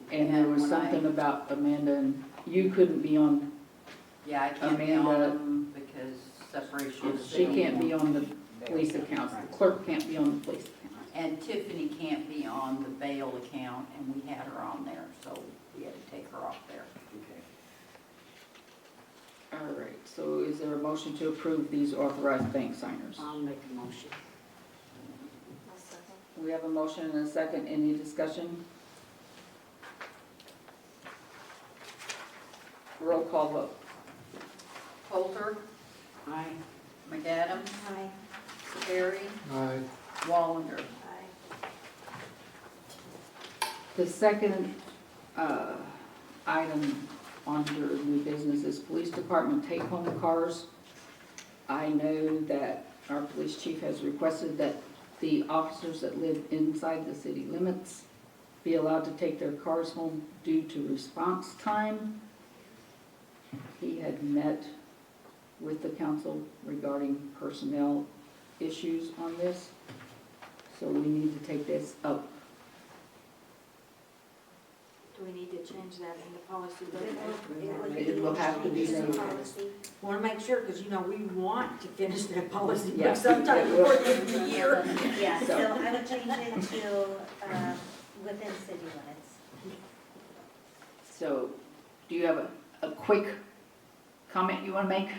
And there was when I- something about Amanda, and you couldn't be on, Yeah, I can't be on Amanda- them because separation of she can't be city. on the police accounts, the clerk can't be on the police account. And Tiffany can't be on the bail account, and we had her on there, so we had to take her off there. All right, so is there a motion to approve these authorized bank signers? I'll make a motion. I'll second. We have a motion and a second, any discussion? Roll call vote. Coulter, Aye. McAdams, Aye. Perry, Aye. Wallander. Aye. The second item under new business is police department take-home cars. I know that our police chief has requested that the officers that live inside the city limits be allowed to take their cars home due to response time. He had met with the council regarding personnel issues on this, so we need to take this up. Do we need to change that in the policy? It will have to be Changes in made. policy. Want to make sure, because we want to finish that policy Yeah, book sometime it will. before the end of the year. Yeah, So- so I would change it to, within city limits. So, do you have a quick comment you want to make?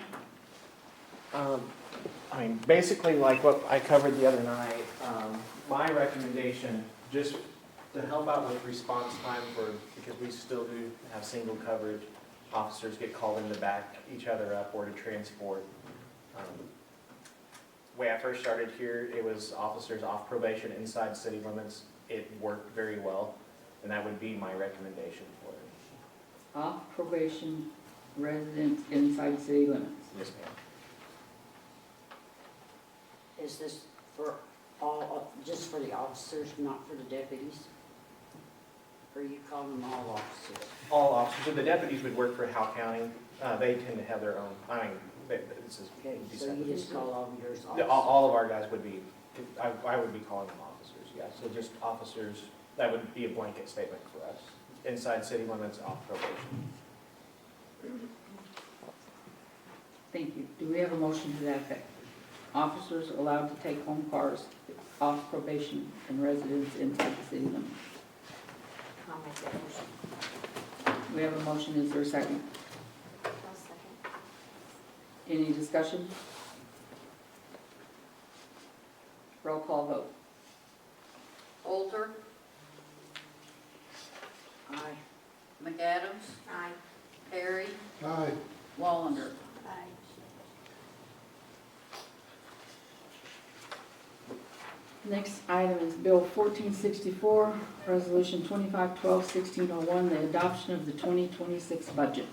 I mean, basically like what I covered the other night, my recommendation, just to help out with response time because we still do have single coverage, officers get called in to back each other up or to transport. Way I first started here, it was officers off probation inside city limits. It worked very well, and that would be my recommendation for it. Off probation residents inside city limits. Yes, ma'am. Is this for all, just for the officers, not for the deputies? Or you call them all officers? All officers, so the deputies would work for Howe County. They tend to have their own, this is. Okay, so you just call all yours Yeah, officers? all of our guys would be, I would be calling them officers, yeah, so just officers, that would be a blanket statement for us. Inside city limits, off probation. Thank you. Do we have a motion to that effect? Officers allowed to take home cars off probation and residents inside the city limits. I'll make that motion. We have a motion, is there a second? I'll second. Any discussion? Roll call vote. Coulter, Aye. McAdams, Aye. Perry, Aye. Wallander. Aye. Next item is Bill 1464, Resolution 2512-1601, the adoption of the 2026 budget,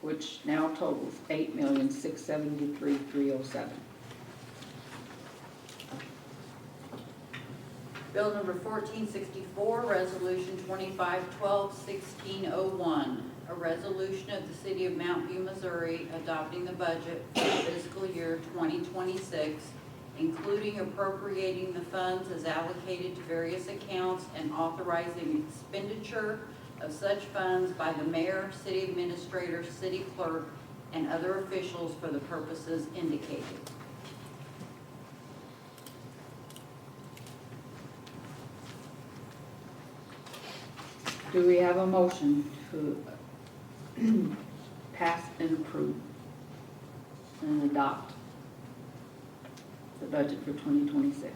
which now totals $8,673,307. Bill number 1464, Resolution 2512-1601, a resolution of the City of Mount View, Missouri, adopting the budget for fiscal year 2026, including appropriating the funds as allocated to various accounts and authorizing expenditure of such funds by the mayor, city administrator, city clerk, and other officials for the purposes indicated. Do we have a motion to pass and approve and adopt the budget for 2026?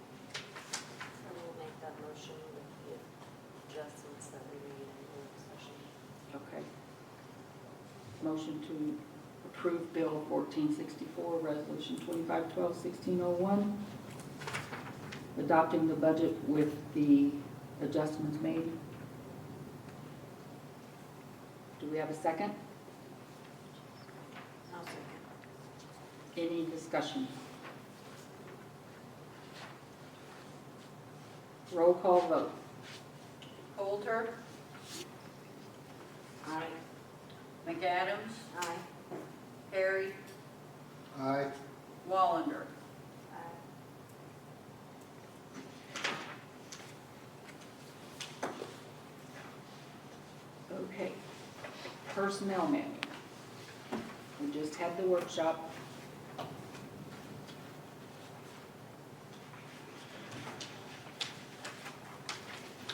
I will make that motion with the adjustments that we made in the work session. Okay. Motion to approve Bill 1464, Resolution 2512-1601, adopting the budget with the adjustments made. Do we have a second? I'll second. Any discussion? Roll call vote. Coulter, Aye. McAdams, Aye. Perry, Aye. Wallander. Okay, personnel manual. We just had the workshop.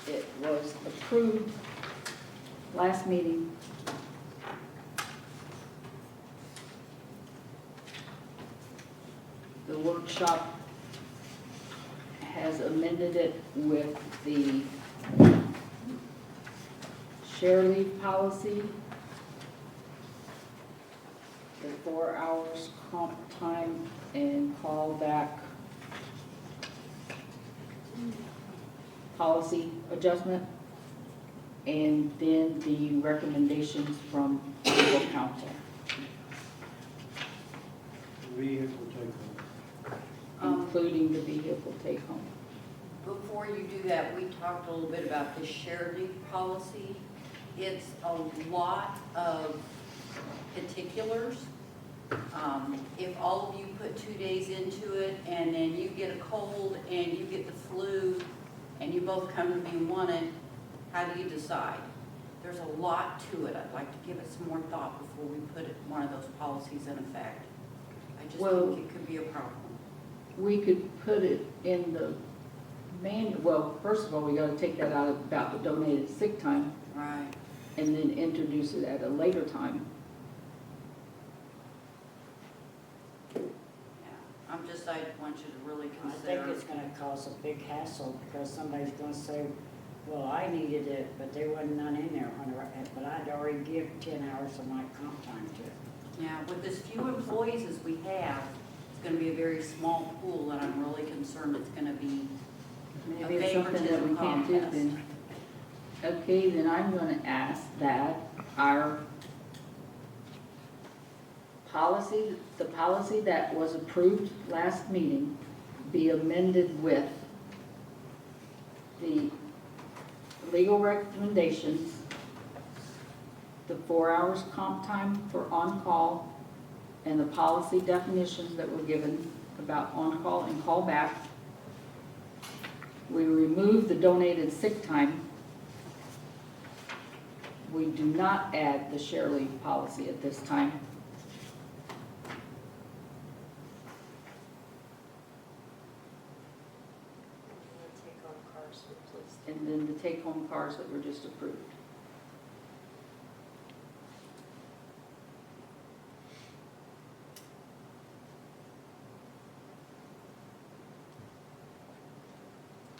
It was approved last meeting. The workshop has amended it with the share leave policy, the 4 hours comp time and callback policy adjustment, and then the recommendations from legal counsel. Vehicle take Including the vehicle take-home. Before you do that, we talked a little bit about the share leave policy. It's a lot of particulars. If all of you put 2 days into it and then you get a cold and you get the flu and you both come to be wanted, how do you decide? There's a lot to it. I'd like to give it some more thought before we put one of those policies in effect. I just Well- think it could be a problem. We could put it in the manual, well, first of all, we gotta take that out about the donated sick time Right. and then introduce it at a later time. Yeah. I want you to really I consider. think it's gonna cause a big hassle, because somebody's gonna say, well, I needed it, but there wasn't none in there, but I'd already give 10 hours of my comp time to it. Yeah, with as few employees as we have, it's gonna be a very small pool, and I'm really concerned it's gonna be, Maybe it's something that we can't do then. Okay, then I'm gonna ask that our policy, the policy that was approved last meeting be amended with the legal recommendations, the 4 hours comp time for on-call, and the policy definitions that were given about on-call and callback. We remove the donated sick time. We do not add the share leave policy at this time. Take on cars, please. And then the take-home cars that were just approved.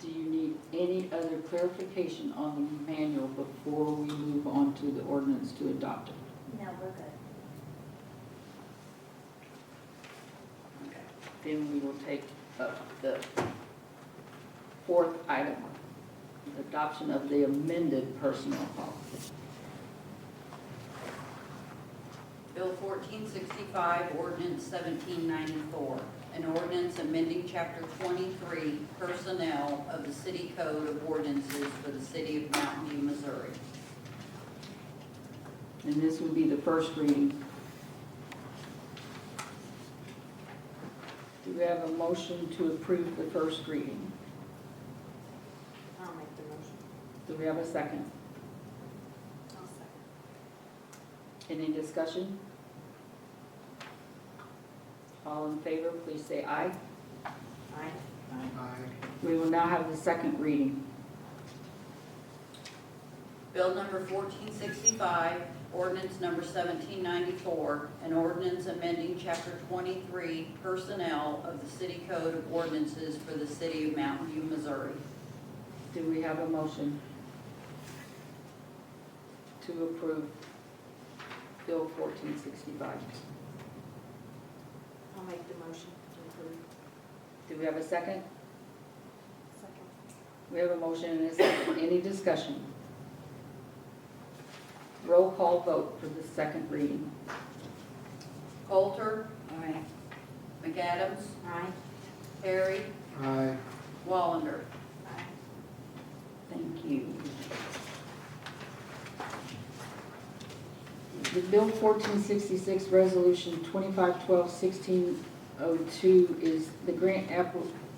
Do you need any other clarification on the manual before we move on to the ordinance to adopt it? No, we're good. Okay. Then we will take up the fourth item, adoption of the amended personnel policy. Bill 1465, ordinance 1794, an ordinance amending chapter 23, personnel of the city code of ordinances for the city of Mountain View, Missouri. And this would be the first reading. Do we have a motion to approve the first reading? I'll make the motion. Do we have a second? I'll second. Any discussion? All in favor, please say aye. Aye. Aye. We will now have the second reading. Bill number 1465, ordinance number 1794, an ordinance amending chapter 23, personnel of the city code of ordinances for the city of Mountain View, Missouri. Do we have a motion to approve Bill 1465? I'll make the motion to approve. Do we have a second? Second. We have a motion and a second. Any discussion? Roll call vote for the second reading. Coulter, Aye. McAdams, Aye. Perry, Aye. Wallander. Aye. Thank you. The Bill 1466, Resolution 2512-1602 is the grant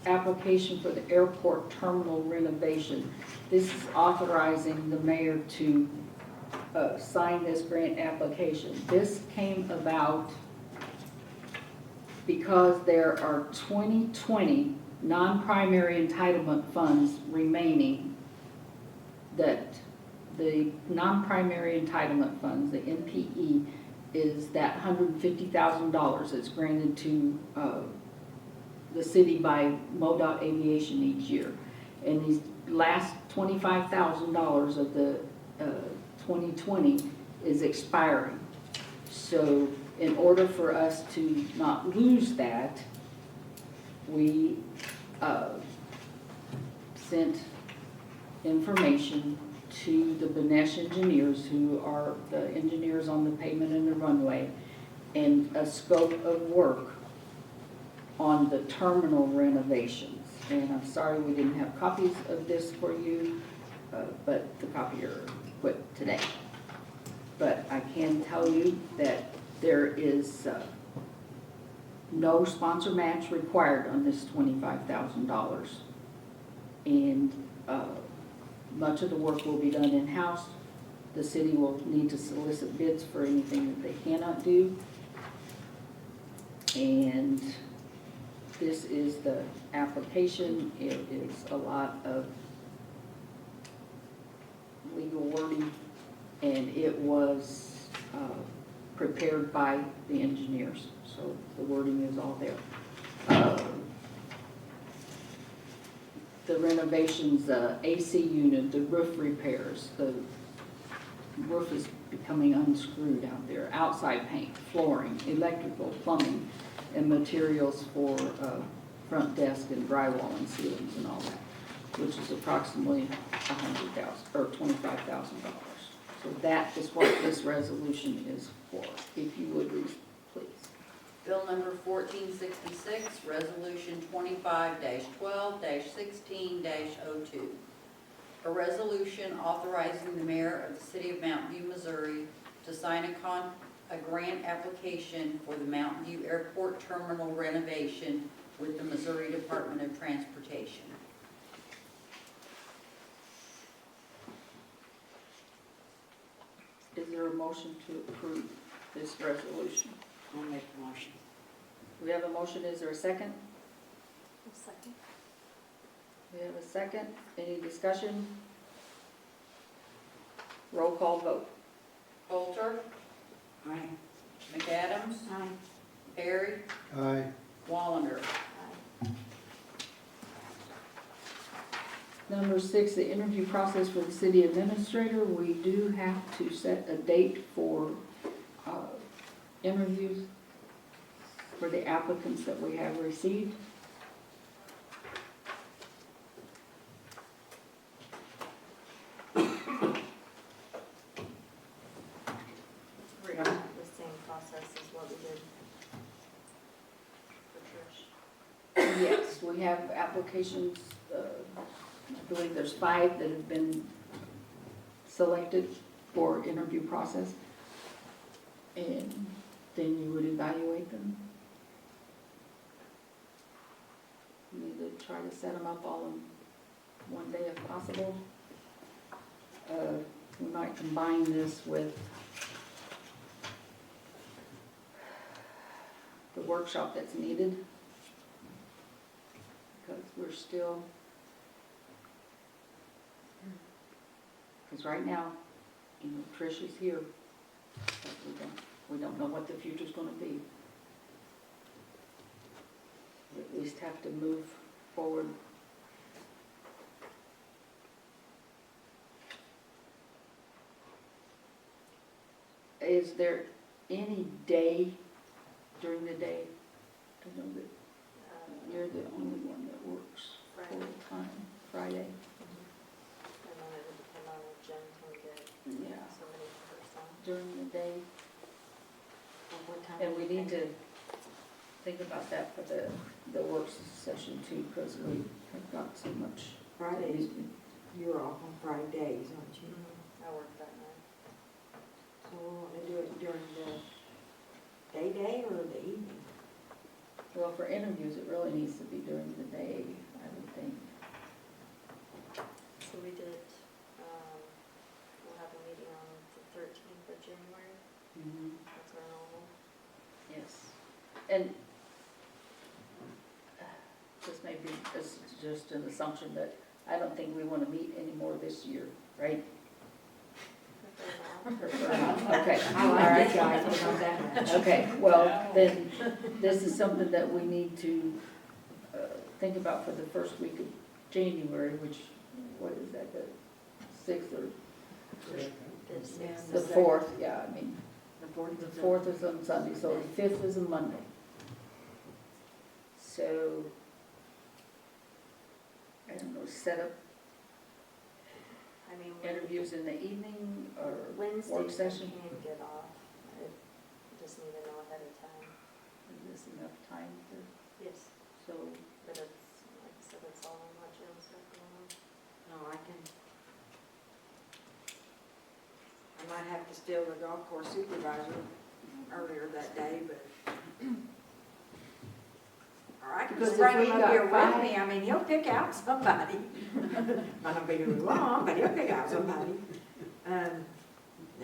application for the airport terminal renovation. This is authorizing the mayor to sign this grant application. This came about because there are 2020 non-primary entitlement funds remaining, that the non-primary entitlement funds, the NPE, is that $150,000 that's granted to the city by MoDOT Aviation each year. And these last $25,000 of the 2020 is expiring. So in order for us to not lose that, we sent information to the Benesh engineers, who are the engineers on the pavement and the runway, and a scope of work on the terminal renovations. And I'm sorry we didn't have copies of this for you, but the copier quit today. But I can tell you that there is no sponsor match required on this $25,000. And much of the work will be done in-house. The city will need to solicit bids for anything that they cannot do. And this is the application. It is a lot of legal wording, and it was prepared by the engineers. So the wording is all there. The renovations, AC unit, the roof repairs, the roof is becoming unscrewed out there, outside paint, flooring, electrical, plumbing, and materials for front desk and drywall and ceilings and all that, which is approximately $100,000 or $25,000. So that is what this resolution is for. If you would read, please. Bill number 1466, Resolution 25-12-16-02. A resolution authorizing the mayor of the city of Mountain View, Missouri to sign a grant application for the Mountain View Airport Terminal renovation with the Missouri Department of Transportation. Is there a motion to approve this resolution? I'll make the motion. We have a motion, is there a second? A second. We have a second, any discussion? Roll call vote. Coulter, Aye. McAdams, Aye. Barry, Aye. Wallander. Number 6, the interview process for the city administrator. We do have to set a date for interviews for the applicants that we have received. We're gonna have the same process as what we did for Trish. Yes, we have applications, I believe there's 5 that have been selected for interview process. And then you would evaluate them. We need to try to set them up all in one day if possible. We might combine this with the workshop that's needed, because we're still, because right now, you know, Trish is here, but we don't know what the future's gonna be. We at least have to move forward. Is there any day during the day? I know that you're the only one that works Friday. full time, Friday. And then it would depend on if Jen can get Yeah, somebody for herself. during the day. At what time? And we do you need think? to think about that for the work session too, because we have got so much. Fridays, you're off on Fridays, aren't you? I work that night. So we want to do it during the day or the evening? Well, for interviews, it really needs to be during the day, I would think. So we did, we'll have a meeting on the 13th of January, that's our normal. Yes. And this may be, this is just an assumption that I don't think we want to meet anymore this year, right? Prefer not. Okay, all right, guys, we're not that much. Okay, well, then, this is something that we need to think about for the first week of January, which, what is that, the 6th or the 4th? Yeah, I mean, the 4th is on Sunday, so the 5th is a Monday. So, I don't know, set up I mean, interviews in the evening or Wednesdays work I session? can get off, I just need to know ahead of time. Is this enough time to, Yes. so, But it's, like I said, it's all on my gym stuff going on. No, I can. I might have to steal the golf course supervisor earlier that day, but. Or I can Because just if bring we him up got here with five- me, I mean, he'll pick out somebody. Might not be very long, but he'll pick out somebody.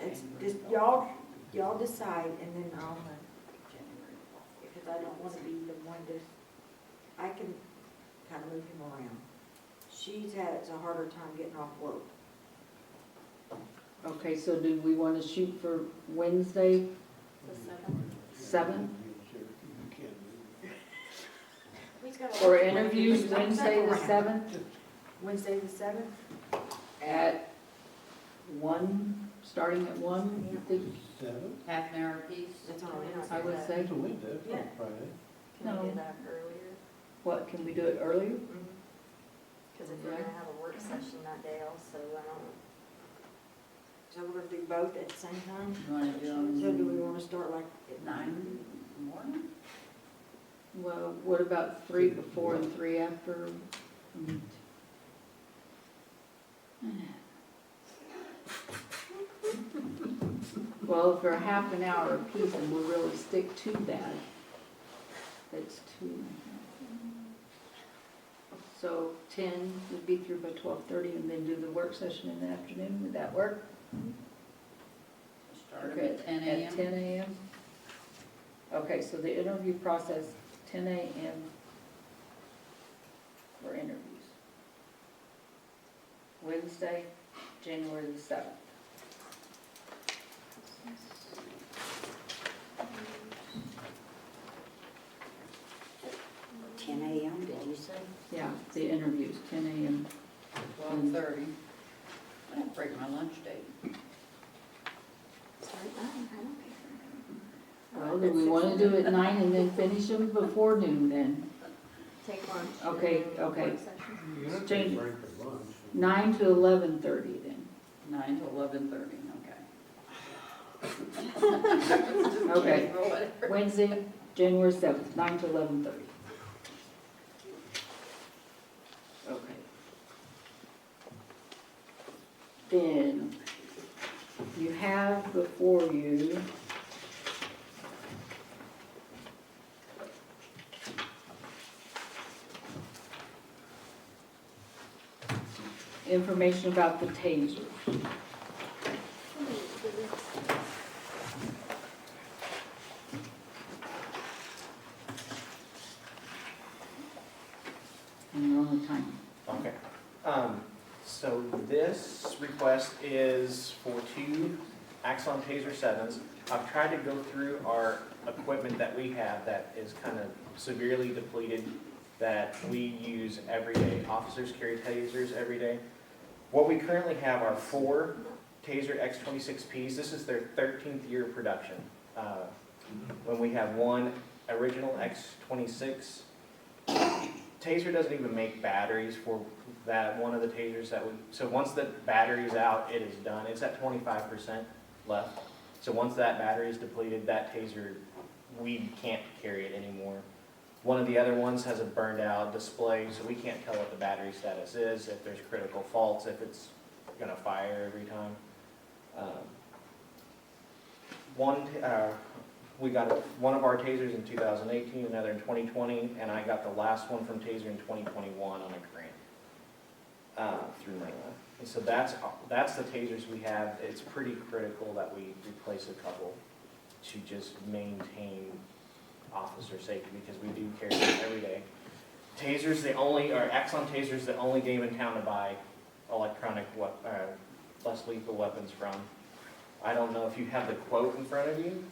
It's just, y'all decide, and then I'll, because I don't wanna be the one to, I can kinda move him around. She's had a harder time getting off work. okay, so do we want to shoot for Wednesday, The 7th? 7? He's got a For lot of interviews, plans. Wednesday the 7th Wednesday the 7th? at 1, starting at 1, you think? Seven? Half an hour apiece. That's all right. I would say. It's a Wednesday, it's not Yeah. Friday. Can we No. do that earlier? What, can we do it earlier? Because if we're Yeah. gonna have a work session that day also, I don't, So we're gonna do both at the same time? You wanna do So do we them wanna start like at 9 in the morning? Well, what about 3 before and 3 after? Well, if they're half an hour apiece and we'll really stick to that, that's 2. So 10 would be through by 12:30 and then do the work session in the afternoon, would that work? Start Okay, at 10 At a.m. 10 a.m.? Okay, so the interview process, 10 a.m. for interviews. Wednesday, January the 7th. Ten AM, did you say? Yeah, the interviews, 10 a.m. 12:30. I didn't break my lunch date. sorry, I don't care. Well, do we want to do it 9 and then finish them before noon then? Take lunch. Okay, and then okay. work session. You have to Change- break for lunch. 9 to 11:30 then. 9 to 11:30, okay. Okay. Or whatever. Wednesday, January 7th, 9 to 11:30. Okay. Then, you have before you information about the taser. And we're on the time. Okay. So this request is for 2 Axon Taser 7s. I've tried to go through our equipment that we have that is kind of severely depleted that we use every day. Officers carry tasers every day. What we currently have are 4 Taser X26Ps. This is their 13th year of production. When we have 1 original X26. Taser doesn't even make batteries for that, one of the tasers that we, so once the battery's out, it is done. It's at 25% left. So once that battery is depleted, that taser, we can't carry it anymore. One of the other ones has a burned out display, so we can't tell what the battery status is, if there's critical faults, if it's gonna fire every time. we got one of our tasers in 2018, another in 2020, and I got the last one from Taser in 2021 on a grant through NIMA. And so that's the tasers we have. It's pretty critical that we replace a couple to just maintain officer safety, because we do carry them every day. Tasers, Axon Tasers, the only game in town to buy electronic, less lethal weapons from. I don't know if you have the quote in front of you,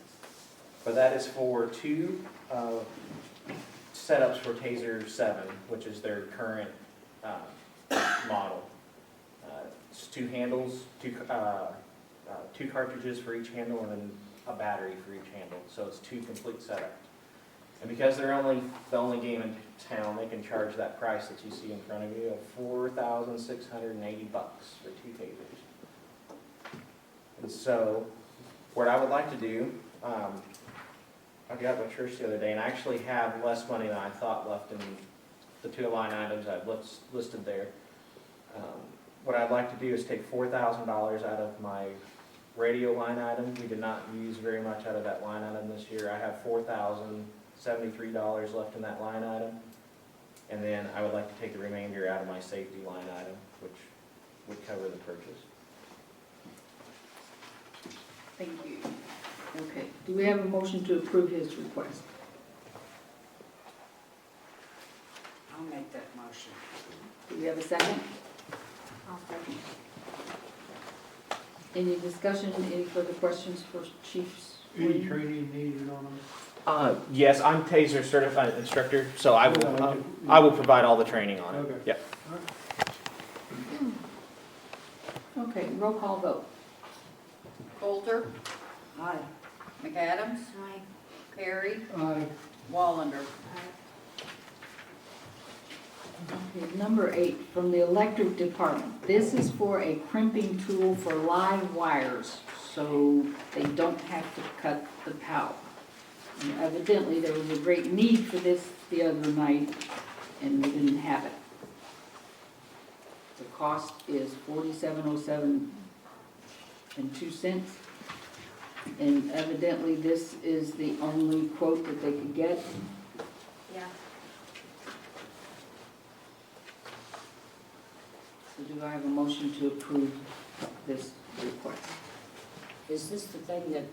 but that is for 2 setups for Taser 7, which is their current model. It's 2 handles, 2 cartridges for each handle, and then a battery for each handle. So it's 2 complete setups. And because they're the only game in town, they can charge that price that you see in front of you of $4,680 for 2 tasers. And so, what I would like to do, I got with Trish the other day, and I actually have less money than I thought left in the 2 line items I've listed there. What I'd like to do is take $4,000 out of my radio line item. We did not use very much out of that line item this year. I have $4,073 left in that line item. And then I would like to take the remainder out of my safety line item, which would cover the purchase. Thank you. Okay, do we have a motion to approve his request? I'll make that motion. Do we have a second? I'll second. Any discussion, any further questions for Chief Any Sweeney? training needed on them? Yes, I'm Taser certified instructor, so I will provide all the training on it. Okay. Yep. Okay, roll call vote. Coulter, Aye. McAdams, Aye. Perry, Aye. Wallander. Okay, number 8, from the electric department. This is for a crimping tool for live wires, so they don't have to cut the power. And evidently, there was a great need for this the other night, and we didn't have it. The cost is $47.07 and evidently, this is the only quote that they could get. Yeah. So do I have a motion to approve this request? Is this the thing that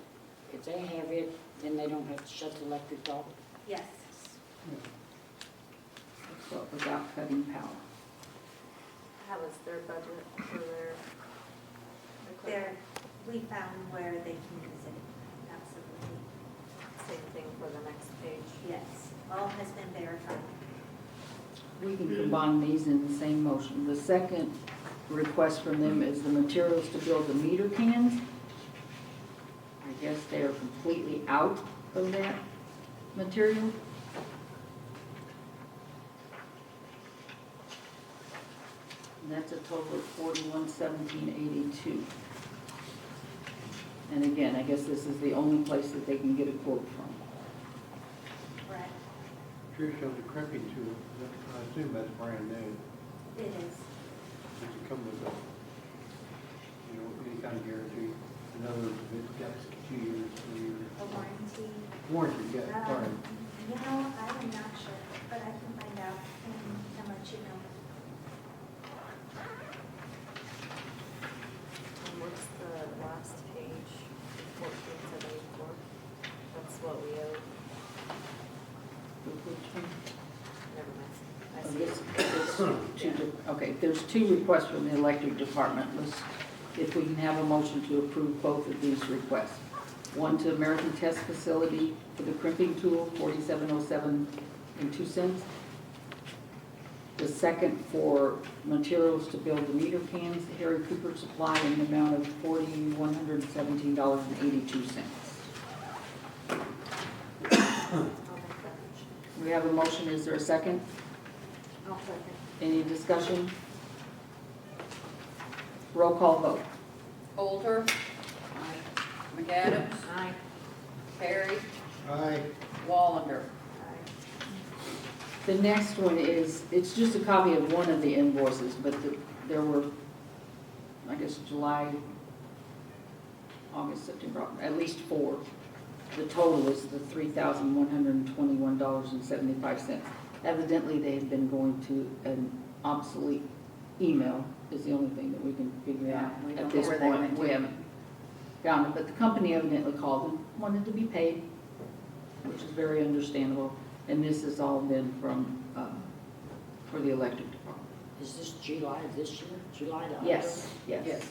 if they have it, then they don't have to shut the electric off? Yes. So without cutting power. How was their budget for their There, equipment? we found where they can use it, absolutely. Same thing for the next page. Yes, all has been verified. We can combine these in the same motion. The second request from them is the materials to build the meter cans. I guess they are completely out of that material. And that's a total of $41,1782. And again, I guess this is the only place that they can get a quote from. Correct. Trish, on the crimping tool, I assume that's brand new. It is. Does it come with any kind of guarantee? In other words, if it's got 2 years, 3 years. A warranty. Warranty, yeah, sorry. I'm not sure, but I can find out and let you know. And what's the last page, 1474? That's what we owe, never mind. I see it. Okay, there's 2 requests from the electric department. Let's, if we can have a motion to approve both of these requests. One to American Test Facility for the crimping tool, $47.0702. The second for materials to build the meter cans, Harry Cooper Supply, in the amount of $4,117.82. I'll make that motion. We have a motion, is there a second? I'll second. Any discussion? Roll call vote. Coulter, McAdams, Aye. Perry, Aye. Wallander. The next one is, it's just a copy of one of the invoices, but there were, I guess, July, August, September, at least 4. The total is the $3,121.75. Evidently, they had been going to an obsolete email is the only thing that we can figure Yeah, out we don't at know this where they point. went We to. haven't found it, but the company evidently called and wanted to be paid, which is very understandable. And this has all been from, for the electric department. Is this July of this year? July to October? Yes, yes. Yes.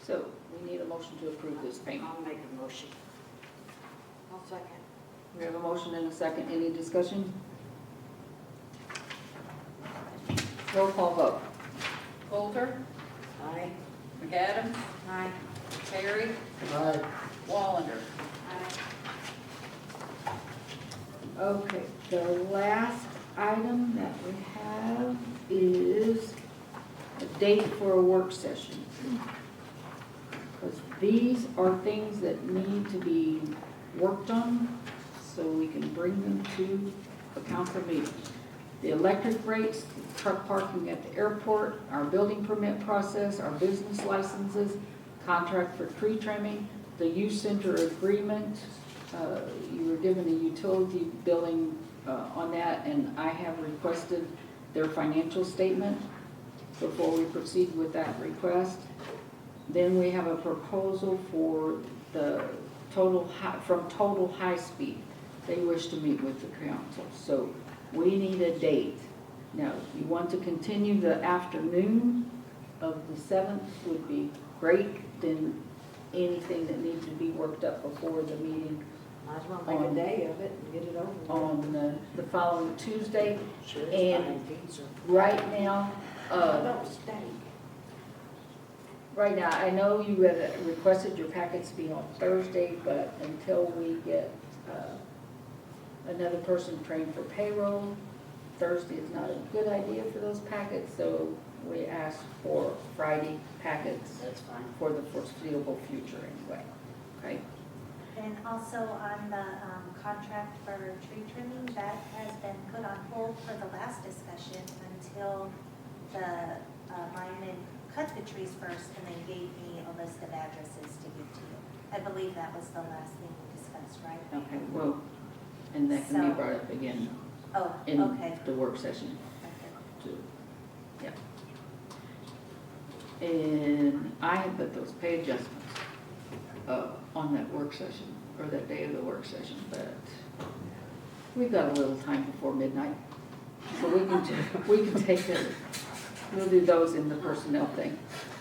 So we need a motion to approve this payment. I'll make a motion. I'll second. We have a motion and a second. Any discussion? Roll call vote. Coulter, Aye. McAdams, Aye. Terry, Aye. Wallander. Okay, the last item that we have is a date for a work session. Because these are things that need to be worked on so we can bring them to a council meeting. The electric rates, the truck parking at the airport, our building permit process, our business licenses, contract for tree trimming, the youth center agreement. You were given a utility billing on that, and I have requested their financial statement before we proceed with that request. Then we have a proposal for the from Total High Speed. They wish to meet with the council, so we need a date. Now, if you want to continue the afternoon of the 7th would be great, then anything that needs to be worked up before the meeting Might as well make a day of it and get it over with. on the following Tuesday. Sure, it's And- fine, pizza. Right now, Don't steak. right now, I know you had requested your packets be on Thursday, but until we get another person trained for payroll, Thursday is not a good idea for those packets, so we asked for Friday packets That's fine. for the foreseeable future anyway, okay? And also on the contract for tree trimming, that has been put on hold for the last discussion until the lineman cut the trees first and then gave me a list of addresses to give to you. I believe that was the last thing we discussed, right? Okay, well, and that can be So- brought up again Oh, in okay. the work session Okay. too. Yeah. And I have put those pay adjustments on that work session, or that day of the work session, but we've got a little time before midnight. So we can take it, we'll do those in the personnel thing.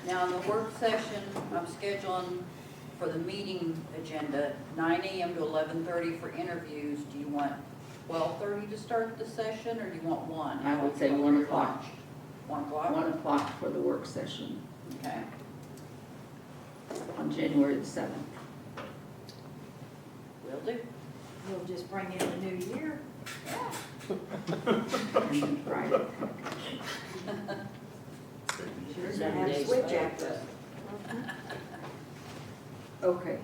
Now, in the work session, I'm scheduling for the meeting agenda, 9 AM to 11:30 for interviews. Do you want 12:30 to start the session, or do you want 1? I would say 1 o'clock. 1 o'clock? 1 o'clock for the work session Okay. on January the 7th. Will do. We'll just bring in the new year. And then Friday. Sure, 7 have days switch later. access. Okay.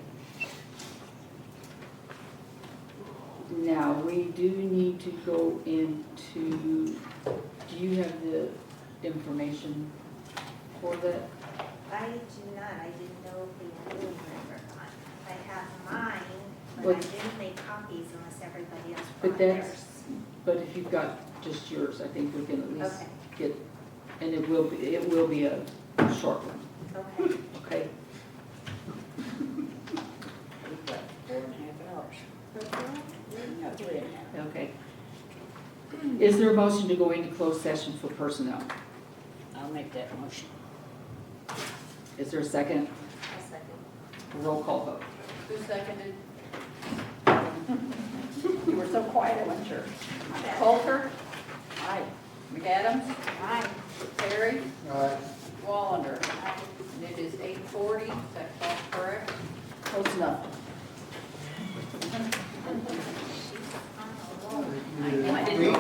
Now, we do need to go into, do you have the information for that? I do not, I didn't know if they really remember or not. I have mine, but I What- didn't make copies unless everybody else But brought that's, theirs. but if you've got just yours, I think we can at least Okay. get, and it will be a short one, Okay. okay? We've got 4.5 hours. No, 3.5. Okay. Is there a motion to go into closed session for personnel? I'll make that motion. Is there a second? A second. Roll call vote. Who seconded? You were so quiet, I wasn't sure. Coulter, Aye. McAdams, Aye. Terry, Aye. Wallander. And it is 8:40, is that correct? Close enough.